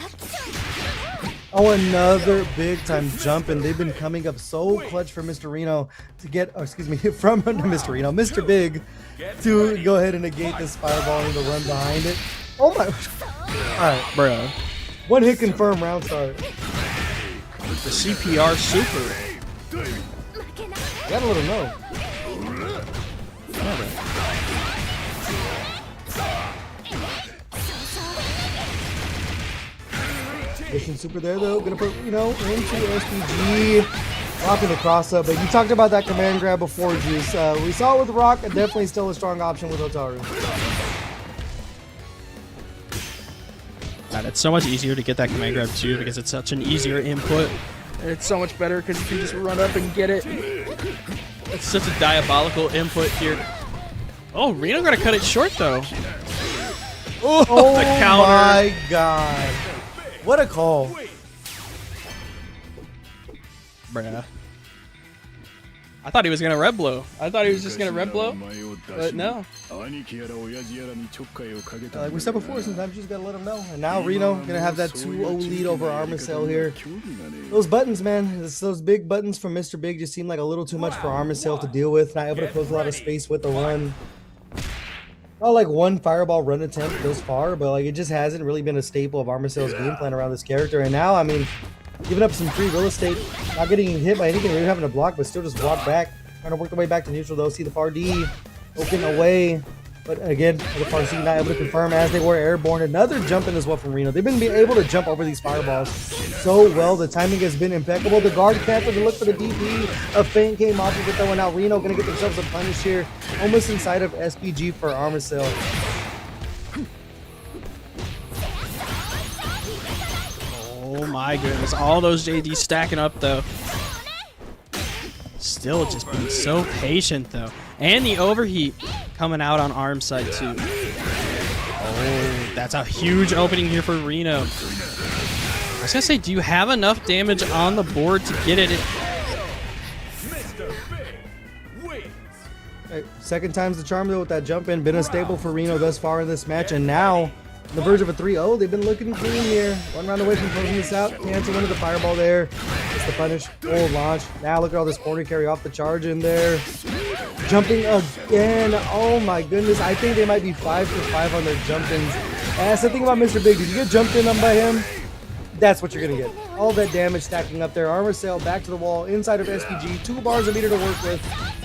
Oh, another big time jump, and they've been coming up so clutch for Mr. Reno to get, from Mr. Reno, Mr. Big to go ahead and negate this fireball and the run behind it. Oh my, all right, Bro. 1 hit confirm round start. The CPR super. Gotta let him know. Mission super there though, gonna put into SPG, locking the cross up. But you talked about that command grab before, Juice. We saw it with Rock, and definitely still a strong option with Hotaru. God, it's so much easier to get that command grab too because it's such an easier input. And it's so much better because you can just run up and get it. It's such a diabolical input here. Oh, Reno gonna cut it short though. Oh the counter. My god. What a call. Bruh. I thought he was gonna red blow. I thought he was just gonna red blow, but no. Like we said before, sometimes you just gotta let them know. And now Reno gonna have that 2-0 lead over Armacell here. Those buttons, man, those big buttons from Mr. Big just seem like a little too much for Armacell to deal with. Not able to close a lot of space with the run. Not like 1 fireball run attempt this far, but like it just hasn't really been a staple of Armacell's game plan around this character. And now, I mean, giving up some free real estate, not getting hit by anything, really having to block, but still just walk back. Trying to work their way back to neutral though. See the far D open away. But again, the far C not able to confirm as they were airborne. Another jump in as well from Reno. They've been able to jump over these fireballs so well. The timing has been impeccable. The guard canceled to look for the DP. A feint came off of it though, and now Reno going to get themselves a punish here. Almost inside of SPG for armor sale. Oh my goodness. All those JDs stacking up though. Still just being so patient though. And the overheat coming out on arm side too. Oh, that's a huge opening here for Reno. I was gonna say, do you have enough damage on the board to get it? Right, second time's the charm though with that jump in. Been a staple for Reno thus far in this match, and now on the verge of a 3-0. They've been looking clean here. One round away from closing this out. Cancel into the fireball there. It's the punish. Full launch. Now look at all this corner carry off the charge in there. Jumping again. Oh my goodness. I think they might be 5 for 5 on their jump-ins. That's the thing about Mr. Big. Did you get jumped in on by him? That's what you're going to get. All that damage stacking up there. Armor sail back to the wall inside of SPG. 2 bars a meter to work with.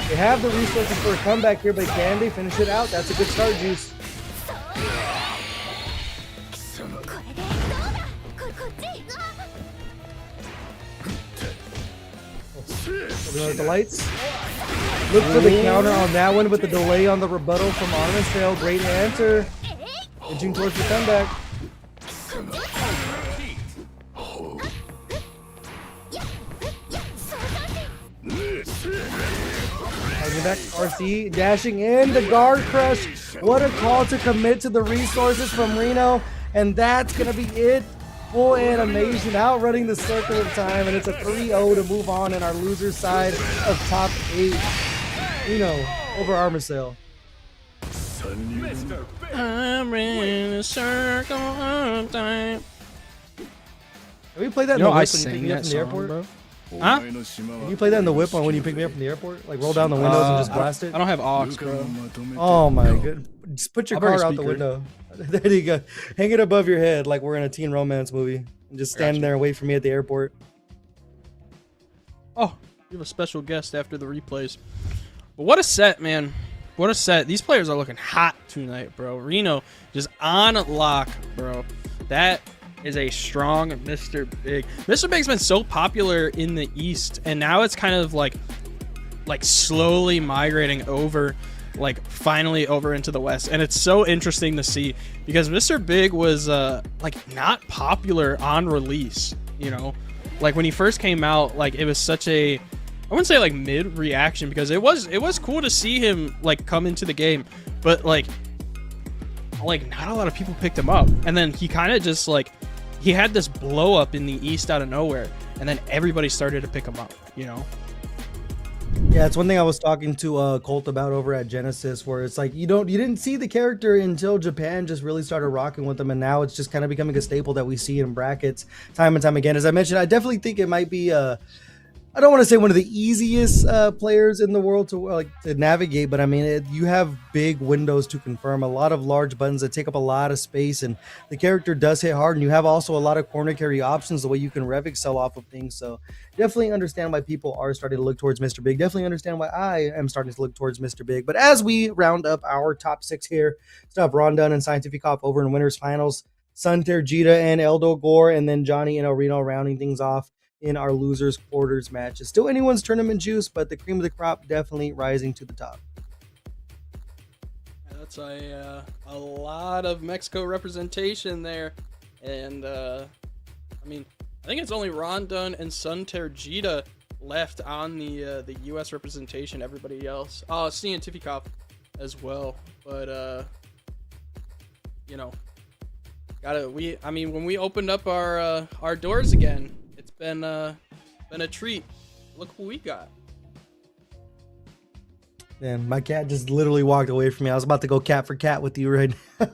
They have the resources for a comeback here, but can they finish it out? That's a good start, Juice. Looking at the lights. Look for the counter on that one, but the delay on the rebuttal from Armor Sail. Great answer. Inching towards the comeback. Coming back, RC dashing in the guard crush. What a call to commit to the resources from Reno, and that's gonna be it. Full animation, outrunning the circle of time, and it's a 3-0 to move on in our loser side of top 8. Reno over Armor Sail. I'm in a circle of time. Have you played that in the whip when you pick me up from the airport? Bro. Huh? Can you play that in the whip on when you pick me up from the airport? Like roll down the windows and just blast it? I don't have aux, bro. Oh my god. Just put your I'll bring a car out the speaker. window. There you go. Hang it above your head like we're in a teen romance movie. And just stand there and wait for me at the airport. Oh, you have a special guest after the replays. But what a set, man. What a set. These players are looking hot tonight, bro. Reno just on lock, bro. That is a strong Mr. Big. Mr. Big's been so popular in the East, and now it's kind of like slowly migrating over, like finally over into the West. And it's so interesting to see because Mr. Big was like not popular on release, you know? Like when he first came out, like it was such a, I wouldn't say like mid reaction because it was cool to see him like come into the game, but like not a lot of people picked him up. And then he kind of just like, he had this blow up in the East out of nowhere, and then everybody started to pick him up, you know? Yeah, it's one thing I was talking to Colt about over at Genesis, where it's like you didn't see the character until Japan just really started rocking with them, and now it's just kind of becoming a staple that we see in brackets time and time again. As I mentioned, I definitely think it might be I don't want to say one of the easiest players in the world to navigate, but I mean, you have big windows to confirm, a lot of large buttons that take up a lot of space, and the character does hit hard, and you have also a lot of corner carry options, the way you can rev excel off of things. So definitely understand why people are starting to look towards Mr. Big. Definitely understand why I am starting to look towards Mr. Big. But as we round up our top 6 here, still have Rondon and Scientific Cop over in winners finals, Sunter, Jita, and Eldo Gore, and then Johnny and El Reno rounding things off in our losers quarters match. It's still anyone's tournament juice, but the cream of the crop definitely rising to the top. That's a lot of Mexico representation there, and I mean, I think it's only Rondon and Sunterjita left on the U.S. representation. Everybody else, Scientificop as well, but you know, I mean, when we opened up our doors again, it's been a treat. Look who we got. Man, my cat just literally walked away from me. I was about to go cat for cat with you right now.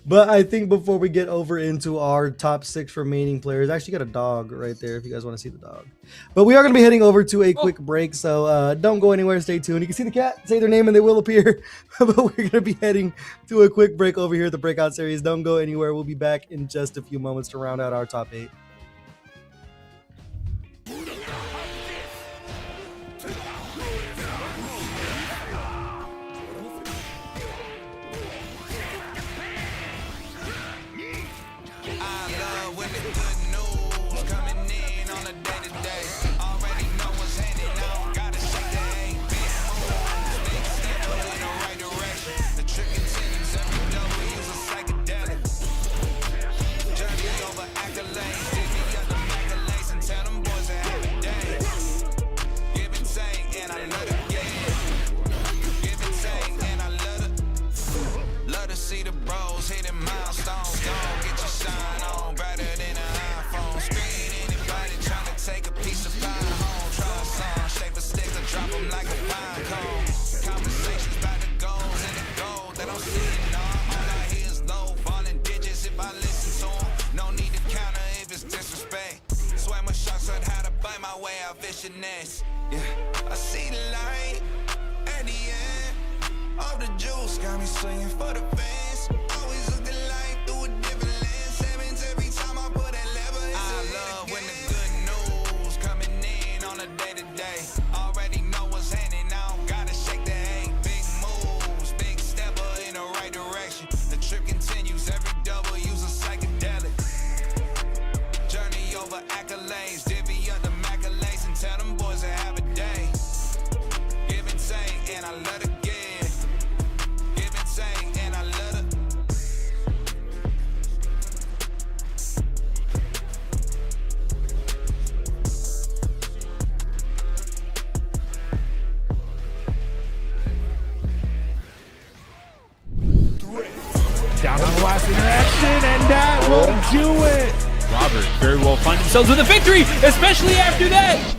But I think before we get over into our top 6 remaining players, I actually got a dog right there if you guys want to see the dog. But we are going to be heading over to a quick break, so don't go anywhere. Stay tuned. You can see the cat, say their name, and they will appear. But we're going to be heading to a quick break over here at the Breakout series. Don't go anywhere. We'll be back in just a few moments to round out our top 8. hitting milestones. Don't get your shine on, brighter than an iPhone. Screen anybody trying to take a piece of pie home. Try a song, shape a stick or drop them like a pine cone. Conversations about the goals and the gold that I'm seeing on. All I hear is low falling digits if I listen to them. No need to counter if it's disrespect. Swam with sharks on how to bite my way out fishing nets. Yeah, I see the light at the end of the juice. Got me swinging for the fence. Always look the light through a different lens. Sevens every time I put that lever. I love when the good news coming in on a day to day. Already know what's happening. I don't gotta shake the egg. Big moves, big stepper in the right direction. The trip continues. Every double use a psychedelic. Journey over accolades, divvy up the accolades and tell them boys to have a day. Give and take, and I love it. Give and take, and I love it. Down on the last interaction, and that will do it. Robert very well find themselves with a victory, especially after that.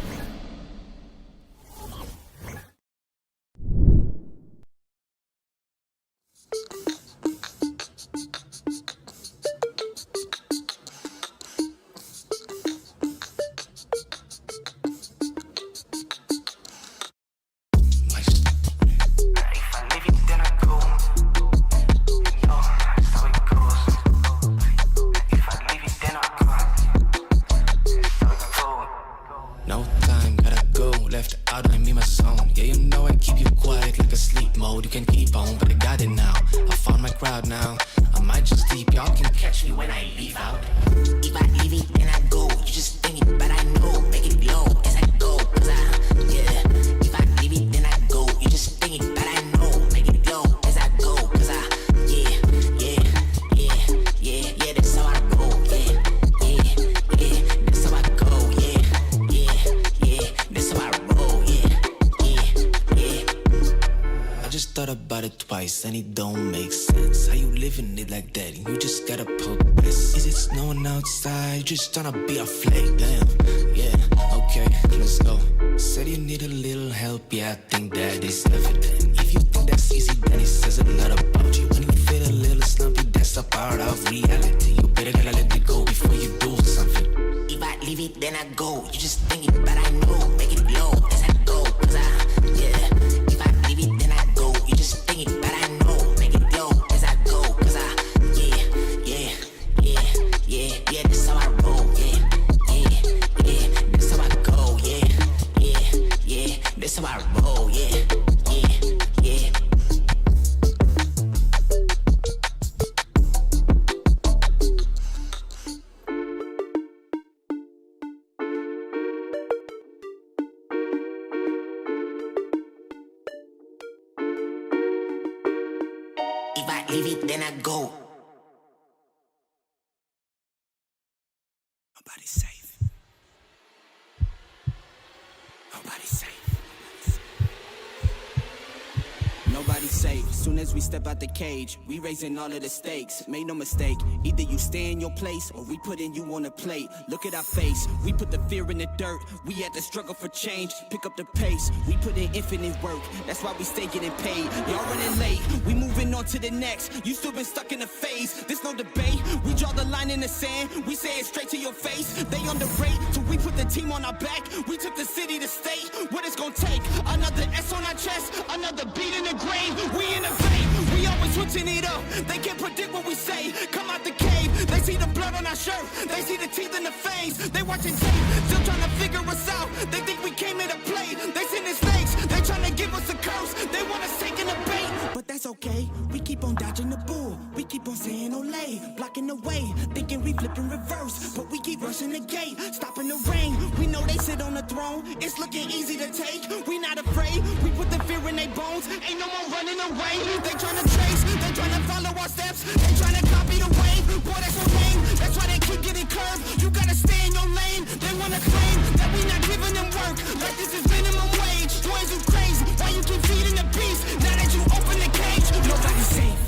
No time, gotta go, left out, I'm in my zone. Yeah, you know I keep you quiet like a sleep mode. You can keep on, but I got it now. I found my crowd now. I might just leave, y'all can catch me when I leave out. If I leave it, then I go. You just think it, but I know. Make it low as I go, cause yeah. If I leave it, then I go. You just think it, but I know. Make it low as I go, cause yeah, that's how I roll, yeah, that's how I go, yeah, that's how I roll, yeah. I just thought about it twice and it don't make sense. How you living it like that? You just gotta progress. Is it snowing outside? You just tryna be a flake, damn. Yeah, okay, let's go. Said you need a little help, yeah, I think that is evident. If you think that's easy, then it says a lot about you. When you feel a little slumpy, that's a part of reality. You better gotta let it go before you do something. If I leave it, then I go. You just think it, but I know. Make it low as I go, cause yeah. If I leave it, then I go. You just think it, but I know. Make it low as I go, cause yeah, that's how I roll, yeah, that's how I go, yeah, that's how I roll, yeah. If I leave it, then I go. Nobody's safe. Nobody's safe. Nobody's safe. Soon as we step out the cage, we raising all of the stakes. Make no mistake, either you stay in your place or we putting you on a plate. Look at our face, we put the fear in the dirt. We had to struggle for change, pick up the pace. We put in infinite work, that's why we stay getting paid. Y'all running late, we moving on to the next. You still been stuck in a phase, there's no debate. We draw the line in the sand, we say it straight to your face. They underrate, so we put the team on our back. We took the city to state, what it's gonna take. Another S on our chest, another beat in the grave. We innovate, we always switching it up. They can't predict what we say. Come out the cave, they see the blood on our shirt. They see the teeth in the fangs. They watching tape, still trying to figure us out. They think we came here to play. They sending snakes, they trying to give us a curse. They want us taking the bait, but that's okay. We keep on dodging the bull. We keep on saying Olay, blocking the way, thinking we flipping reverse, but we keep rushing the gate, stopping the rain. We know they sit on the throne. It's looking easy to take. We not afraid. We put the fear in their bones. Ain't no more running away. They trying to trace. They trying to follow our steps. They trying to copy the way. Boy, that's so lame. That's why they keep getting curved. You gotta stay in your lane. They wanna claim that we not giving them work. Like this is minimum wage. Boys, you crazy. Why you keep feeding the beast? Now that you open the cage, nobody's safe.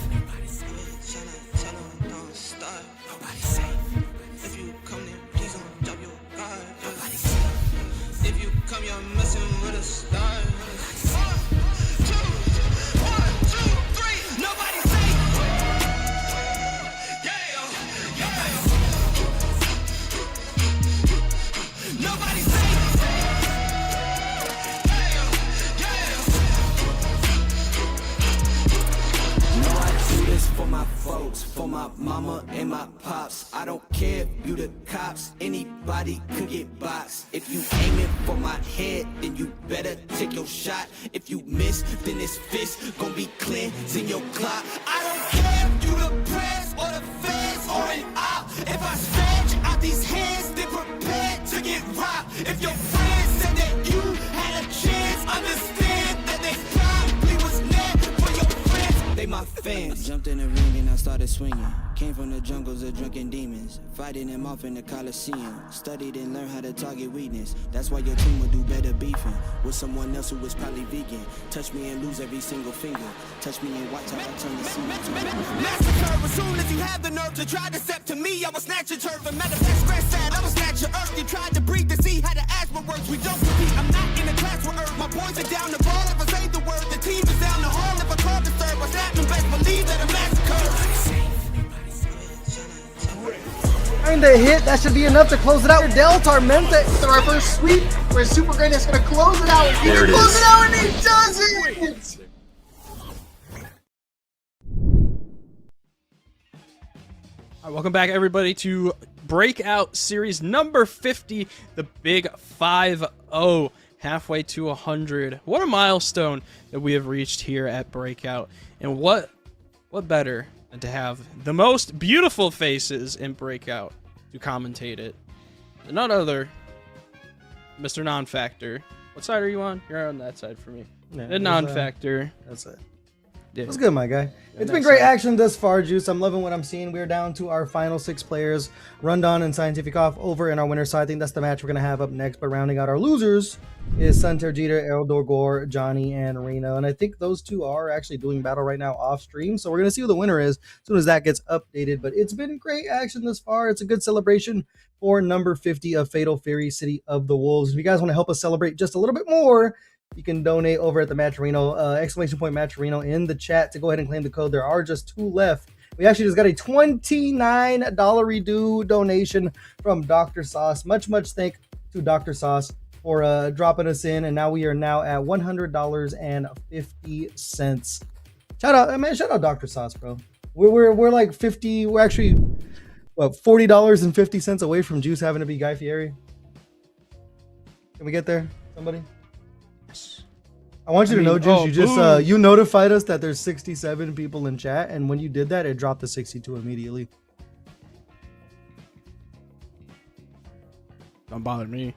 and my pops. I don't care if you the cops, anybody could get boxed. If you aiming for my head, then you better take your shot. If you miss, then this fist gon' be cleansing your clock. I don't care if you the press or the feds or an op. If I stretch out these hands, then prepare to get robbed. If your friends said that you had a chance, understand that they probably was meant for your friends. They my fans. I jumped in the ring and I started swinging. Came from the jungles of drunken demons, fighting them off in the Coliseum. Studied and learned how to target weakness. That's why your team will do better beefing with someone else who was probably vegan. Touch me and lose every single finger. Touch me and watch how I turn the scene. Massacre as soon as you have the nerve to try to step to me. I will snatch your turf and manifest stress sad. I will snatch your earth. You tried to breathe to see how the asthma works. We don't compete. I'm not in a class with earth. My boys are down the ball. If I say the word, the team is down the hall. If I call the serve, I snap them. Best believe that a massacre. Kinda hit. That should be enough to close it out. Del Tormenta. So our first sweep, where Super Greatness gonna close it out. He can close it out, and he does it. All right, welcome back, everybody, to Breakout Series number 50, the Big 5-0, halfway to 100. What a milestone that we have reached here at Breakout, and what better than to have the most beautiful faces in Breakout to commentate it? None other, Mr. Non-Factor. What side are you on? You're on that side for me. Yeah, the Non-Factor. That's it. Yeah. That's good, my guy. It's been great action thus far, Juice. I'm loving what I'm seeing. We're down to our final 6 players, Rundown and Scientific off over in our winner side. I think that's the match we're going to have up next. But rounding out our losers is Sunter Jeter, Eldor Gore, Johnny, and Reno. And I think those two are actually doing battle right now off stream. So we're going to see who the winner is as soon as that gets updated. But it's been great action thus far. It's a good celebration for number 50 of Fatal Fury, City of the Wolves. If you guys want to help us celebrate just a little bit more, you can donate over at the Matcherino, !Matcherino in the chat to go ahead and claim the code. There are just 2 left. We actually just got a $29 redo donation from Dr. Sauce. Much thank to Dr. Sauce for dropping us in. And now we are now at $100.50. Shout out, man, shout out Dr. Sauce, bro. We're like 50, we're actually, what, $40.50 away from Juice having to be Guy Fieri. Can we get there, somebody? I want you to know, Juice, you just you notified us that there's 67 people in chat, and when you did that, it dropped to 62 immediately. Don't bother me.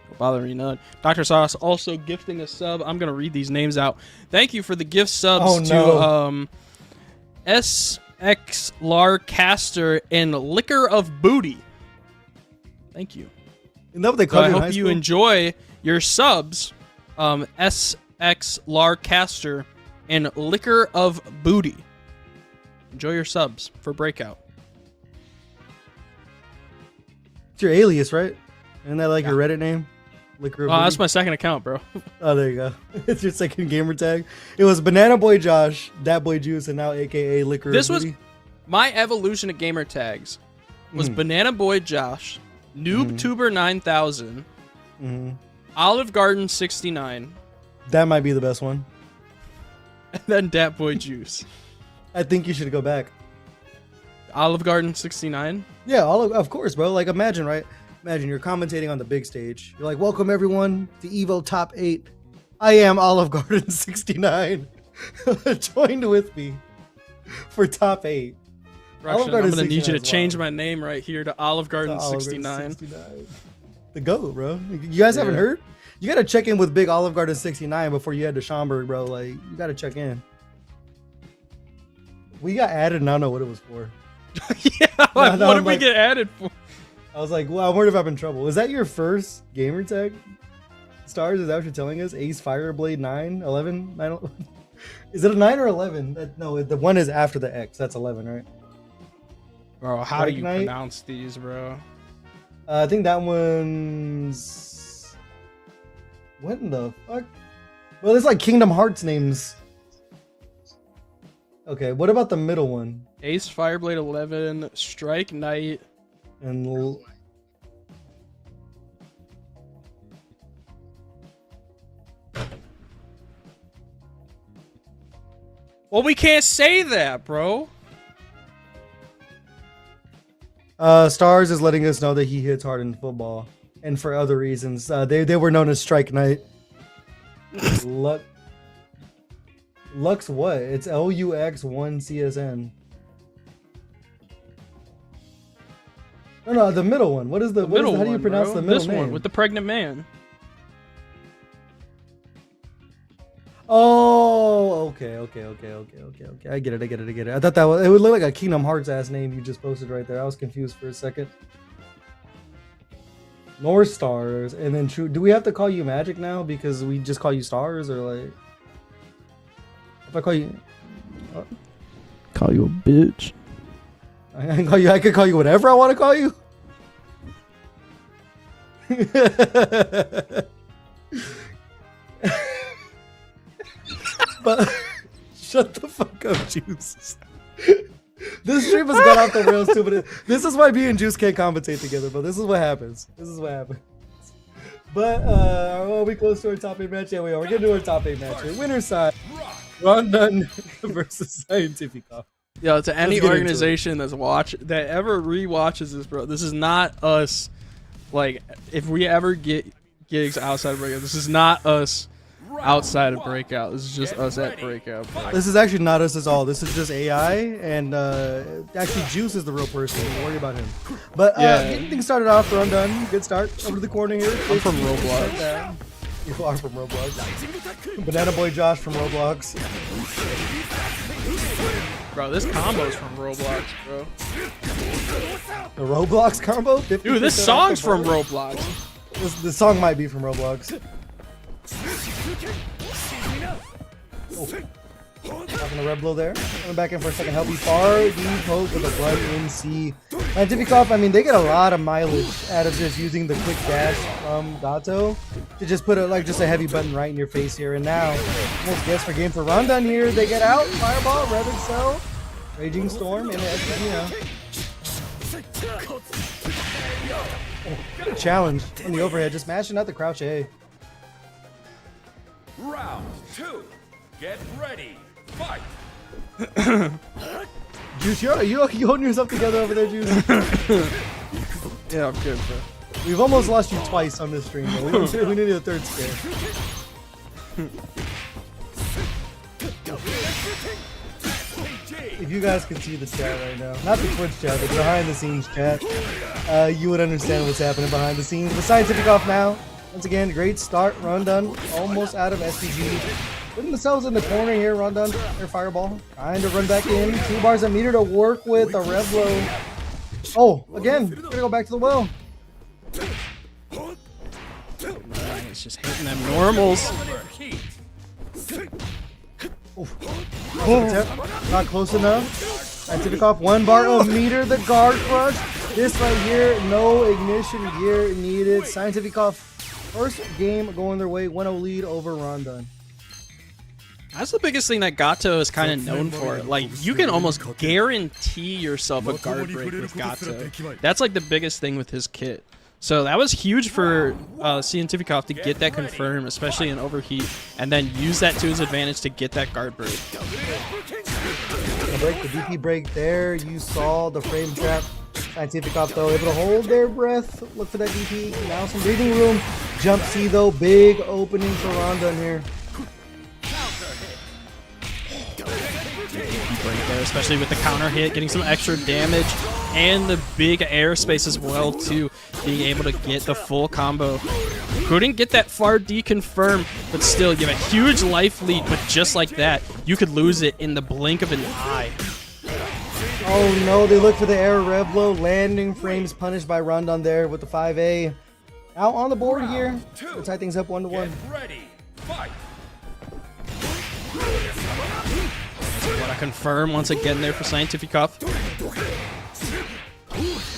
Don't bother me none. Dr. Sauce also gifting a sub. I'm gonna read these names out. Thank you for the gift subs to SX Larcaster and Liquor of Booty. Thank you. You know what they call I hope you enjoy your subs, SX Larcaster and Liquor of Booty. Enjoy your subs for Breakout. It's your alias, right? Isn't that like your Reddit name? Liquor of Booty? That's my second account, bro. Oh, there you go. It's your second gamer tag. It was Banana Boy Josh, Dat Boy Juice, and now AKA Liquor of Booty. This was my evolution of gamer tags. Was Banana Boy Josh, NoobTuber 9000, Olive Garden 69. That might be the best one. And then Dat Boy Juice. I think you should go back. Olive Garden 69? Yeah, of course, bro. Like, imagine, right? Imagine you're commentating on the big stage. You're like, welcome everyone to Evo Top 8. I am Olive Garden 69. Joined with me for Top 8. I'm going to need you to change my name right here to Olive Garden 69. The GOAT, bro. You guys haven't heard? You got to check in with Big Olive Garden 69 before you head to Schaumburg, bro. Like, you got to check in. We got added and I don't know what it was for. Yeah, like, what did we get added for? I was like, well, I'm worried if I'm in trouble. Is that your first gamer tag? Stars, is that what you're telling us? Ace Fireblade 9, 11? 9, is it a 9 or 11? No, the one is after the X. That's 11, right? Bro, how do you pronounce these, bro? I think that one's... What in the fuck? Well, it's like Kingdom Hearts names. Okay, what about the middle one? Ace Fireblade 11, Strike Knight, and well, we can't say that, bro. Stars is letting us know that he hits hard in football, and for other reasons. They were known as Strike Knight. Lux what? It's LUX1CSN. No, the middle one. What is the middle how do you one, pronounce bro. the middle This name? one with the pregnant man. Oh, okay. I get it. I thought that it would look like a Kingdom Hearts ass name you just posted right there. I was confused for a second. North Stars, and then True. Do we have to call you Magic now because we just call you Stars, or like if I call you a bitch. I could call you whatever I want to call you. But shut the fuck up, Juice. This stream has got off the rails too, but this is why me and Juice can't commentate together, but this is what happens. But are we close to our top 8 match? Yeah, we are. We're gonna do our top 8 match here. Winner side, Rondon versus Scientific Off. Yo, to any get into it. organization that ever rewatches this, bro, this is not us. Like, if we ever get gigs outside of Breakout, this is not us outside of Breakout. This is just us at Breakout, bro. This is actually not us at all. This is just AI, and actually Juice is the real person. Don't worry about him. But getting things started off, Rondon. Good start. Over to the corner here. I'm from Roblox. You are from Roblox. Banana Boy Josh from Roblox. Bro, this combo's from Roblox, bro. The Roblox combo? Dude, this song's from Roblox. The song might be from Roblox. Having a red blow there. Coming back in for a second help. Far D poke with a run in C. Scientific Off, I mean, they get a lot of mileage out of just using the quick dash from Gato to just put just a heavy button right in your face here. And now, almost guess for game for Rondon here. They get out. Fireball, Rev Excel, Raging Storm, and the SPG. Good challenge on the overhead, just mashing out the crouch A. Round 2. Get ready. Fight. Juice, you holding yourself together over there, Juice? Yeah, I'm good, bro. We've almost lost you twice on this stream, though. We need a third scare. If you guys can see the chat right now, not the Twitch chat, but the behind the scenes chat, you would understand what's happening behind the scenes. The Scientific Off now. Once again, great start. Rondon almost out of SPG. Putting themselves in the corner here. Rondon, their fireball. Trying to run back in. 2 bars a meter to work with. A Revlo. Oh, again. Gonna go back to the well. It's just hitting them normals. Oh, not close enough. Scientific Off 1 bar a meter. The guard crush. This right here, no ignition gear needed. Scientific Off, first game going their way. 1-0 lead over Rondon. That's the biggest thing that Gato is kind of known for. Like, you can almost guarantee yourself a guard break with Gato. That's like the biggest thing with his kit. So that was huge for Scientific Off to get that confirmed, especially in overheat, and then use that to his advantage to get that guard break. The break, the DP break there. You saw the frame trap. Scientific Off though, able to hold their breath. Look for that DP. Now some breathing room. Jump C though, big opening for Rondon here. Break there, especially with the counter hit, getting some extra damage, and the big airspace as well too, being able to get the full combo. Couldn't get that far D confirmed, but still, you have a huge life lead, but just like that, you could lose it in the blink of an eye. Oh no, they look for the air Revlo. Landing frames punished by Rondon there with the 5A. Out on the board here. We'll tie things up 1-1. Ready. Fight. What I confirm once again there for Scientific Off. Gonna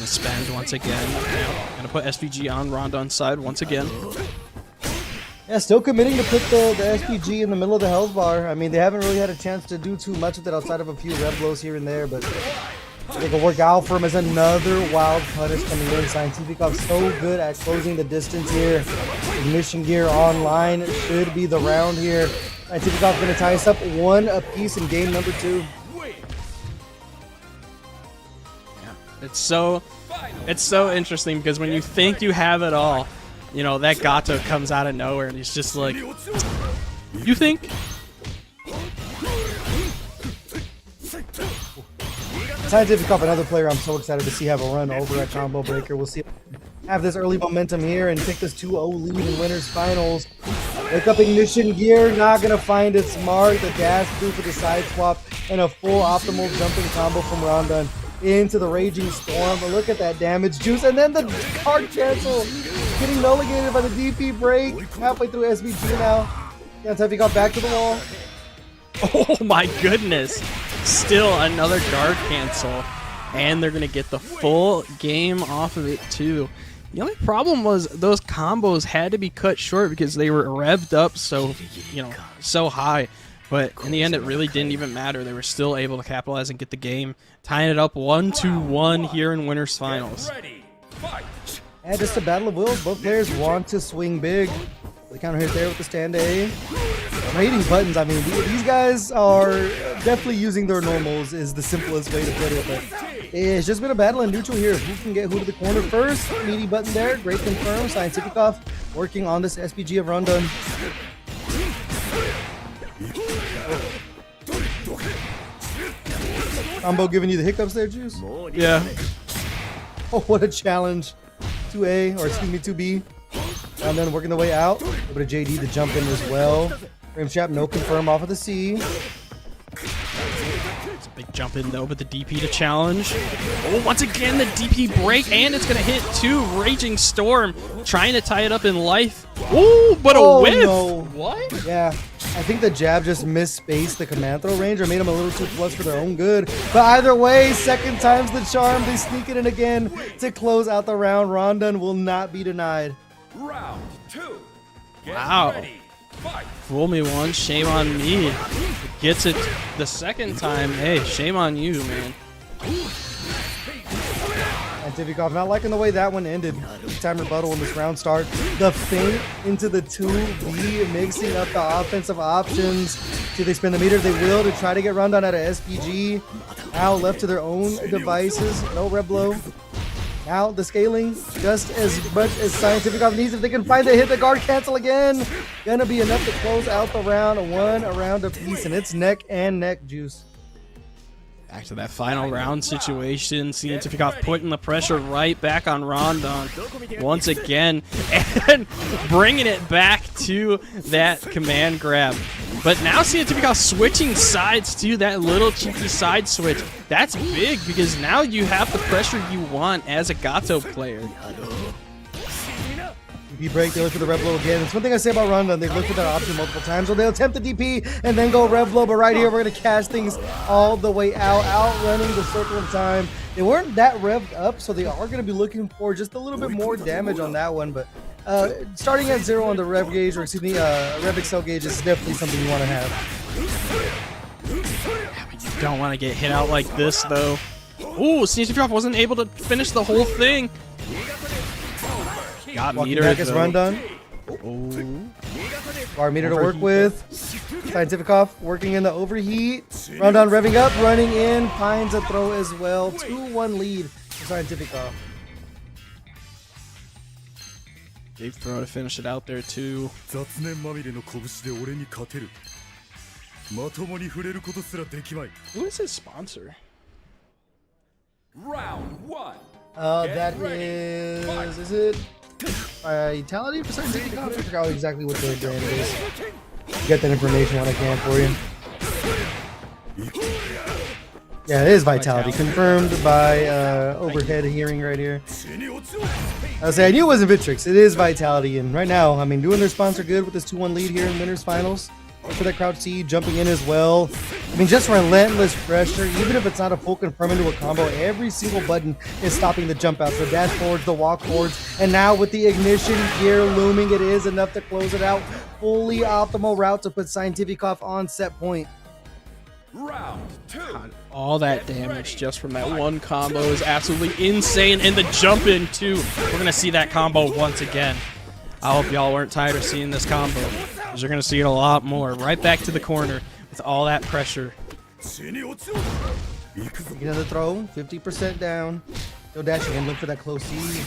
spend once again. Gonna put SVG on Rondon's side once again. Yeah, still committing to put the SPG in the middle of the health bar. I mean, they haven't really had a chance to do too much with it outside of a few rev blows here and there, but it will work out for him as another wild punish coming in. Scientific Off so good at closing the distance here. Ignition gear online should be the round here. Scientific Off going to tie us up 1 apiece in game number 2. It's so It's so interesting because when you think you have it all, you know, that Gato comes out of nowhere and he's just like, you think? Scientific Off, another player I'm so excited to see have a run over at Combo Breaker. We'll see have this early momentum here and take this 2-0 lead in winners finals. Wake up ignition gear, not gonna find its mark. The dash through for the side swap and a full optimal jumping combo from Rondon into the Raging Storm. But look at that damage juice, and then the card cancel getting nulligated by the DP break. Halfway through SBG now. Scientific Off back to the wall. Oh my goodness. Still another guard cancel. And they're going to get the full game off of it too. The only problem was those combos had to be cut short because they were revved up so, you know, so high. But in the end, it really didn't even matter. They were still able to capitalize and get the game, tying it up 1-1 here in winners finals. And just a battle of wills. Both players want to swing big. The counter hit there with the stand A. Rating buttons, I mean, these guys are definitely using their normals is the simplest way to put it. But it's just been a battle in neutral here. Who can get who to the corner first? Meaty button there. Great confirm. Scientific Off working on this SPG of Rondon. Combo giving you the hiccups there, Juice? Yeah. Oh, what a challenge. 2A, or excuse me, 2B. And then working the way out. Over to JD to jump in as well. Frame Trap, no confirm off of the C. It's a big jump in though, but the DP to challenge. Oh, once again, the DP break, and it's going to hit two. Raging Storm trying to tie it up in life. Ooh, but a whiff. No. What? Yeah, I think the jab just misspaced the command throw range or made them a little too flush for their own good. But either way, second time's the charm. They sneak it in again to close out the round. Rondon will not be denied. Round 2. Wow. Fool me once, shame on me. Gets it the second time. Hey, shame on you, man. Scientific Off, not liking the way that one ended. Time rebuttal in this round start. The feint into the 2B, mixing up the offensive options. Do they spin the meter? They will to try to get Rondon out of SPG. Now left to their own devices. No red blow. Now the scaling just as much as Scientific Off needs. If they can find the hit, the guard cancel again. Gonna be enough to close out the round. One around apiece, and it's neck and neck, Juice. Back to that final round situation. Scientific Off putting the pressure right back on Rondon once again and bringing it back to that command grab. But now Scientific Off switching sides to that little cheeky side switch. That's big because now you have the pressure you want as a Gato player. DP break, they look for the rev blow again. It's one thing I say about Rondon, they've looked for that option multiple times. So they'll attempt the DP and then go rev blow, but right here we're going to cash things all the way out, outrunning the circle of time. They weren't that revved up, so they are going to be looking for just a little bit more damage on that one. But starting at 0 on the rev gauge, or excuse me, rev excel gauge is definitely something you want to have. You don't want to get hit out like this, though. Ooh, Scientific Off wasn't able to finish the whole thing. Got Walking meter back as Rondon. Bar meter to work with. Scientific Off working in the overheat. Rondon revving up, running in, finds a throw as well. 2-1 lead for Scientific Off. Big throw to finish it out there too. Who is his sponsor? Round 1. That is it Vitality for Scientific Off? I forgot exactly what the brand is. Get that information when I can for you. Yeah, it is Vitality. Confirmed by overhead hearing right here. I knew it wasn't Vitrix. It is Vitality, and right now, I mean, doing their sponsor good with this 2-1 lead here in winners finals. For that crouch C, jumping in as well. I mean, just relentless pressure. Even if it's not a full confirm into a combo, every single button is stopping the jump out. The dash forwards, the walk forwards, and now with the ignition gear looming, it is enough to close it out. Fully optimal route to put Scientific Off on set point. Round 2. God, all that damage just from that one combo is absolutely insane, and the jump in too. We're gonna see that combo once again. I hope y'all weren't tired of seeing this combo, because you're going to see it a lot more. Right back to the corner with all that pressure. Another throw, 50% down. Still dashing in, look for that close C.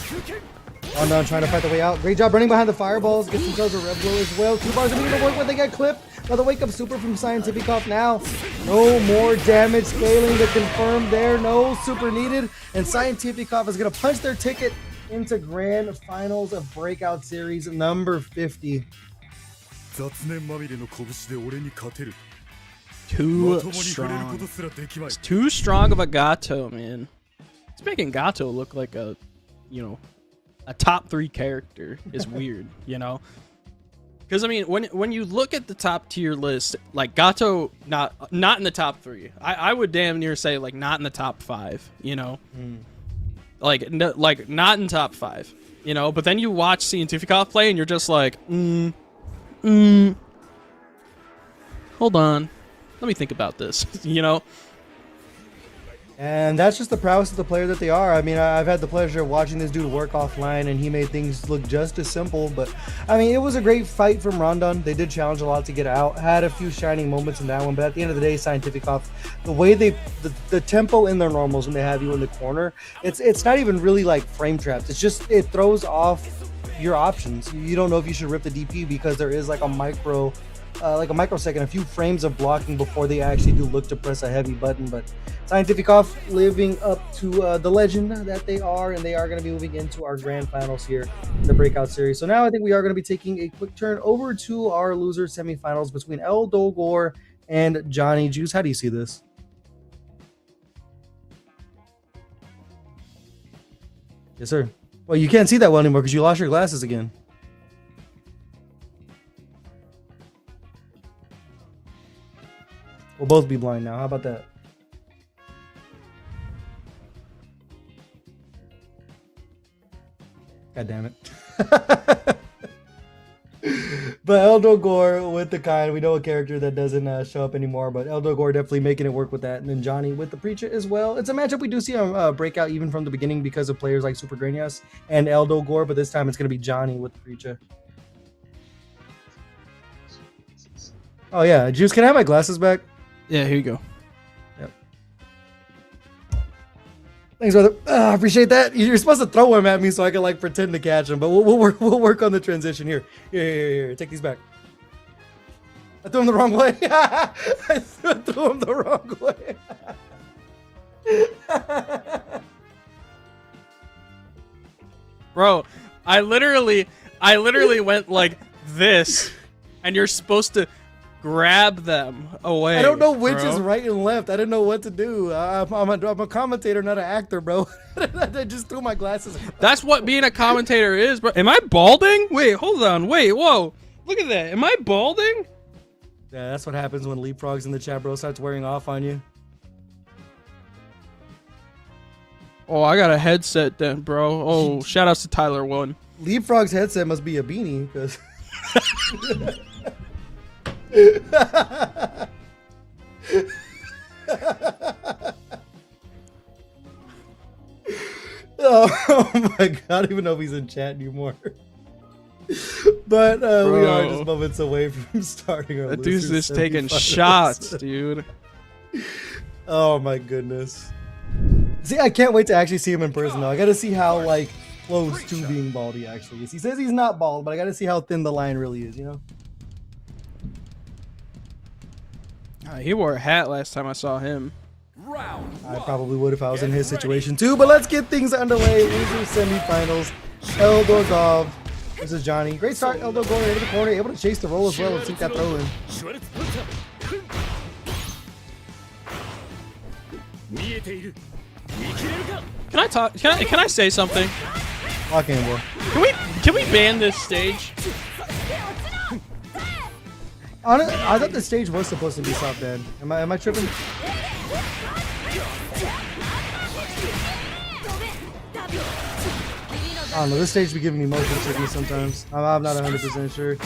Oh no, trying to fight the way out. Great job running behind the fireballs. Gets themselves a Red Blow as well. 2 bars immediate to work when they get clipped. Another wake up super from Scientificoff now. No more damage scaling to confirm there. No super needed. And Scientificoff is going to punch their ticket into grand finals of Breakout Series number 50. Too strong. It's too strong of a Gato, man. It's making Gato look like a, you know, a top 3 character is weird, you know? Because I mean, when you look at the top tier list, like Gato, not in the top 3. I would damn near say like not in the top 5, you know? Like not in top 5, you know? But then you watch Scientificoff play and you're just like, hold on, let me think about this, you know? And that's just the prowess of the player that they are. I mean, I've had the pleasure of watching this dude work offline, and he made things look just as simple. But, I mean, it was a great fight from Rondon. They did challenge a lot to get out. Had a few shining moments in that one. But at the end of the day, Scientificoff, the way the tempo in their normals when they have you in the corner, it's not even really like frame traps. It's just, it throws off your options. You don't know if you should rip the DP because there is like a microsecond, a few frames of blocking before they actually do look to press a heavy button. But Scientificoff living up to the legend that they are, and they are going to be moving into our grand finals here in the Breakout Series. So now I think we are going to be taking a quick turn over to our loser semifinals between El Dolgor and Johnny Juice. How do you see this? Yes, sir. Well, you can't see that well anymore because you lost your glasses again. We'll both be blind now. How about that? God damn it. But Eldogor with the kind, we know a character that doesn't show up anymore, but Eldogor definitely making it work with that. And then Johnny with the Preacher as well. It's a matchup we do see on Breakout even from the beginning because of players like Super Granias and Eldogor, but this time it's going to be Johnny with the Preacher. Oh yeah, Juice, can I have my glasses back? Yeah, here you go. Yep. Thanks, brother. I appreciate that. You're supposed to throw them at me so I can like pretend to catch them, but we'll work on the transition here. Here. Take these back. I threw them the wrong way. I threw them the wrong way. Bro, I literally went like this, and you're supposed to grab them away. I don't know which bro. is right and left. I didn't know what to do. I'm a commentator, not an actor, bro. I just threw my glasses. That's what being a commentator is, bro. Am I balding? Wait, hold on. Wait, whoa. Look at that. Am I balding? Yeah, that's what happens when Leapfrogs in the chat, bro, starts wearing off on you. Oh, I got a headset then, bro. Oh, shout outs to Tyler One. Leapfrog's headset must be a beanie, because... Oh my god, I don't even know if he's in chat anymore. But we are just moments away from starting our That dude's just taking shots, dude. Oh my goodness. See, I can't wait to actually see him in person though. I gotta see how like close to being bald he actually is. He says he's not bald, but I gotta see how thin the line really is, you know? He wore a hat last time I saw him. I probably would if I was in his situation too, but let's get things underway. Loser semifinals. Eldogor versus Johnny. Great start, Eldogor into the corner, able to chase the roll as well and sink that throw in. Can I talk? Can I say something? Lock in, boy. Can we ban this stage? I thought the stage was supposed to be soft banned. Am I tripping? I don't know. This stage be giving me motion sickness sometimes. I'm not 100% sure.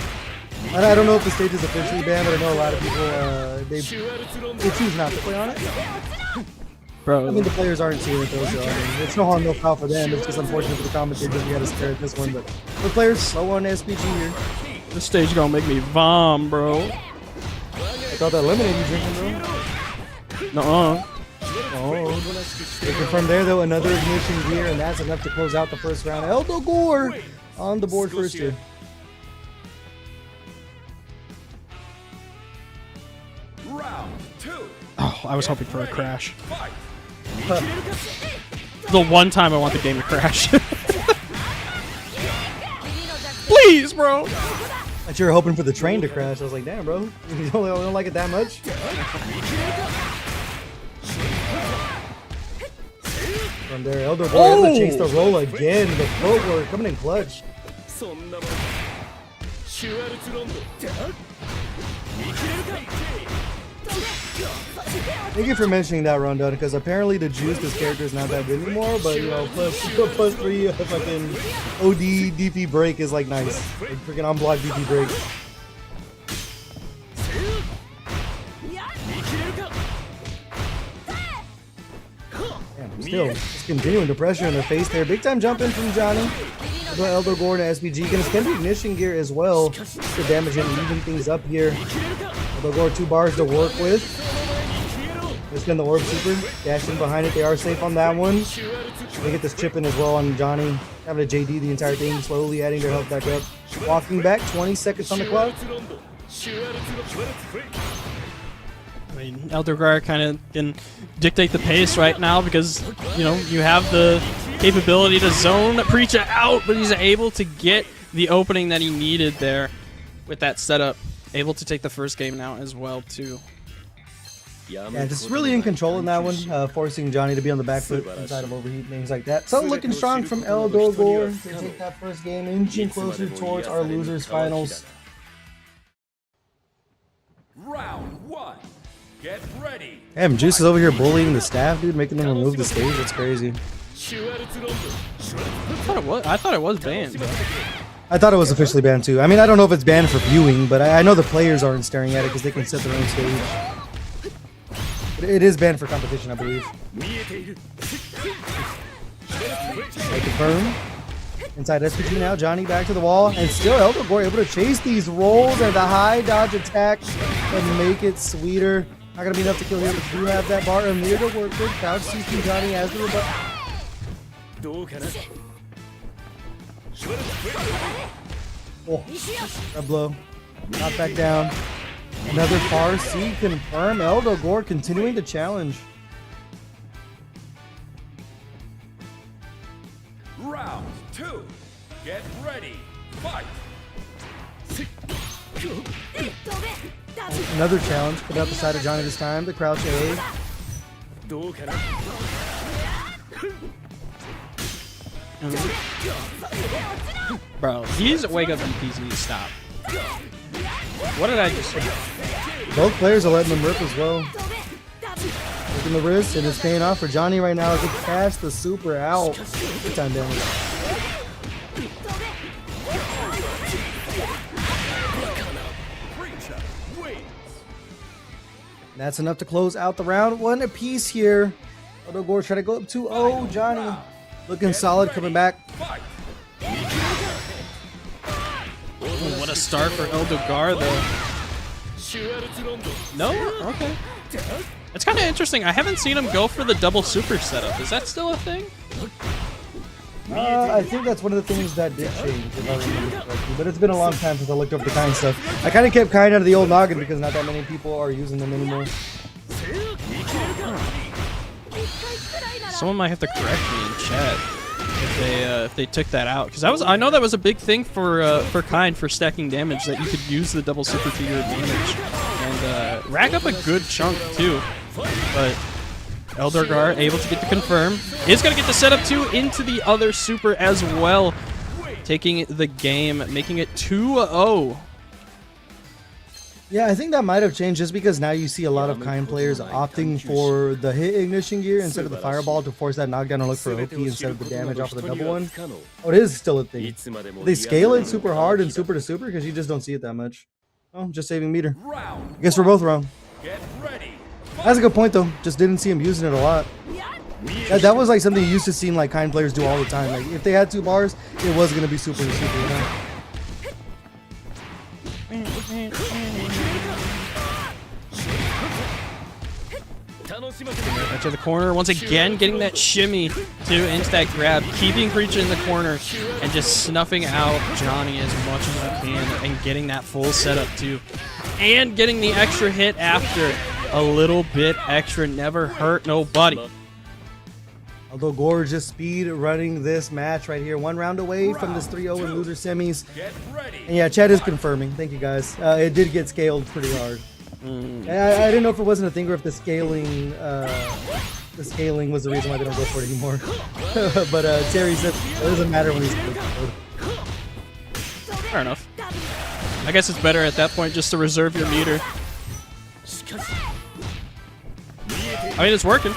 I don't know if the stage is officially banned, but I know a lot of people they choose not to play on it. Bro, I mean, the players aren't seeing it though, so I mean, it's no harm, no foul for them. It's just unfortunate for the commentators. We got to stare at this one, but the players slow on SPG here. this stage gonna make me vom, bro. I thought that lemonade you drinking, bro. Nuh-uh. Oh. They confirm there though another ignition gear, and that's enough to close out the first round. Eldogor on the board first here. Oh, I was hoping for a crash. The one time I want the game to crash. Please, bro. But you were hoping for the train to crash. I was like, damn, bro. You don't like it that much? From there, Eldogor able to chase the roll again. The footwork coming in clutch. Thank you for mentioning that, Rondon, because apparently the juice this character is not that good anymore, but you know, plus 3 fucking OD DP break is like nice. Like freaking unblocked DP break. Damn, still just continuing the pressure in the face there. Big time jump in from Johnny. Eldogor to SPG. Gonna spend the ignition gear as well to damage and even things up here. Eldogor 2 bars to work with. Let's spin the orb super. Dashing behind it. They are safe on that one. They get this chip in as well on Johnny. Having a JD the entire thing. Slowly adding their health back up. Walking back. 20 seconds on the clock. I mean, Eldogor kind of can dictate the pace right now because, you know, you have the capability to zone Preacher out, but he's able to get the opening that he needed there with that setup. Able to take the first game now as well, too. Yeah, just really in control in that one, forcing Johnny to be on the back foot inside of overheat, things like that. So looking strong from Eldogor to take that first game, inching closer towards our losers finals. Round 1. Get ready. Damn, Juice is over here bullying the staff, dude, making them remove the stage. That's crazy. I thought it was banned. I thought it was officially banned too. I mean, I don't know if it's banned for viewing, but I know the players aren't staring at it because they can set their own stage. But it is banned for competition, I believe. I confirm. Inside SPG now, Johnny back to the wall, and still Eldogor able to chase these rolls and the high dodge attack and make it sweeter. Not gonna be enough to kill here, but do have that bar of near to work with. Couch CC Johnny as the rebuttal. Oh, that blow. Knock back down. Another par C confirm. Eldogor continuing to challenge. Round 2. Get ready. Fight. Another challenge. Put out the side of Johnny this time. The crouch A. Bro, he's wake up DPs need to stop. What did I just say? Both players are letting them rip as well. Looking the wrist, and it's paying off for Johnny right now as he casts the super out. Good time damage. That's enough to close out the round. One apiece here. Eldogor trying to go up 2-0. Johnny looking solid, coming back. Ooh, what a start for Eldogor, though. No? Okay. It's kind of interesting. I haven't seen him go for the double super setup. Is that still a thing? I think that's one of the things that did change, if I remember correctly. But it's been a long time since I looked up the kind stuff. I kind of kept kind out of the old noggin because not that many people are using them anymore. Someone might have to correct me in chat if they took that out, because I know that was a big thing for Kind for stacking damage, that you could use the double super to your advantage and rack up a good chunk too. But Eldogor able to get the confirm. Is going to get the setup too into the other super as well. Taking the game, making it 2-0. Yeah, I think that might have changed just because now you see a lot of Kind players opting for the hit ignition gear instead of the fireball to force that knockdown and look for OP instead of the damage off of the double one. Oh, it is still a thing. They scale it super hard and super to super because you just don't see it that much. Oh, just saving meter. I guess we're both wrong. That's a good point though. Just didn't see him using it a lot. That was like something you used to see like Kind players do all the time. Like if they had 2 bars, it was gonna be super to super, you know? to the corner. Once again, getting that shimmy into that grab, keeping Preacher in the corner, and just snuffing out Johnny as much as you can, and getting that full setup too. And getting the extra hit after. A little bit extra, never hurt nobody. Although gorgeous speed running this match right here. 1 round away from this 3-0 in loser semis. And yeah, Chad is confirming. Thank you guys. It did get scaled pretty hard. I didn't know if it wasn't a thing or if the scaling was the reason why they don't go for it anymore. But Terry said it doesn't matter when he's scaled. Fair enough. I guess it's better at that point just to reserve your meter. I mean, it's working.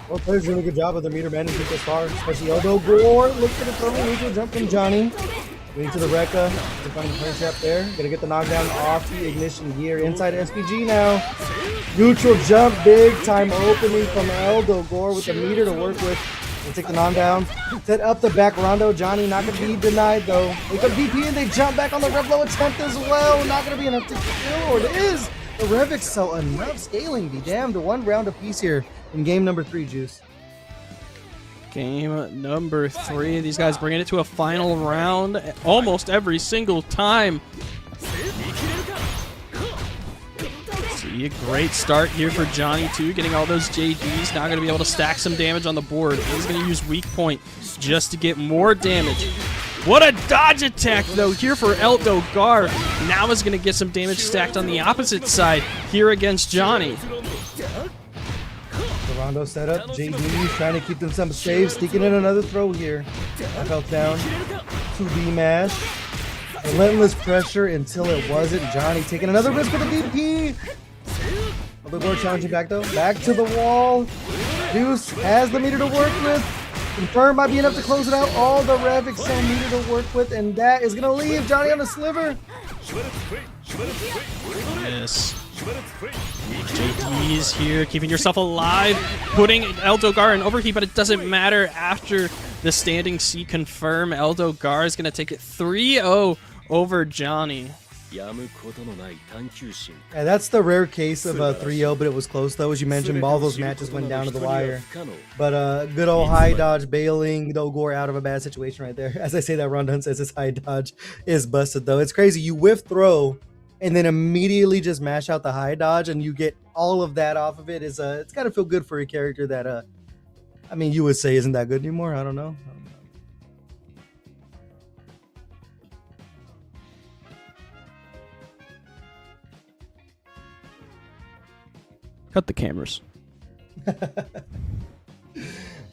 Well, players doing a good job of their meter management this far, especially Eldo Gore. Look for the throw, neutral jump from Johnny. Going to the Rekka, to find the punch trap there. Gonna get the knockdown off the ignition gear inside SPG now. Neutral jump, big time opening from Eldo Gore with the meter to work with. We'll take the knockdown. Set up the back rondo. Johnny not gonna be denied though. They got VP and they jump back on the Revlo attempt as well. Not gonna be enough to kill, or it is. The Revix, so enough scaling, be damned, to 1 round apiece here in game number 3, Juice. Game number 3. These guys bringing it to a final round almost every single time. See, a great start here for Johnny too, getting all those JDs. Now going to be able to stack some damage on the board. He's going to use weak point just to get more damage. What a dodge attack, though, here for Eldo Gar. Now is going to get some damage stacked on the opposite side here against Johnny. The Rondo setup. JD trying to keep themselves safe. Sneaking in another throw here. I felt down. 2B mash. Relentless pressure until it wasn't. Johnny taking another risk with the VP. Eldo Gar challenging back, though. Back to the wall. Deuce has the meter to work with. Confirm might be enough to close it out. All the Rev Excel meter to work with, and that is going to leave Johnny on the sliver. Yes. JD's here, keeping yourself alive, putting Eldo Gar in overheat, but it doesn't matter after the standing C confirm. Eldo Gar is going to take it 3-0 over Johnny. Yeah, that's the rare case of a 3-0, but it was close though. As you mentioned, all those matches went down to the wire. But good old high dodge bailing Eldo Gar out of a bad situation right there. As I say that, Rondon says his high dodge is busted though. It's crazy. You whiff throw and then immediately just mash out the high dodge and you get all of that off of it. It's got to feel good for a character that, I mean, you would say isn't that good anymore. I don't know. Cut the cameras.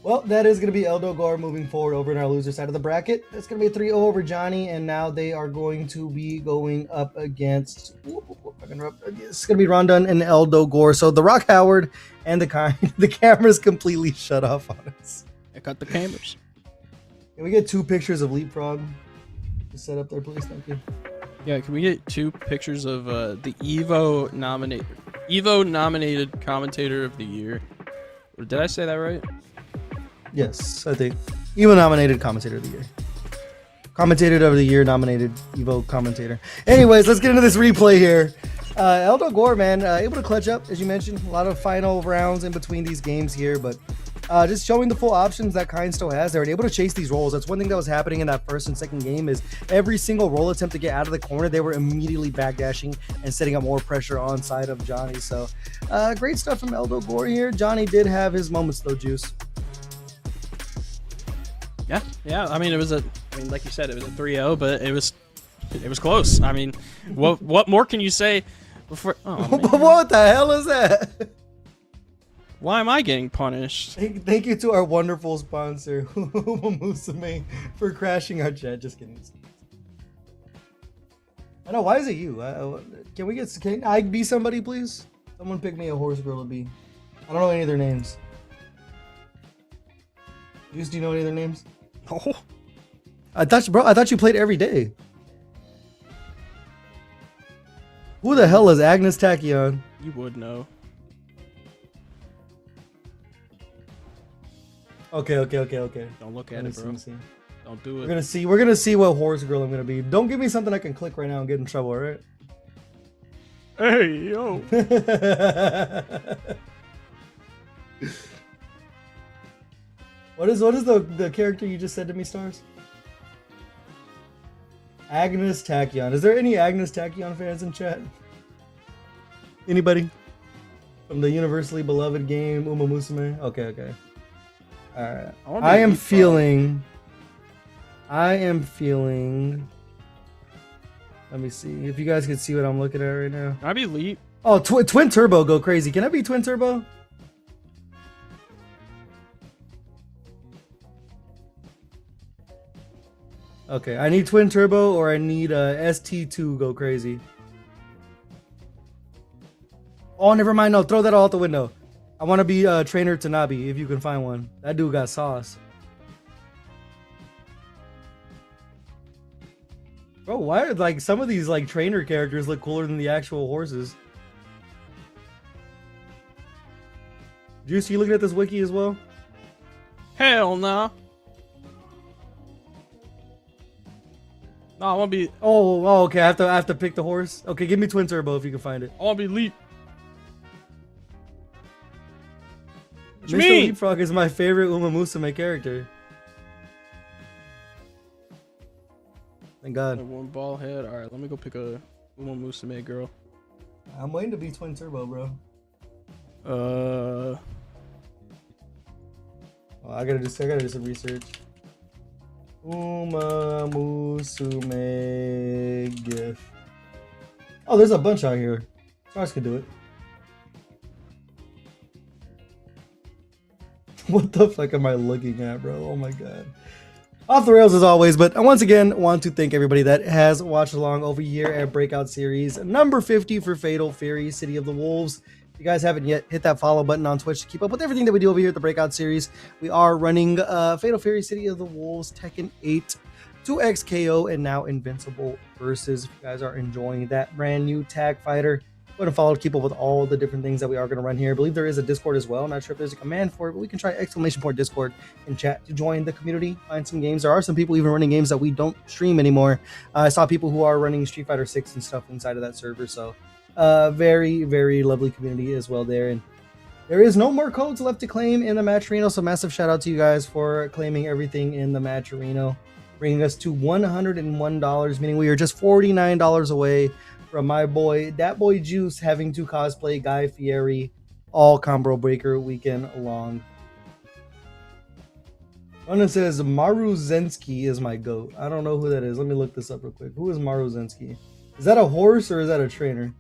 Well, that is going to be Eldo Gar moving forward over in our loser side of the bracket. That's going to be a 3-0 over Johnny, and now they are going to be going up against... It's going to be Rondon and Eldo Gar. So the Rock Howard and the cameras completely shut off on us. I cut the cameras. Can we get 2 pictures of Leapfrog to set up there, please? Thank you. Yeah, can we get 2 pictures of the Evo nominated commentator of the year? Did I say that right? Yes, I think. Evo nominated commentator of the year. Commentator of the year nominated Evo commentator. Anyways, let's get into this replay here. Eldo Gar, man, able to clutch up, as you mentioned. A lot of final rounds in between these games here, but just showing the full options that Kind still has. They were able to chase these rolls. That's one thing that was happening in that first and second game is every single roll attempt to get out of the corner, they were immediately backdashing and setting up more pressure on side of Johnny. So great stuff from Eldo Gar here. Johnny did have his moments though, Juice. Yeah. I mean, like you said, it was a 3-0, but it was close. I mean, what more can you say before? Oh, what the hell is that? Why am I getting punished? Thank you to our wonderful sponsor, Musume, for crashing our chat. Just kidding. I know. Why is it you? Can I be somebody, please? Someone pick me a horse girl to be. I don't know any of their names. Juice, do you know any of their names? Oh. I thought you played every day. Who the hell is Agnes Tachyon? You would know. Okay. Don't look at it, bro. Don't do it. We're gonna see what horse girl I'm gonna be. Don't give me something I can click right now and get in trouble, all right? Hey, yo. What is the character you just said to me, Stars? Agnes Tachyon. Is there any Agnes Tachyon fans in chat? Anybody? From the universally beloved game Uma Musume? Okay. Alright. I am feeling. Let me see if you guys can see what I'm looking at right now. Can I be Leap? Oh, Twin Turbo go crazy. Can I be Twin Turbo? Okay, I need Twin Turbo or I need ST2 go crazy. Oh, never mind. No, throw that all out the window. I want to be Trainer Tanabe if you can find one. That dude got sauce. Bro, why are like some of these like trainer characters look cooler than the actual horses? Juice, you looking at this wiki as well? Hell no. No, I want to be. Oh, okay. I have to pick the horse. Okay, give me Twin Turbo if you can find it. I want to be Leap. Mr. Leapfrog is my favorite Uma Musume character. Thank God. One ball head. All right, let me go pick a Uma Musume girl. I'm waiting to be Twin Turbo, bro. Well, I gotta do some research. Uma Musume GIF. Oh, there's a bunch out here. Stars can do it. What the fuck am I looking at, bro? Oh my God. Off the rails as always, but I once again want to thank everybody that has watched along over here at Breakout Series number 50 for Fatal Fury City of the Wolves. If you guys haven't yet, hit that follow button on Twitch to keep up with everything that we do over here at the Breakout Series. We are running Fatal Fury City of the Wolves, Tekken 8, 2XKO, and now Invincible Versus. If you guys are enjoying that brand new tag fighter, go ahead and follow to keep up with all the different things that we are going to run here. I believe there is a Discord as well. I'm not sure if there's a command for it, but we can try !Discord in chat to join the community, find some games. There are some people even running games that we don't stream anymore. I saw people who are running Street Fighter 6 and stuff inside of that server. So very, very lovely community as well there. And there is no more codes left to claim in the Matcherino. So massive shout out to you guys for claiming everything in the Matcherino, bringing us to $101, meaning we are just $49 away from my boy, that boy Juice, having to cosplay Guy Fieri all Combo Breaker weekend long. One says Maru Zensky is my goat. I don't know who that is. Let me look this up real quick. Who is Maru Zensky? Is that a horse or is that a trainer?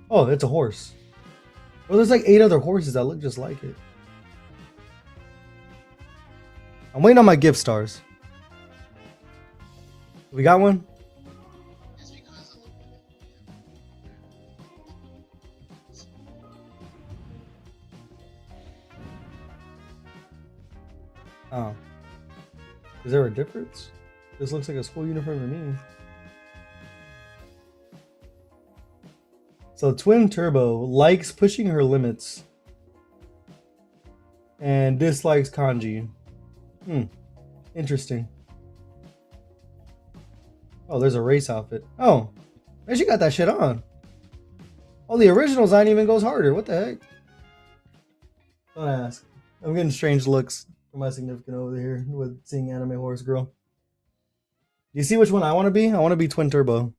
Oh, it's a horse. Well, there's like 8 other horses that look just like it. I'm waiting on my gift stars. We got one? Oh. Is there a difference? This looks like a school uniform to me. So Twin Turbo likes pushing her limits and dislikes kanji. Interesting. Oh, there's a race outfit. Oh, man, she got that shit on. Oh, the original design even goes harder. What the heck? Don't ask. I'm getting strange looks from my significant over here with seeing Anime Horse Girl. Do you see which one I want to be? I want to be Twin Turbo.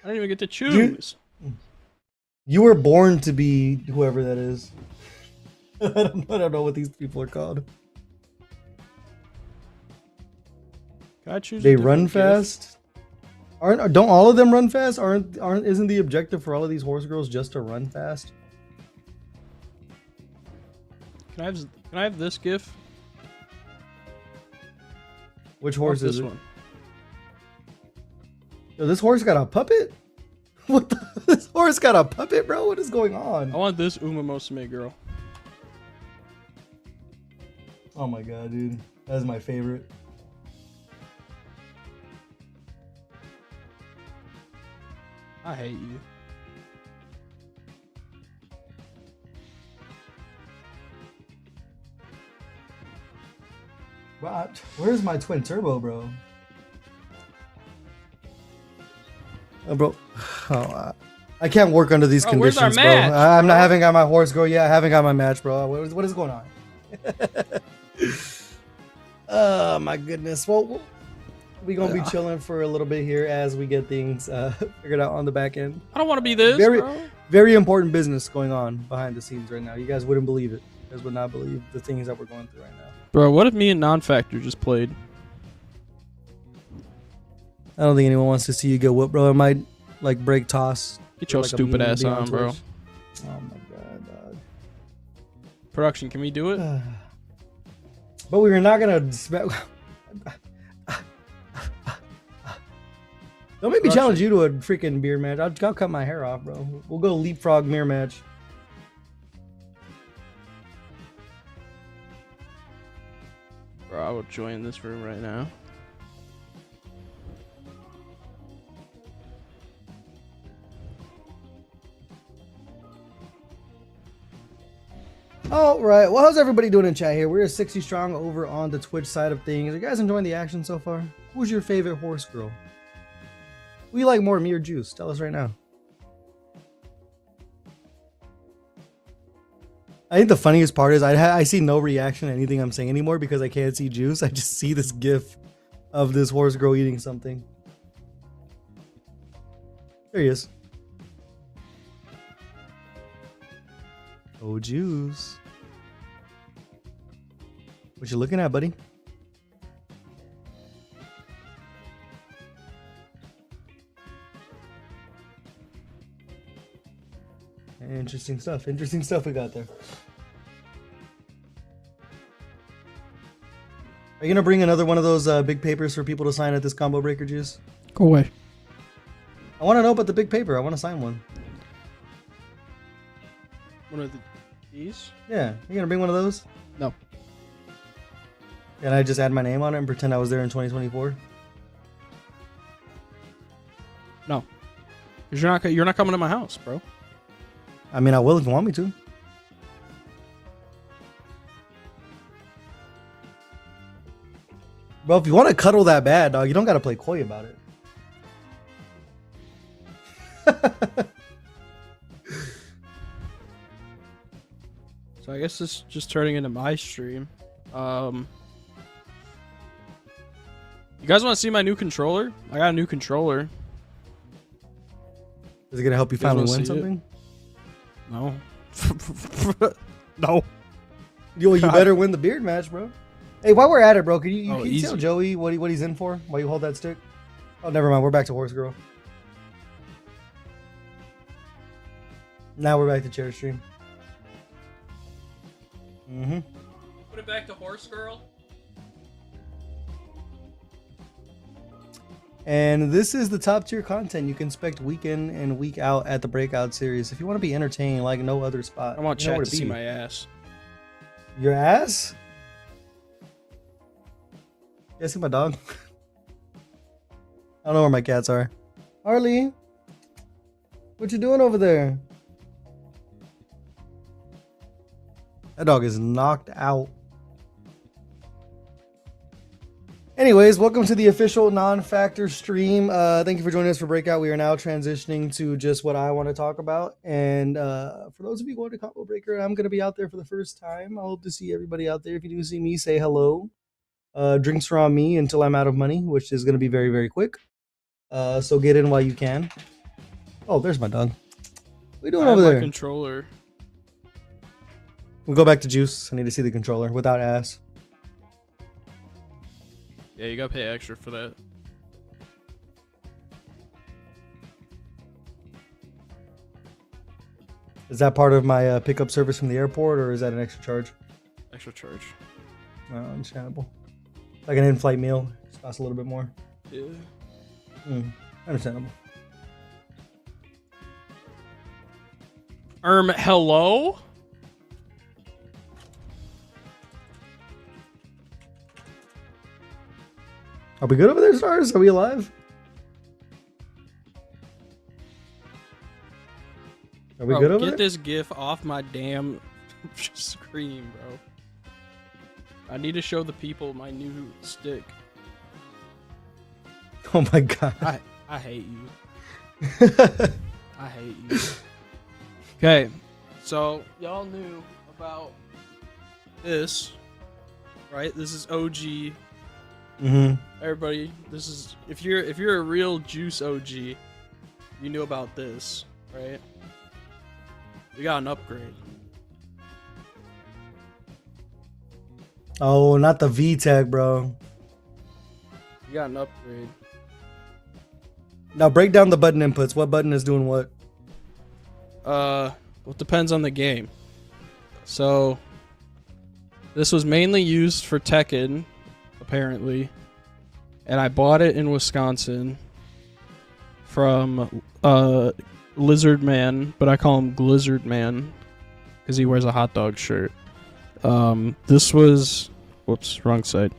I didn't even get to choose. You were born to be whoever that is. I don't know what these people are called. Can I choose? They run fast. Don't all of them run fast? Isn't the objective for all of these horse girls just to run fast? Can I have this GIF? Which horse is this it? one? Yo, this horse got a puppet? What the? This horse got a puppet, bro? What is going on? I want this Uma Musume girl. Oh my god, dude. That is my favorite. I hate you. What? Where's my Twin Turbo, bro? Bro. Oh, I can't work under these Bro, where's our conditions, bro. match, I'm not bro? having got my horse girl yet. I haven't got my match, bro. What is going on? Oh my goodness. Well, we're gonna be chilling for a little bit here as we get things figured out on the back end. I don't want to be this, Very, bro. very important business going on behind the scenes right now. You guys wouldn't believe it. You guys would not believe the things that we're going through right now. Bro, what if me and Non-Factor just played? I don't think anyone wants to see you get whooped, bro. It might like break toss. Get your like a stupid meme ass be on, bro. Twitch. Oh my god, dog. Production, can we do it? But we were not gonna. Don't make me challenge you to a freaking beer match. I'll cut my hair off, bro. We'll go leapfrog mirror match. Bro, I will join this room right now. All right. Well, how's everybody doing in chat here? We're 60 strong over on the Twitch side of things. Are you guys enjoying the action so far? Who's your favorite horse girl? Who you like more, me or Juice? Tell us right now. I think the funniest part is I see no reaction to anything I'm saying anymore because I can't see Juice. I just see this gif of this horse girl eating something. There he is. Oh, Juice. What you looking at, buddy? Interesting stuff. Interesting stuff we got there. Are you gonna bring another one of those big papers for people to sign at this combo breaker, Juice? Go away. I want to know about the big paper. I want to sign one. One of these? Yeah, you gonna bring one of those? No. Can I just add my name on it and pretend I was there in 2024? No. Because you're not coming to my house, bro. I mean, I will if you want me to. Bro, if you want to cuddle that bad, dog, you don't got to play coy about it. So I guess this is just turning into my stream. You guys want to see my new controller? I got a new controller. Is it going to help you guys finally wanna win see it? something? No. No. Yo, you better win the beard match, bro. Hey, while we're at it, bro, can you easy. tell Joey what he's in for? While you hold that stick? Oh, never mind. We're back to horse girl. Now we're back to chair stream. Put it back to horse girl. And this is the top tier content you can expect week in and week out at the Breakout series. If you want to be entertained like no other spot, I want you know chat where to see be. my ass. Your ass? You guys see my dog? I don't know where my cats are. Harley, what you doing over there? That dog is knocked out. Anyways, welcome to the official non-factor stream. Thank you for joining us for Breakout. We are now transitioning to just what I want to talk about. And for those of you going to Combo Breaker, I'm going to be out there for the first time. I hope to see everybody out there. If you do see me, say hello. Drinks are on me until I'm out of money, which is going to be very, very quick. So get in while you can. Oh, there's my dog. What are you doing over there? Controller. We'll go back to Juice. I need to see the controller without ass. Yeah, you gotta pay extra for that. Is that part of my pickup service from the airport, or is that an extra charge? Extra charge. Understandable. Like an in-flight meal, just costs a little bit more. Yeah. Understandable. Hello? Are we good over there, Stars? Are we alive? Are we Bro, good over get there? this gif off my damn screen, bro. I need to show the people my new stick. Oh my god. I hate you. I hate you. Okay, so y'all knew about this, right? This is OG. Everybody, this is if you're a real Juice OG, you knew about this, right? We got an upgrade. Oh, not the VTech, bro. We got an upgrade. Now break down the button inputs. What button is doing what? Well, it depends on the game. So, this was mainly used for Tekken, apparently. And I bought it in Wisconsin from Lizard Man, but I call him Glizzard Man because he wears a hot dog shirt. This was... Whoops, wrong side.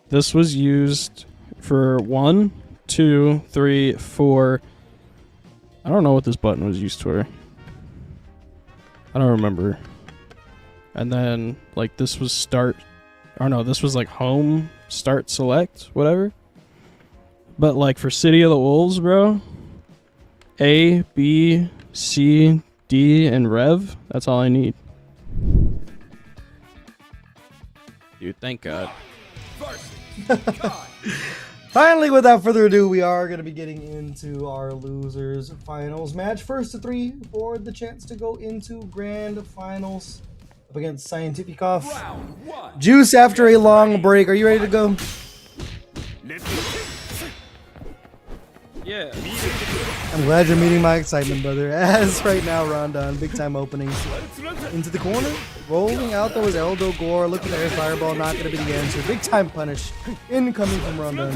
This was used for 1, 2, 3, 4... I don't know what this button was used for. I don't remember. And then, like, this was start... Or no, this was, like, home, start, select, whatever. But, like, for City of the Wolves, bro... A, B, C, D, and Rev. That's all I need. Dude, thank God. Finally, without further ado, we are going to be getting into our losers finals match. First to 3 for the chance to go into grand finals up against Scientificoff. Juice after a long break. Are you ready to go? Yeah. I'm glad you're meeting my excitement, brother. As right now, Rondon, big time opening. Into the corner. Rolling out though is Eldo Gore. Look at the air fireball, not going to be the answer. Big time punish. Incoming from Rondon.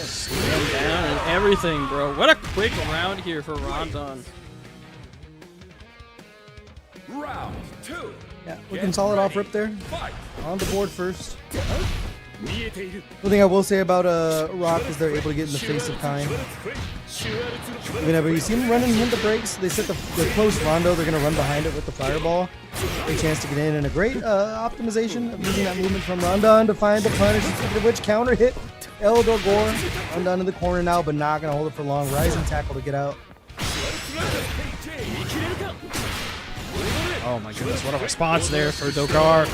Stand down and everything, bro. What a quick round here for Rondon. Round 2. Yeah, looking solid off rip there. On the board first. One thing I will say about Rock is they're able to get in the face of time. Whenever you see them running in the brakes, they set the close rondo, they're going to run behind it with the fireball. Great chance to get in, and a great optimization of using that movement from Rondon to find the punish, speaking of which counter hit Eldo Gore. Rondon in the corner now, but not going to hold it for long. Rising tackle to get out. Oh my goodness, what a response there for Dogar.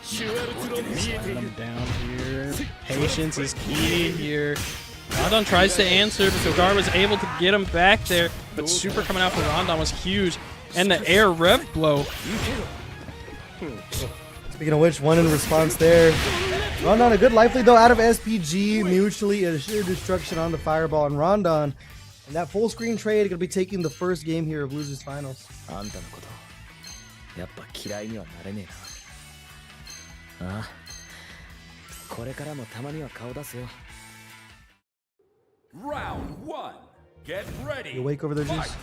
Sliding him down here. Patience is key here. Rondon tries to answer, but Dogar was able to get him back there. But super coming out for Rondon was huge. And the air rev blow. Speaking of which, one in response there. Rondon a good life lead though out of SPG. Mutually a sheer destruction on the fireball and Rondon. And that full screen trade going to be taking the first game here of Losers Finals. Round 1. Get ready. You awake over there, Juice?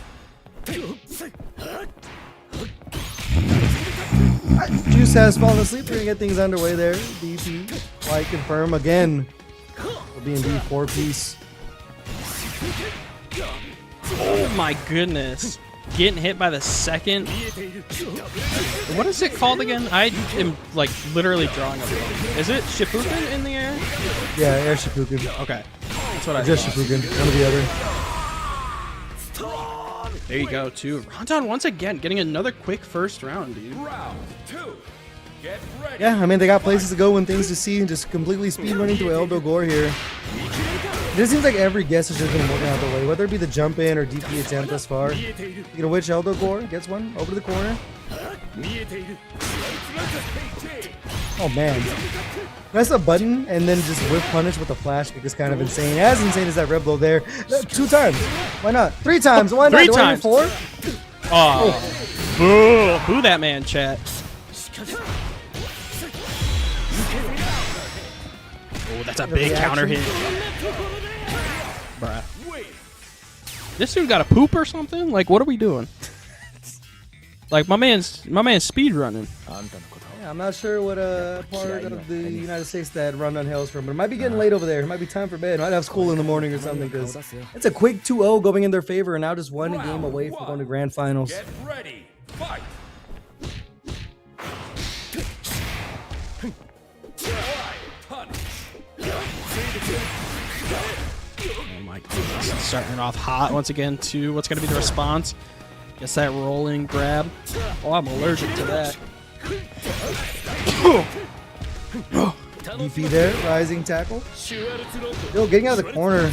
Juice has fallen asleep. We're going to get things underway there. DP, like confirm again. We'll be in D 4-piece. Oh my goodness. Getting hit by the second. What is it called again? I am like literally drawing a blank. Is it Shippuden in the air? Yeah, air Shippuden. Okay. That's what I Just thought. Shippuden, one or the other. There you go, too. Rondon once again getting another quick first round, dude. Round 2. Get ready. Yeah, I mean, they got places to go and things to see and just completely speed running through Eldo Gore here. It just seems like every guess is just going to work out the way, whether it be the jump in or DP attempt thus far. You know which Eldo Gore gets one over to the corner. Oh man. Press a button and then just whip punish with a flash kick is kind of insane. As insane as that red blow there. 2 times. Why not? 3 times. Why not? 3 Do I times. need 4? Oh. Boo. Boo that man, chat. Oh, that's a big counter hit. Bruh. This dude got a poop or something? Like, what are we doing? Like, my man's speed running. Yeah, I'm not sure what part of the United States that Rondon hails from, but it might be getting late over there. It might be time for bed. Might have school in the morning or something, because it's a quick 2-0 going in their favor, and now just one game away from going to grand finals. Get ready. Fight. Oh my goodness. Starting off hot once again, too. What's going to be the response? Guess that rolling grab. Oh, I'm allergic to that. DP there, rising tackle. Still getting out of the corner.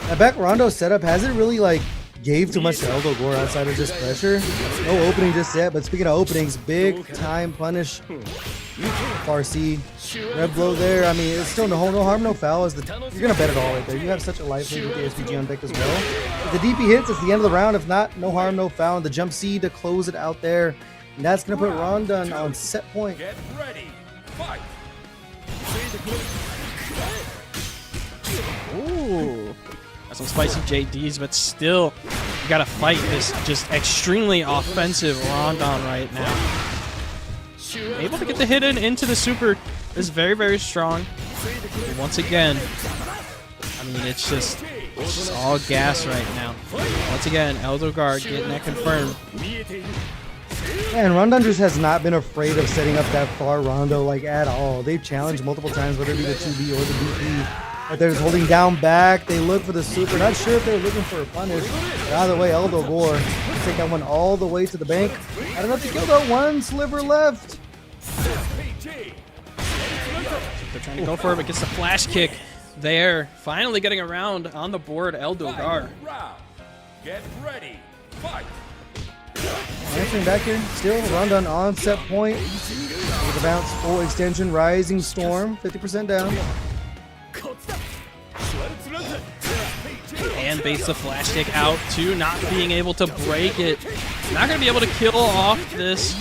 That back Rondo setup hasn't really like gave too much to Eldo Gore outside of just pressure. No opening just yet, but speaking of openings, big time punish. Farsi. Red blow there. I mean, it's still no harm, no foul. You're going to bet it all right there. You have such a life lead with the SPG on deck as well. If the DP hits, it's the end of the round. If not, no harm, no foul. And the jump C to close it out there. And that's going to put Rondon on set point. Get ready. Fight. Ooh. Got some spicy JDs, but still, you got to fight this just extremely offensive Rondon right now. Able to get the hit into the super is very, very strong. But once again, I mean, it's just all gas right now. Once again, Eldogar getting that confirmed. And Rondon just has not been afraid of setting up that far Rondo like at all. They've challenged multiple times, whether it be the 2B or the DP. But they're just holding down back. They look for the super. Not sure if they're looking for a punish. But either way, Eldo Gore take that one all the way to the bank. Not enough to kill though. One sliver left. They're trying to go for it, but gets the flash kick there. Finally getting around on the board, Eldogar. Get ready. Fight. Answering back here. Still Rondon on set point. With the bounce, full extension, rising storm. 50% down. And baits the flash kick out too, not being able to break it. Not going to be able to kill off this.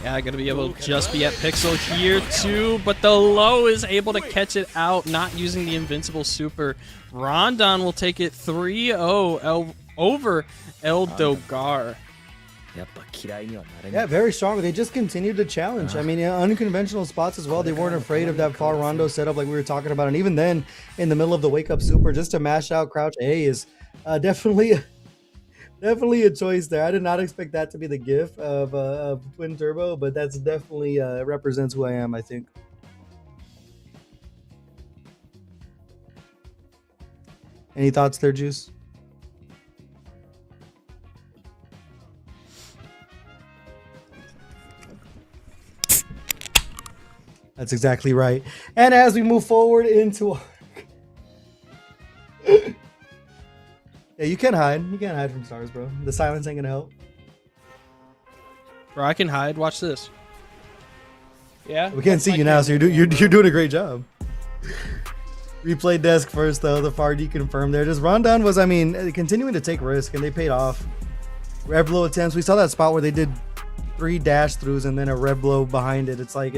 Yeah, going to be able to just be at Pixel here too, but the low is able to catch it out, not using the invincible super. Rondon will take it 3-0 over Eldogar. Yeah, very strong. They just continued to challenge. I mean, unconventional spots as well. They weren't afraid of that far Rondo setup like we were talking about. And even then, in the middle of the wake up super, just to mash out Crouch A is definitely a choice there. I did not expect that to be the gif of Twin Turbo, but that's definitely represents who I am, I think. Any thoughts there, Juice? That's exactly right. And as we move forward into our... Yeah, you can hide. You can't hide from stars, bro. The silence ain't gonna help. Bro, I can hide. Watch this. Yeah. We can't see you now, so you're doing a great job. Replay desk first, though. The far D confirmed there. Just Rondon was, I mean, continuing to take risk, and they paid off. Rev blow attempts. We saw that spot where they did 3 dash throughs and then a rev blow behind it. It's like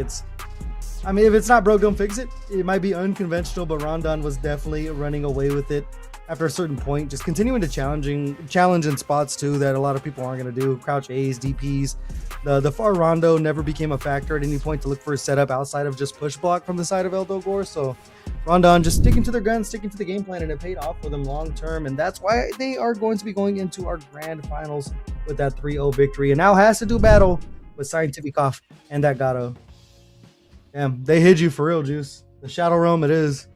I mean, if it's not broke, don't fix it. It might be unconventional, but Rondon was definitely running away with it after a certain point. Just continuing to challenge in spots too that a lot of people aren't going to do. Crouch A's, DPs. The far Rondo never became a factor at any point to look for a setup outside of just push block from the side of Eldo Gore. So Rondon just sticking to their guns, sticking to the game plan, and it paid off for them long term. And that's why they are going to be going into our grand finals with that 3-0 victory. And now has to do battle with Scientific Off and that Gato. Damn, they hid you for real, Juice. The Shadow Realm it is.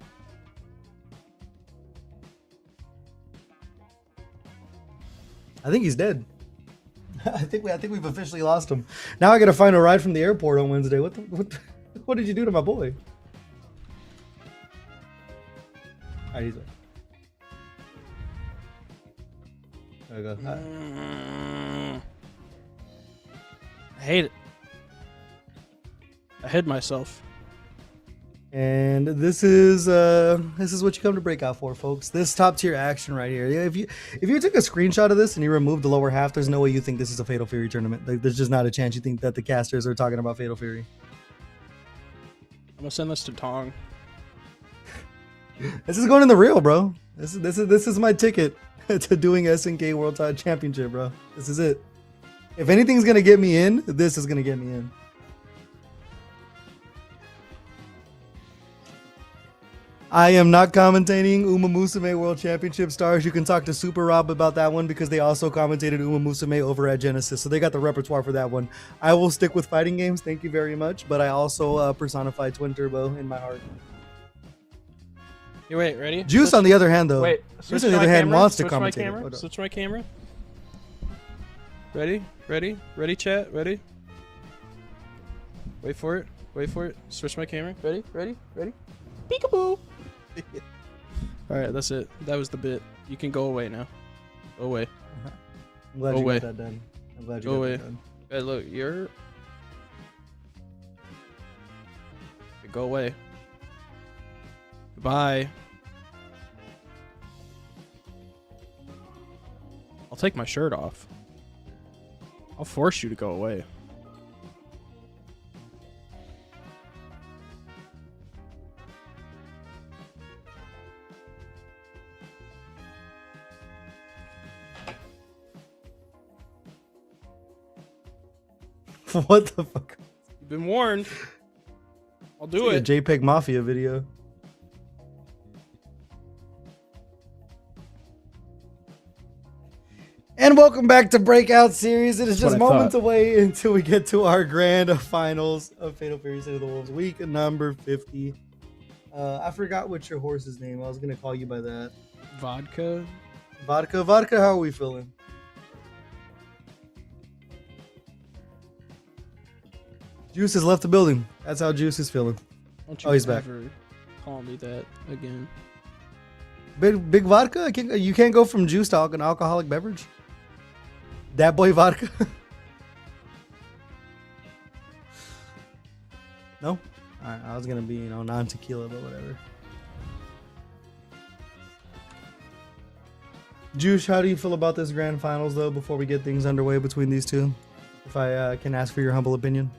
I think he's dead. I think we've officially lost him. Now I gotta find a ride from the airport on Wednesday. What did you do to my boy? Alright, he's back. There we go. I hate it. I hid myself. And this is what you come to Breakout for, folks. This top tier action right here. If you took a screenshot of this and you removed the lower half, there's no way you think this is a Fatal Fury tournament. Like, there's just not a chance you think that the casters are talking about Fatal Fury. I'm gonna send this to Tong. This is going in the real, bro. This is my ticket to doing SNK World Championship, bro. This is it. If anything's gonna get me in, this is gonna get me in. I am not commentating Uma Musume World Championship Stars. You can talk to Super Rob about that one because they also commentated Uma Musume over at Genesis. So they got the repertoire for that one. I will stick with fighting games. Thank you very much. But I also personify Twin Turbo in my heart. You wait, ready? Juice, on the other hand, though. Wait, Juice, on the other hand, wants to switch my commentate. camera. Switch my camera. Ready? Ready? Ready, chat? Ready? Wait for it. Wait for it. Switch my camera. Ready? Ready? Ready? Peekaboo! Alright, that's it. That was the bit. You can go away now. Go away. I'm glad Go you away. got that done. I'm glad you Go got away. that done. Hey, look, you're... Go away. Goodbye. I'll take my shirt off. I'll force you to go away. What the fuck? You've been warned. I'll do It's it. like a JPEG Mafia video. And welcome back to Breakout Series. It is just what I moments thought. away until we get to our grand finals of Fatal Fury City of the Wolves, week number 50. I forgot what your horse's name. I was gonna call you by that. Vodka. Vodka. How are we feeling? Juice has left the building. That's how Juice is feeling. Don't you Oh, he's back. ever call me that again. Big vodka. You can't go from juice to an alcoholic beverage. That boy vodka. No. All right, I was gonna be non-tequila, but whatever. Juice, how do you feel about this grand finals though? Before we get things underway between these two, if I can ask for your humble opinion.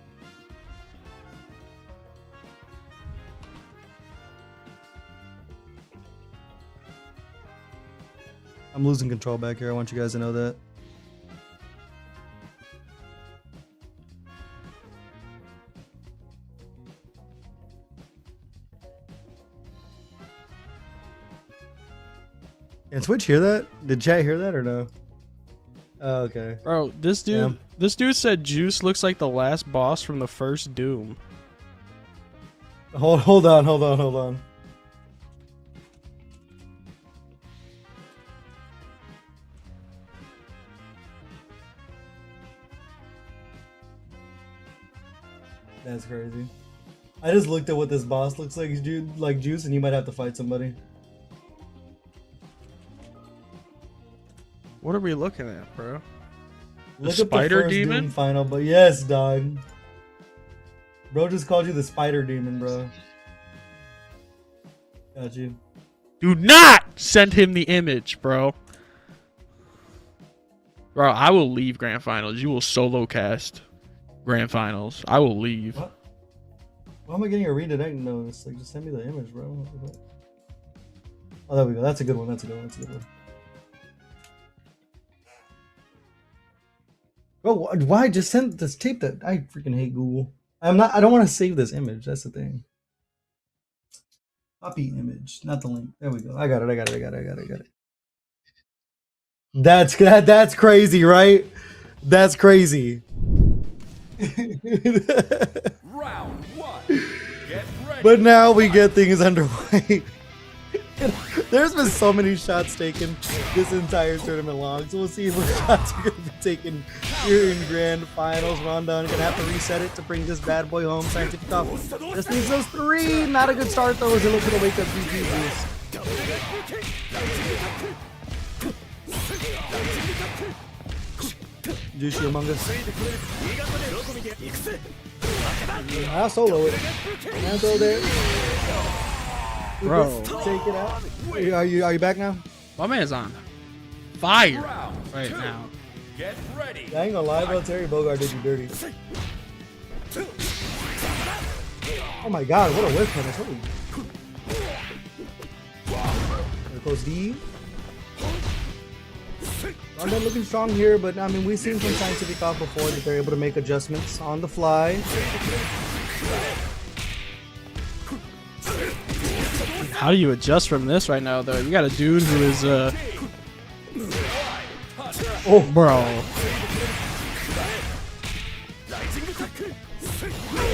I'm losing control back here. I want you guys to know that. Can Twitch hear that? Did chat hear that or no? Oh, okay. Bro, this dude, Yeah. this dude said Juice looks like the last boss from the first Doom. Hold on. That's crazy. I just looked at what this boss looks like, dude, like Juice, and you might have to fight somebody. What are we looking at, bro? Look at spider the first demon? Doom final, but yes, dog. Bro just called you the spider demon, bro. Got you. Do not send him the image, bro. Bro, I will leave Grand Finals. You will solo cast Grand Finals. I will leave. What? Why am I getting a redirect notice? Like, just send me the image, bro. Oh, there we go. That's a good one. That's a good one. Bro, why just send this tape that I freaking hate Google. I don't want to save this image. That's the thing. Copy image, not the link. There we go. I got it. That's crazy, right? That's crazy. Round one. Get ready. But now we get things underway. There's been so many shots taken this entire tournament long, so we'll see what shots are going to be taken here in grand finals. Rondon gonna have to reset it to bring this bad boy home. Scientific off. Just needs those three. Not a good start though, as they look for the wake up GG's. Juicy Among Us. I'll solo it. And throw there. Bro. Take it out. Are you back now? My man's on fire right now. Get ready. I ain't gonna lie, bro. Terry Bogard did you dirty. Oh my god, what a whip punish. Holy. There goes D. Rondon looking strong here, but I mean, we've seen from Scientific off before that they're able to make adjustments on the fly. How do you adjust from this right now, though? You got a dude who is, oh, bro.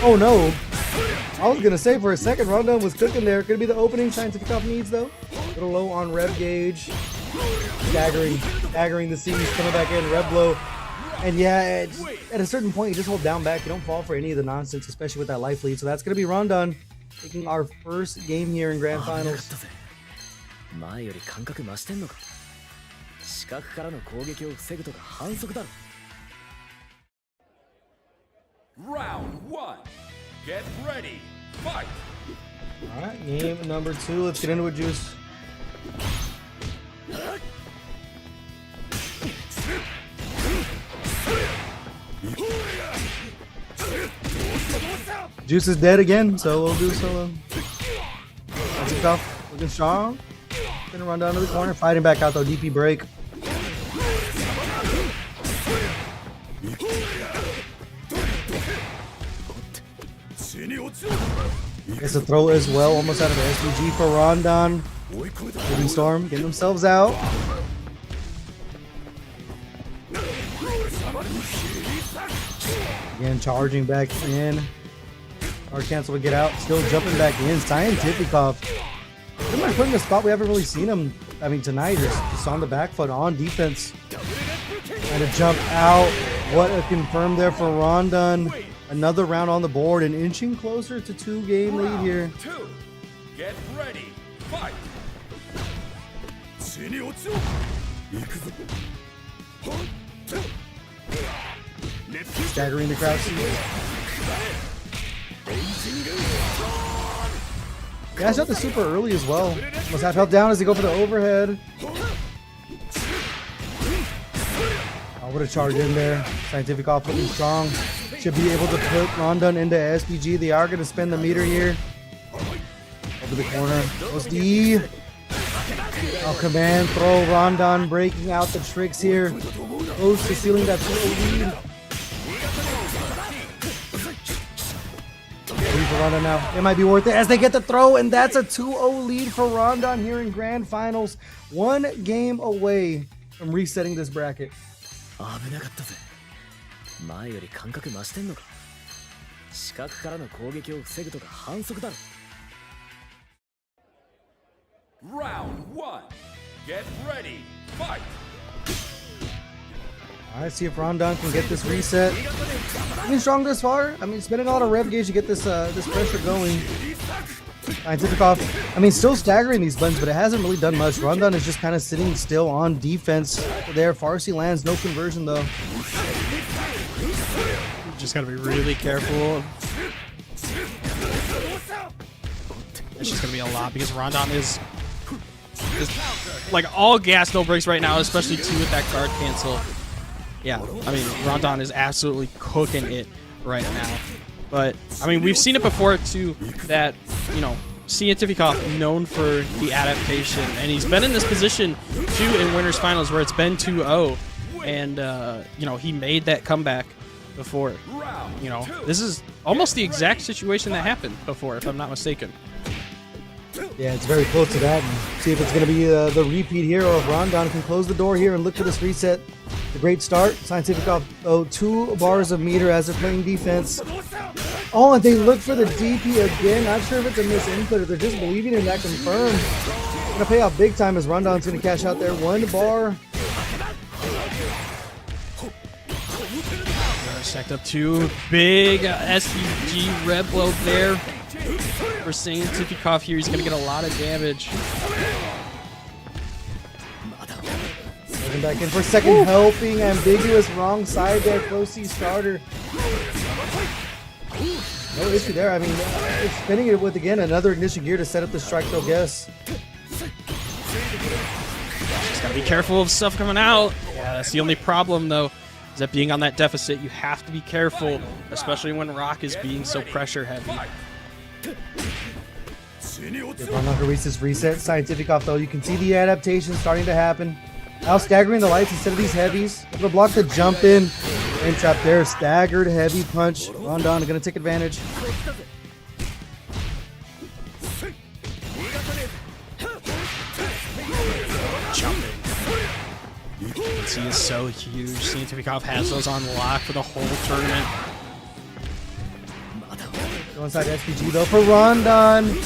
Oh no! I was gonna say for a second, Rondon was cooking there. Could it be the opening Scientific off needs though? A little low on rev gauge. Staggering the C's, coming back in, rev blow. And yeah, at a certain point, you just hold down back. You don't fall for any of the nonsense, especially with that life lead. So that's gonna be Rondon taking our first game here in Grand Finals. Round 1. Get ready. Fight. All right, game number 2. Let's get into it, Juice. Juice is dead again, so we'll do some. That's it, tough. Looking strong. Gonna run down to the corner, fighting back out though. DP break. Gets a throw as well, almost out of the SVG for Rondon. Hidden Storm getting themselves out. Again, charging back in. Hard cancel to get out. Still jumping back in. Scientific off. Pretty much put in a spot we haven't really seen him. I mean, tonight, just on the back foot on defense. Trying to jump out. What a confirm there for Rondon. Another round on the board and inching closer to 2-game lead here. 2. Get ready. Fight. Staggering the crouch. Yeah, I shot the super early as well. Must have held down as they go for the overhead. Oh, what a charge in there. Scientific off looking strong. Should be able to put Rondon into SPG. They are going to spend the meter here. Over the corner. Goes D. Oh, command throw. Rondon breaking out the tricks here. Close to sealing that 2-0 lead. For Rondon now. It might be worth it as they get the throw, and that's a 2-0 lead for Rondon here in Grand Finals. 1 game away from resetting this bracket. Round 1. Get ready. Fight. All right, see if Rondon can get this reset. Looking strong this far. I mean, spending a lot of rev gauge to get this this pressure going. Scientific off. I mean, still staggering these buttons, but it hasn't really done much. Rondon is just kind of sitting still on defense there. Farsi lands, no conversion though. Just gotta be really careful. It's just gonna be a lot because Rondon is like all gas, no brakes right now, especially too with that guard cancel. Yeah, I mean, Rondon is absolutely cooking it right now. But, I mean, we've seen it before, too, that, you know, Scientifikov known for the adaptation. And he's been in this position, too, in Winners Finals where it's been 2-0. And, you know, he made that comeback before. You know, this is almost the exact situation that happened before, if I'm not mistaken. Yeah, it's very close to that. And see if it's going to be the repeat here, or if Rondon can close the door here and look for this reset. The great start. Scientifikov, 2 bars of meter as they're playing defense. Oh, and they look for the DP again. Not sure if it's a misinput or they're just believing in that confirm. Going to pay off big time as Rondon's going to cash out there. 1 bar. Stacked up 2 big SVG red blow there for Scientifikov here. He's going to get a lot of damage. Looking back in for a second, helping. Ambiguous, wrong side there. Close C starter. No issue there. I mean, it's spinning it with, again, another ignition gear to set up the strike throw guess. Just gotta be careful of stuff coming out. Yeah, that's the only problem, though, is that being on that deficit, you have to be careful, especially when Rock is being so pressure heavy. If Rondon can reach this reset, Scientifikov, though, you can see the adaptation starting to happen. Now staggering the lights instead of these heavies. Able to block the jump in. And trap there. Staggered heavy punch. Rondon going to take advantage. efficiency is so huge. Scientificov has those on lock for the whole tournament. Go inside SPG though for Rondon.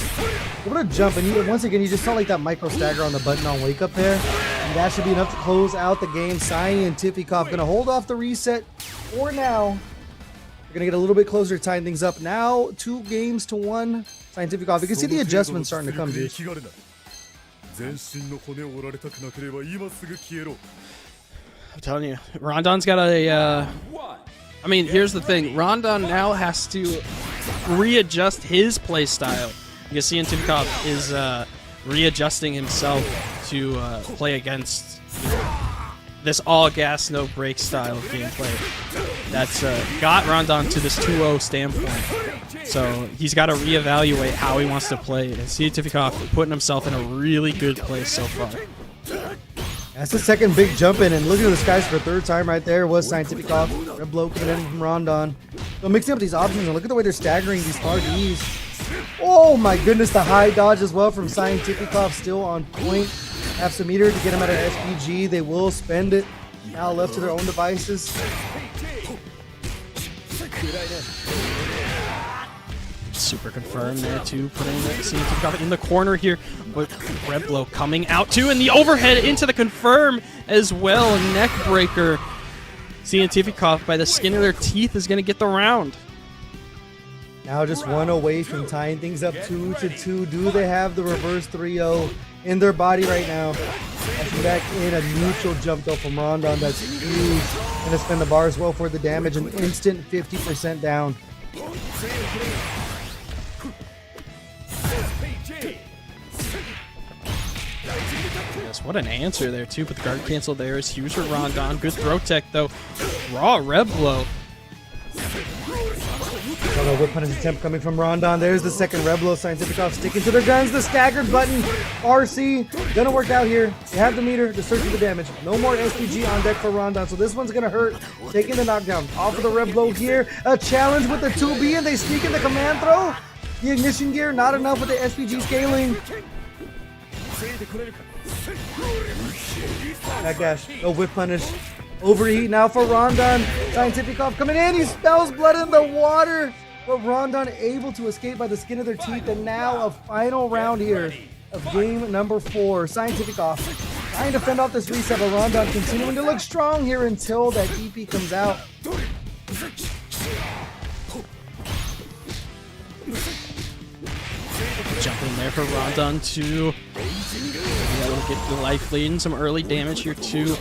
Able to jump, and once again, you just saw like that micro stagger on the button on wake up there. And that should be enough to close out the game. Scientificov gonna hold off the reset for now. We're gonna get a little bit closer to tying things up. Now 2-1. Scientificov. You can see the adjustments starting to come, dude. I'm telling you, Rondon's got a. I mean, here's the thing. Rondon now has to readjust his play style. Because Scientificov is readjusting himself to play against this all gas, no break style of gameplay. That's got Rondon to this 2-0 standpoint. So he's got to reevaluate how he wants to play. And Scientificov putting himself in a really good place so far. That's the second big jump in, and looking at the skies for a third time right there was Scientificov. Red blow coming in from Rondon. So mixing up these options, and look at the way they're staggering these hard Ds. Oh my goodness, the high dodge as well from Scientificov, still on point. Half a meter to get him out of SPG. They will spend it. Now left to their own devices. Super confirmed there too, putting Scientificov in the corner here. But Red Blow coming out too, and the overhead into the confirm as well. Neck breaker. Scientificov by the skin of their teeth is going to get the round. Now just one away from tying things up 2-2. Do they have the reverse 3-0 in their body right now? Actually back in a neutral jump though from Rondon. That's huge. Gonna spend the bar as well for the damage. An instant 50% down. Yes, what an answer there too, but the guard cancel there is huge for Rondon. Good throw tech though. Raw Red Blow. Whip punish attempt coming from Rondon. There's the second Red Blow. Scientificov sticking to their guns. The staggered button. RC gonna work out here. They have the meter to search for the damage. No more SPG on deck for Rondon, so this one's gonna hurt. Taking the knockdown off of the Red Blow here. A challenge with the 2B, and they sneak in the command throw. The ignition gear not enough with the SPG scaling. Backdash. No whip punish. Overheat now for Rondon. Scientificov coming in. He spells blood in the water. But Rondon able to escape by the skin of their teeth. And now a final round here of game number 4. Scientificov trying to fend off this reset, but Rondon continuing to look strong here until that EP comes out. Jump in there for Rondon too. We'll get the life lead and some early damage here too.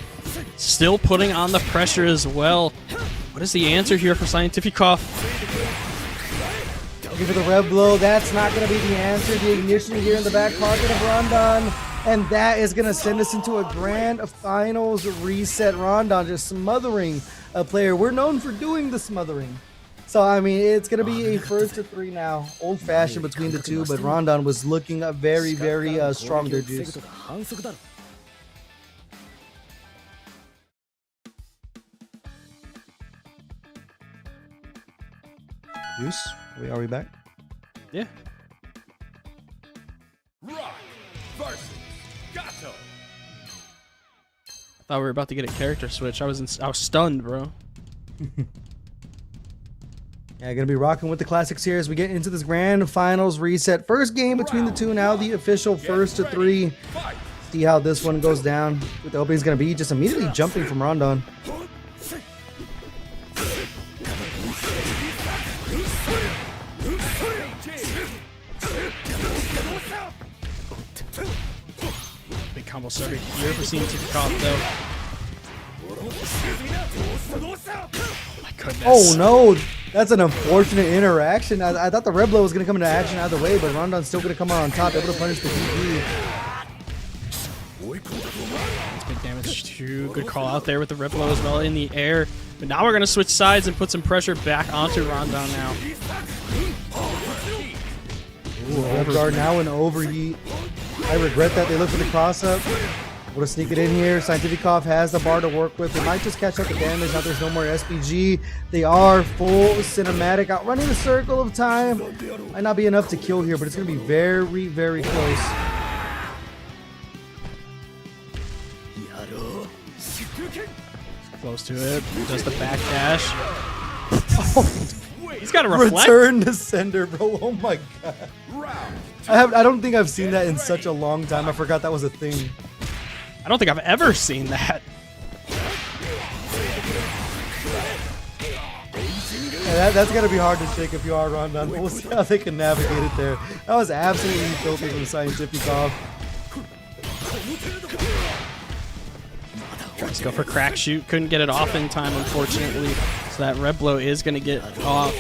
Still putting on the pressure as well. What is the answer here for Scientificov? Looking for the Red Blow. That's not going to be the answer. The ignition here in the back pocket of Rondon. And that is going to send us into a grand finals reset. Rondon just smothering a player. We're known for doing the smothering. So, I mean, it's going to be a first to 3 now. Old-fashioned between the two, but Rondon was looking very, very strong there, Juice. Juice, are we back? Yeah. Rock versus Gato. I thought we were about to get a character switch. I was stunned, bro. Yeah, gonna be rocking with the classics here as we get into this grand finals reset. First game between the two now, the official first to 3. See how this one goes down. What the opening's gonna be, just immediately jumping from Rondon. Big combo started here for Scientificov though. Oh my goodness. Oh no, that's an unfortunate interaction. I thought the Red Blow was gonna come into action either way, but Rondon's still gonna come out on top, able to punish the DP. That's big damage too. Good call out there with the Red Blow as well in the air. But now we're gonna switch sides and put some pressure back onto Rondon now. Ooh, Overguard now in overheat. I regret that they look for the cross up. Able to sneak it in here. Scientificov has the bar to work with. They might just catch up the damage. Now there's no more SPG. They are full cinematic. Outrunning the circle of time. Might not be enough to kill here, but it's going to be very, very close. close to it. Does the back dash. He's got a reflect. Return to sender, bro. Oh my god. I don't think I've seen that in such a long time. I forgot that was a thing. I don't think I've ever seen that. Yeah, that's gonna be hard to shake if you are Rondon, but we'll see how they can navigate it there. That was absolutely filthy from Scientific off. Tries to go for crack shoot. Couldn't get it off in time, unfortunately. So that red blow is going to get off.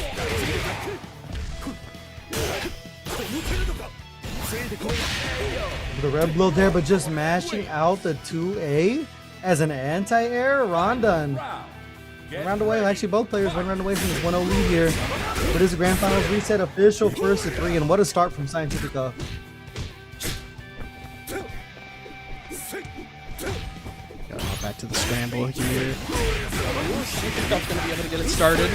The red blow there, but just mashing out the 2A as an anti-air. Rondon. One round away. Actually, both players 1 round away from this 1-0 lead here. But it is a grand finals reset, official first to 3, and what a start from Scientific off. Back to the scramble here. Scientific's going to be able to get it started.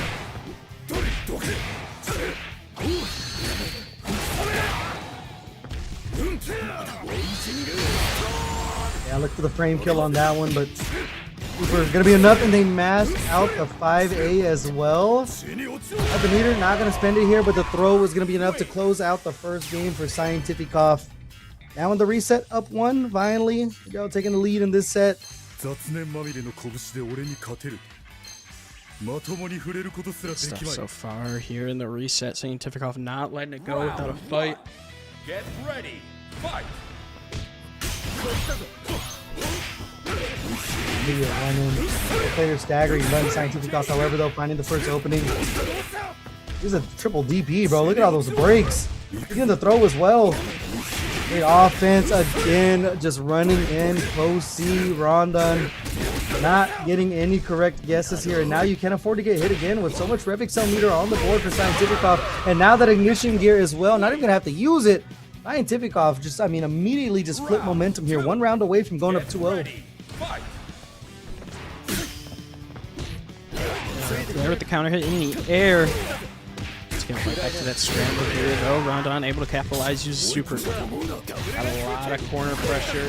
Yeah, look for the frame kill on that one, but going to be enough, and they mask out the 5A as well. At the meter, not going to spend it here, but the throw is going to be enough to close out the first game for Scientific off. Now in the reset, up 1, finally. Taking the lead in this set. Stuff so far here in the reset. Scientific off not letting it go without a fight. Get ready, fight. Immediate run-in. The player staggering, letting Scientific off, however, though, finding the first opening. This is a triple DP, bro. Look at all those breaks. Getting the throw as well. Great offense again, just running in close C. Rondon not getting any correct guesses here, and now you can't afford to get hit again with so much Rev Excel meter on the board for Scientific off, and now that ignition gear as well, not even gonna have to use it. Scientific off just, immediately just flip momentum here, 1 round away from going up 2-0. There with the counter hit in the air. Right back to that scramble here though. Rondon able to capitalize, use super. Got a lot of corner pressure.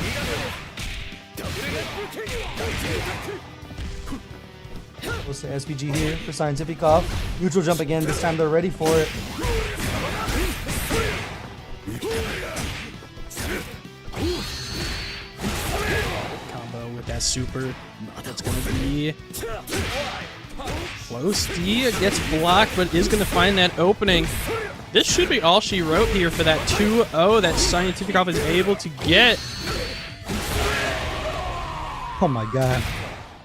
Close to SPG here for Scientific off. Neutral jump again, this time they're ready for it. Combo with that super. That's going to be close. D gets blocked, but is going to find that opening. This should be all she wrote here for that 2-0 that Scientific off is able to get. Oh my god.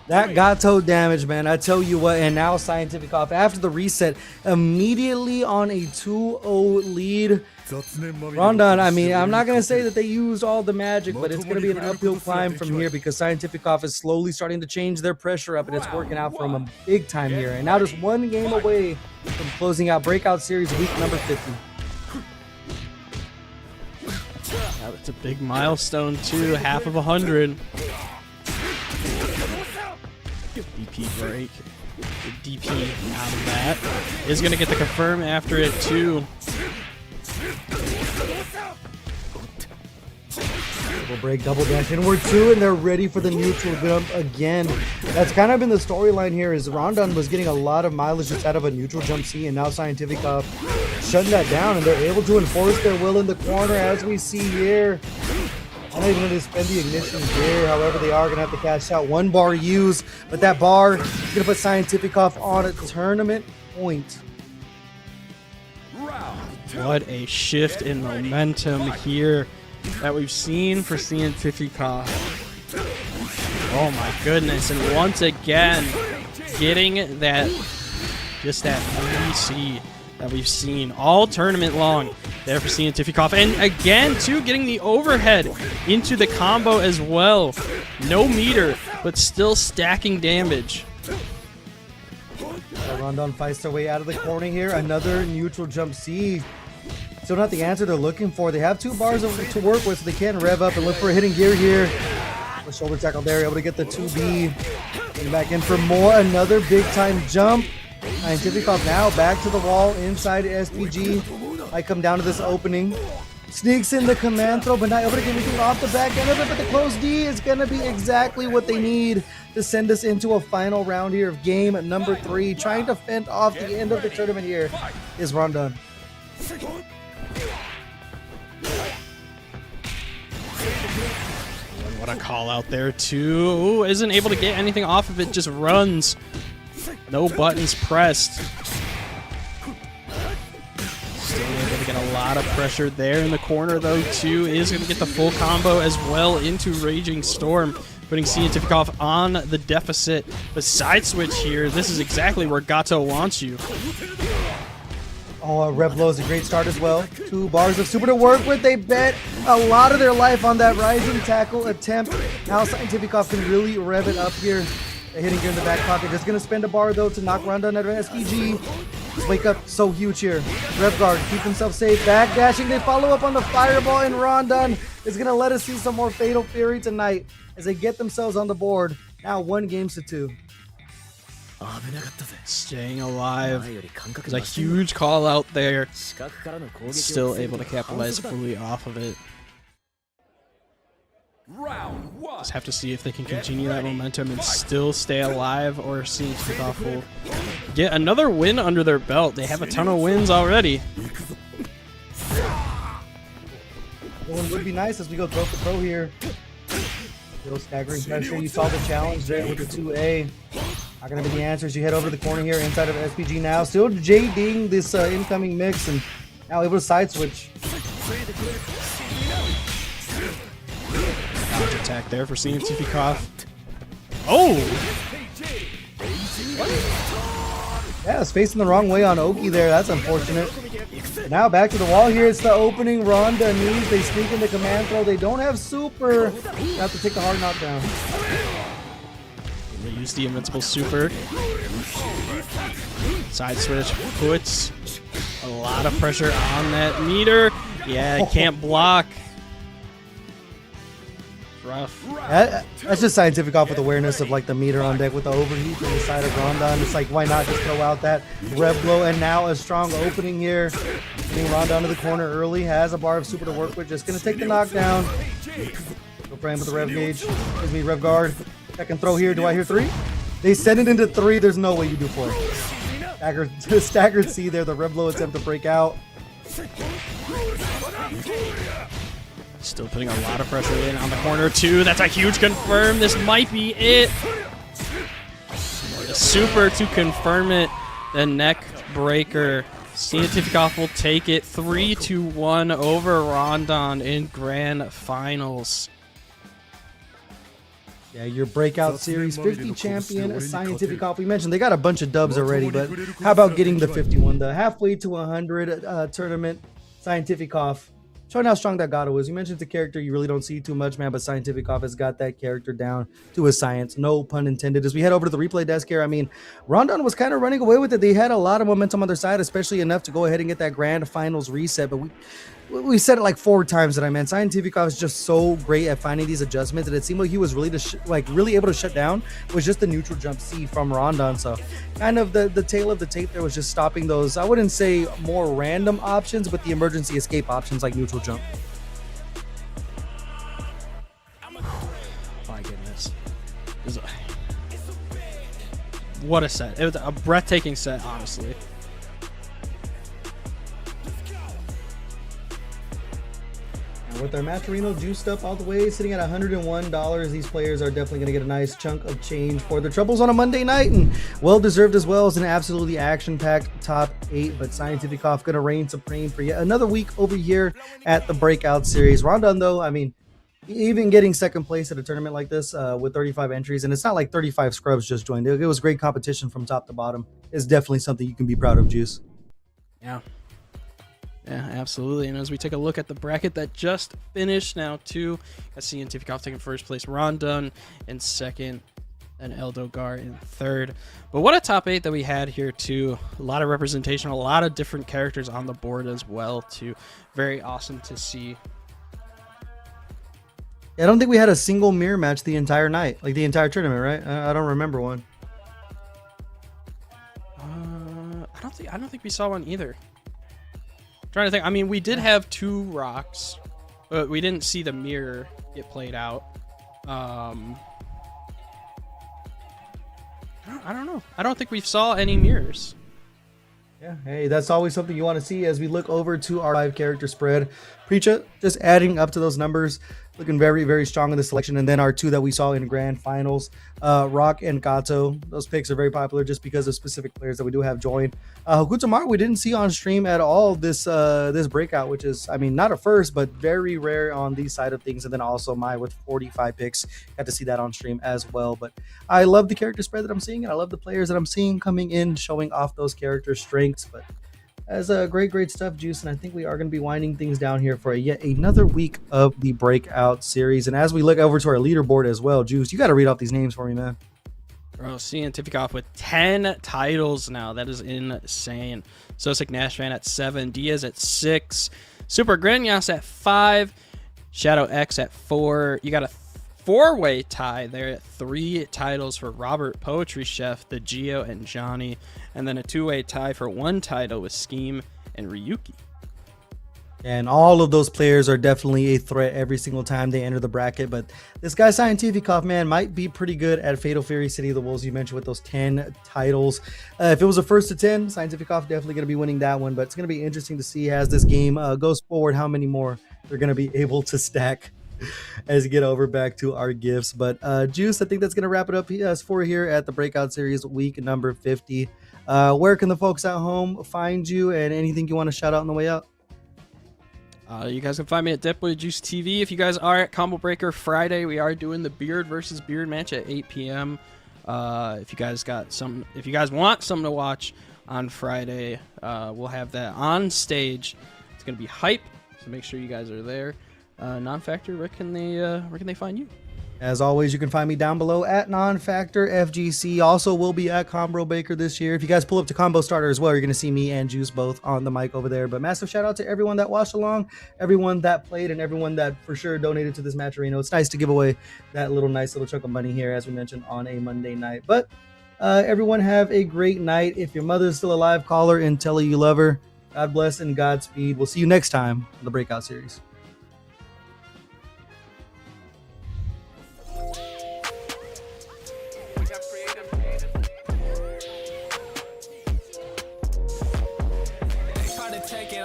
That got toe damage, man. I tell you what, and now Scientific off after the reset, immediately on a 2-0 lead. Rondon, I'm not going to say that they used all the magic, but it's going to be an uphill climb from here because Scientific off is slowly starting to change their pressure up, and it's working out for them a big time here. And now just 1 game away from closing out Breakout Series week number 50. That's a big milestone too, half of 100. DP break. The DP out of that is going to get the confirm after it too. Double break, double dash inward 2, and they're ready for the neutral jump again. That's kind of been the storyline here, is Rondon was getting a lot of mileage just out of a neutral jump C, and now Scientific off shutting that down, and they're able to enforce their will in the corner as we see here. I'm not even going to spend the ignition gear, however they are going to have to cash out 1 bar use, but that bar is going to put Scientific off on a tournament point. What a shift in momentum here that we've seen for Scientific off. Oh my goodness, and once again, getting that, just that VC that we've seen all tournament long there for Scientific off. And again, too, getting the overhead into the combo as well. No meter, but still stacking damage. Rondon fights their way out of the corner here. Another neutral jump C. Still not the answer they're looking for. They have 2 bars to work with, so they can rev up and look for a hitting gear here. The shoulder tackle there, able to get the 2B. Getting back in for more. Another big time jump. Scientific off now back to the wall inside SPG. Might come down to this opening. Sneaks in the command throw, but not able to get anything off the back end of it. But the close D is going to be exactly what they need to send us into a final round here of game number 3. Trying to fend off the end of the tournament here is Rondon. What a call out there too. Ooh, isn't able to get anything off of it, just runs. No buttons pressed. Still able to get a lot of pressure there in the corner though too. Is going to get the full combo as well into Raging Storm, putting Scientificoff on the deficit. But side switch here, this is exactly where Gato wants you. Oh, Revlo is a great start as well. 2 bars of super to work with. They bet a lot of their life on that rising tackle attempt. Now Scientificoff can really rev it up here. They're hitting here in the back pocket. Just going to spend a bar, though, to knock Rondon out of SPG. Just wake up so huge here. Rev guard, keep himself safe. Backdashing. They follow up on the fireball, and Rondon is going to let us see some more Fatal Fury tonight as they get themselves on the board. Now 1 game to 2. Staying alive. There's a huge call out there. Still able to capitalize fully off of it. Just have to see if they can continue that momentum and still stay alive, or see if Scientificoff will get another win under their belt. They have a ton of wins already. One would be nice as we go throw for throw here. Little staggering pressure. You saw the challenge there with the 2A. Not going to be the answers. You head over to the corner here inside of SPG now. Still JDing this incoming mix, and now able to side switch. Dodge attack there for Scientificoff. Oh! Yeah, it's facing the wrong way on Oki there. That's unfortunate. Now back to the wall here. It's the opening Ronda needs. They sneak into command throw. They don't have super. They have to take the hard knockdown. They use the invincible super. Side switch puts a lot of pressure on that meter. Yeah, it can't block. Rough. That's just Scientificoff with awareness of like the meter on deck with the overheat to the side of Rondon. It's like, why not just throw out that rev blow? And now a strong opening here. Getting Rondon to the corner early. Has a bar of super to work with. Just going to take the knockdown. Go for him with the rev gauge. Gives me rev guard. Second throw here. Do I hear 3? They send it into 3. There's no way you do 4. Staggered C there. The rev blow attempt to break out. Still putting a lot of pressure in on the corner too. That's a huge confirm. This might be it. The super to confirm it. The neck breaker. Scientificoff will take it 3-1 over Rondon in grand finals. Yeah, your breakout series 50 champion Scientificoff. We mentioned they got a bunch of dubs already, but how about getting the 51, the halfway to 100 tournament? Scientificoff showing how strong that Gato is. You mentioned the character you really don't see too much, man, but Scientificoff has got that character down to a science. No pun intended. As we head over to the replay desk here, I mean, Rondon was kind of running away with it. They had a lot of momentum on their side, especially enough to go ahead and get that grand finals reset, but we said it like 4 times that I meant Scientificoff is just so great at finding these adjustments, and it seemed like he was really really able to shut down was just the neutral jump C from Rondon. So kind of the tail of the tape there was just stopping those, I wouldn't say more random options, but the emergency escape options like neutral jump. My goodness. What a set. It was a breathtaking set, honestly. With their Maturino juiced up all the way, sitting at $101, these players are definitely going to get a nice chunk of change for their troubles on a Monday night, and well-deserved as well as an absolutely action-packed top 8, but Scientificoff going to reign supreme for yet another week over here at the Breakout Series. Rondon, though, I mean, even getting second place at a tournament like this with 35 entries, and it's not like 35 scrubs just joined. It was great competition from top to bottom. It's definitely something you can be proud of, Juice. Yeah. Yeah, absolutely. And as we take a look at the bracket that just finished now, too, I see Scientificoff taking first place, Rondon in second, and Eldogar in third. But what a top 8 that we had here, too. A lot of representation, a lot of different characters on the board as well, too. Very awesome to see. I don't think we had a single mirror match the entire night, like the entire tournament, right? I don't remember one. I don't think we saw one either. Trying to think. I mean, we did have 2 rocks, but we didn't see the mirror get played out. I don't know. I don't think we saw any mirrors. Yeah, hey, that's always something you want to see as we look over to our 5-character spread. Preacha just adding up to those numbers, looking very, very strong in the selection. And then our 2 that we saw in grand finals, Rock and Gato. Those picks are very popular just because of specific players that we do have join. Hokutomaru we didn't see on stream at all this breakout, which is, I mean, not a first, but very rare on these side of things. And then also Mai with 45 picks. Got to see that on stream as well. But I love the character spread that I'm seeing, and I love the players that I'm seeing coming in, showing off those character strengths. But as great stuff, Juice, and I think we are going to be winding things down here for yet another week of the Breakout series. And as we look over to our leaderboard as well, Juice, you got to read off these names for me, man. Bro, seeing Tiffikoff with 10 titles now. That is insane. Sosik Nashvan at 7, Diaz at 6, Super Grenyas at 5, Shadow X at 4. You got a 4-way tie there at 3 titles for Robert Poetry Chef, the Geo, and Johnny, and then a 2-way tie for 1 title with Scheme and Ryuki. And all of those players are definitely a threat every single time they enter the bracket. But this guy Scientificoff, man, might be pretty good at Fatal Fury City of the Wolves, you mentioned, with those 10 titles. If it was a first to 10, Scientificoff definitely going to be winning that one. But it's going to be interesting to see as this game goes forward how many more they're going to be able to stack as we get over back to our gifts. But Juice, I think that's going to wrap it up for here at the Breakout Series week number 50. Where can the folks at home find you, and anything you want to shout out on the way out? You guys can find me at Deadboy Juice TV. If you guys are at Combo Breaker Friday, we are doing the Beard versus Beard match at 8 p.m. If you guys want something to watch on Friday, we'll have that on stage. It's gonna be hype, so make sure you guys are there. Non-Factor, where can they find you? As always, you can find me down below at Non-Factor FGC. Also, we'll be at Combo Baker this year. If you guys pull up to Combo Starter as well, you're going to see me and Juice both on the mic over there. But massive shout out to everyone that watched along, everyone that played, and everyone that for sure donated to this match arena. It's nice to give away that nice little chunk of money here, as we mentioned, on a Monday night. But everyone have a great night. If your mother's still alive, call her and tell her you love her. God bless and Godspeed. We'll see you next time on the Breakout Series.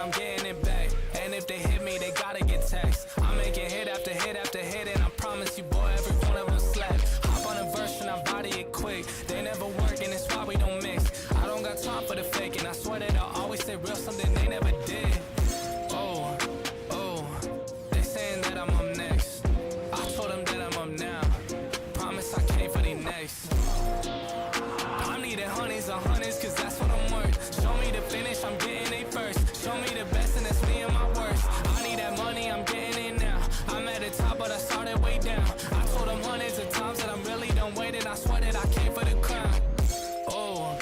I'm getting it back. And if they hit me, they gotta get taxed. I'm making hit after hit after hit, and I promise you, boy, every one of them slap. Hop on a verse and I body it quick. They never work, and it's why we don't mix. I don't got time for the fake, and I swear that I always say real something they never did. Oh, they saying that I'm up next. I told them that I'm up now. Promise I came for the next. I needed honeys on honeys, cause that's what I'm worth. Show me the finish, I'm getting it first. Show me the best, and that's me and my worst. I need that money, I'm getting it now. I'm at the top, but I started way down. I told them hundreds of times that I'm really done waiting. I swear that I came for the crown. Oh,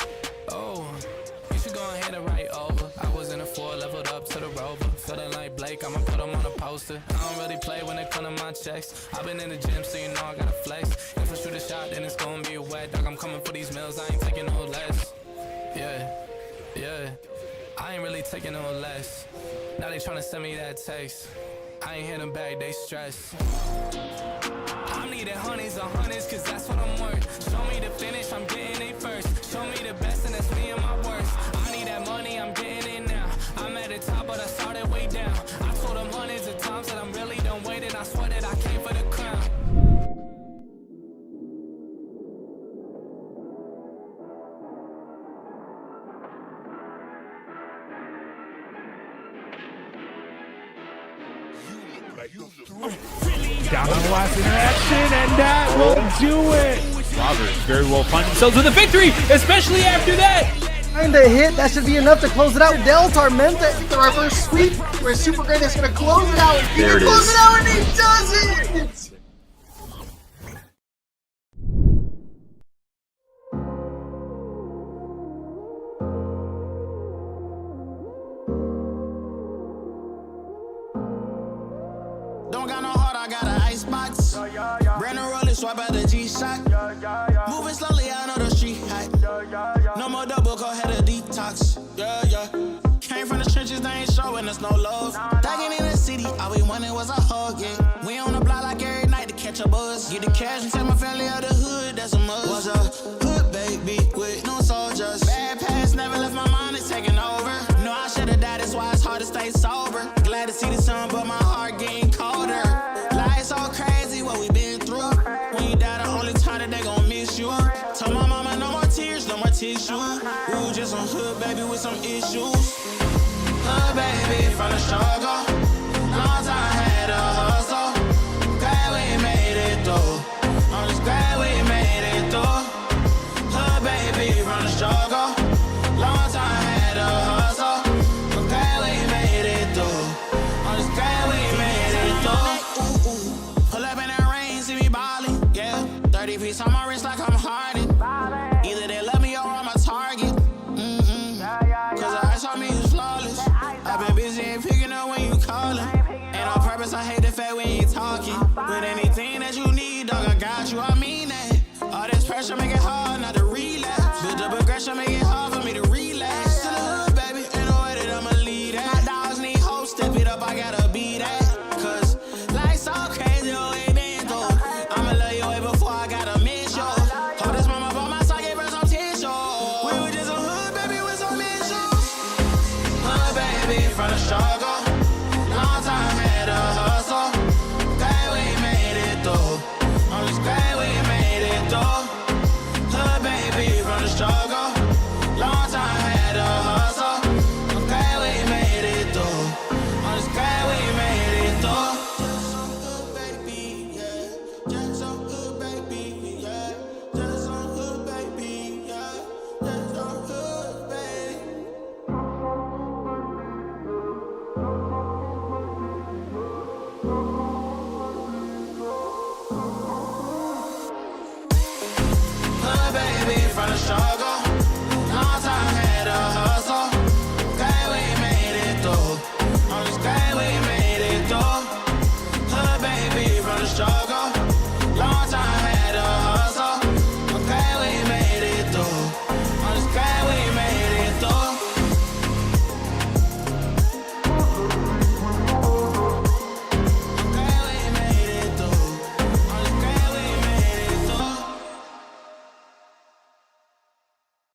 you should go ahead and write over. I was in a 4, leveled up to the Rover. Feeling like Blake, I'ma put him on a poster. I don't really play when it come to my checks. I've been in the gym, so you know I gotta flex. If I shoot a shot, then it's gonna be a wet. Dog, I'm coming for these meals, I ain't taking no less. Yeah. I ain't really taking no less. Now they tryna send me that text. I ain't hitting back, they stress. I needed honeys on honeys, cause that's what I'm worth. Show me the finish, I'm getting it first. Show me the best, and that's me and my worst. I need that money, I'm getting it now. I'm at the top, but I started way down. I told them hundreds of times that I'm really done waiting. I swear that I came for the crown. Down on the last interaction, and that will do it. Robert very well find themselves with a victory, especially after that. Find a hit, that should be enough to close it out. Del Tormenta. The reverse sweep where Super Greatness is going to close it out. He There can it close is. it out, and he does it! Don't got no heart, I got an icebox. Brand new roller, swipe out the G-Shock. Moving slowly, I know the street hot. No more double, go ahead and detox. Yeah. Came from the trenches, they ain't showing us no love. Tagging in the city, all we wanted was a hug, yeah. We on the block like every night. catch a buzz. Get the cash and take my family out the hood, that's a must. Was a hood baby with no soldiers. Bad past never left my mind, it's taking over. No, I should've died, that's why it's hard to stay sober. Glad to see the sun, but my heart getting colder. Life's so crazy, what we been through. When you die, the only time that they gon' miss you. Tell my mama no more tears, no more tissue. Ooh, just some hood baby with some issues. Hood baby from the struggle. Long time had a hustle. Glad we made it through. I'm just glad we made it through. Hood baby from the struggle. Long time had a hustle. I'm glad we made it through. I'm just glad we made it through. Pull up in that rain, see me ballin', yeah. 30 piece on my wrist like I'm Harden. Either they love me or I'm a target. Cause the ice on me is flawless. I've been busy and picking up when you callin'. And on purpose, I hate the fact we ain't talking. With anything that you need, dog, I got you, I mean that. All this pressure make it hard.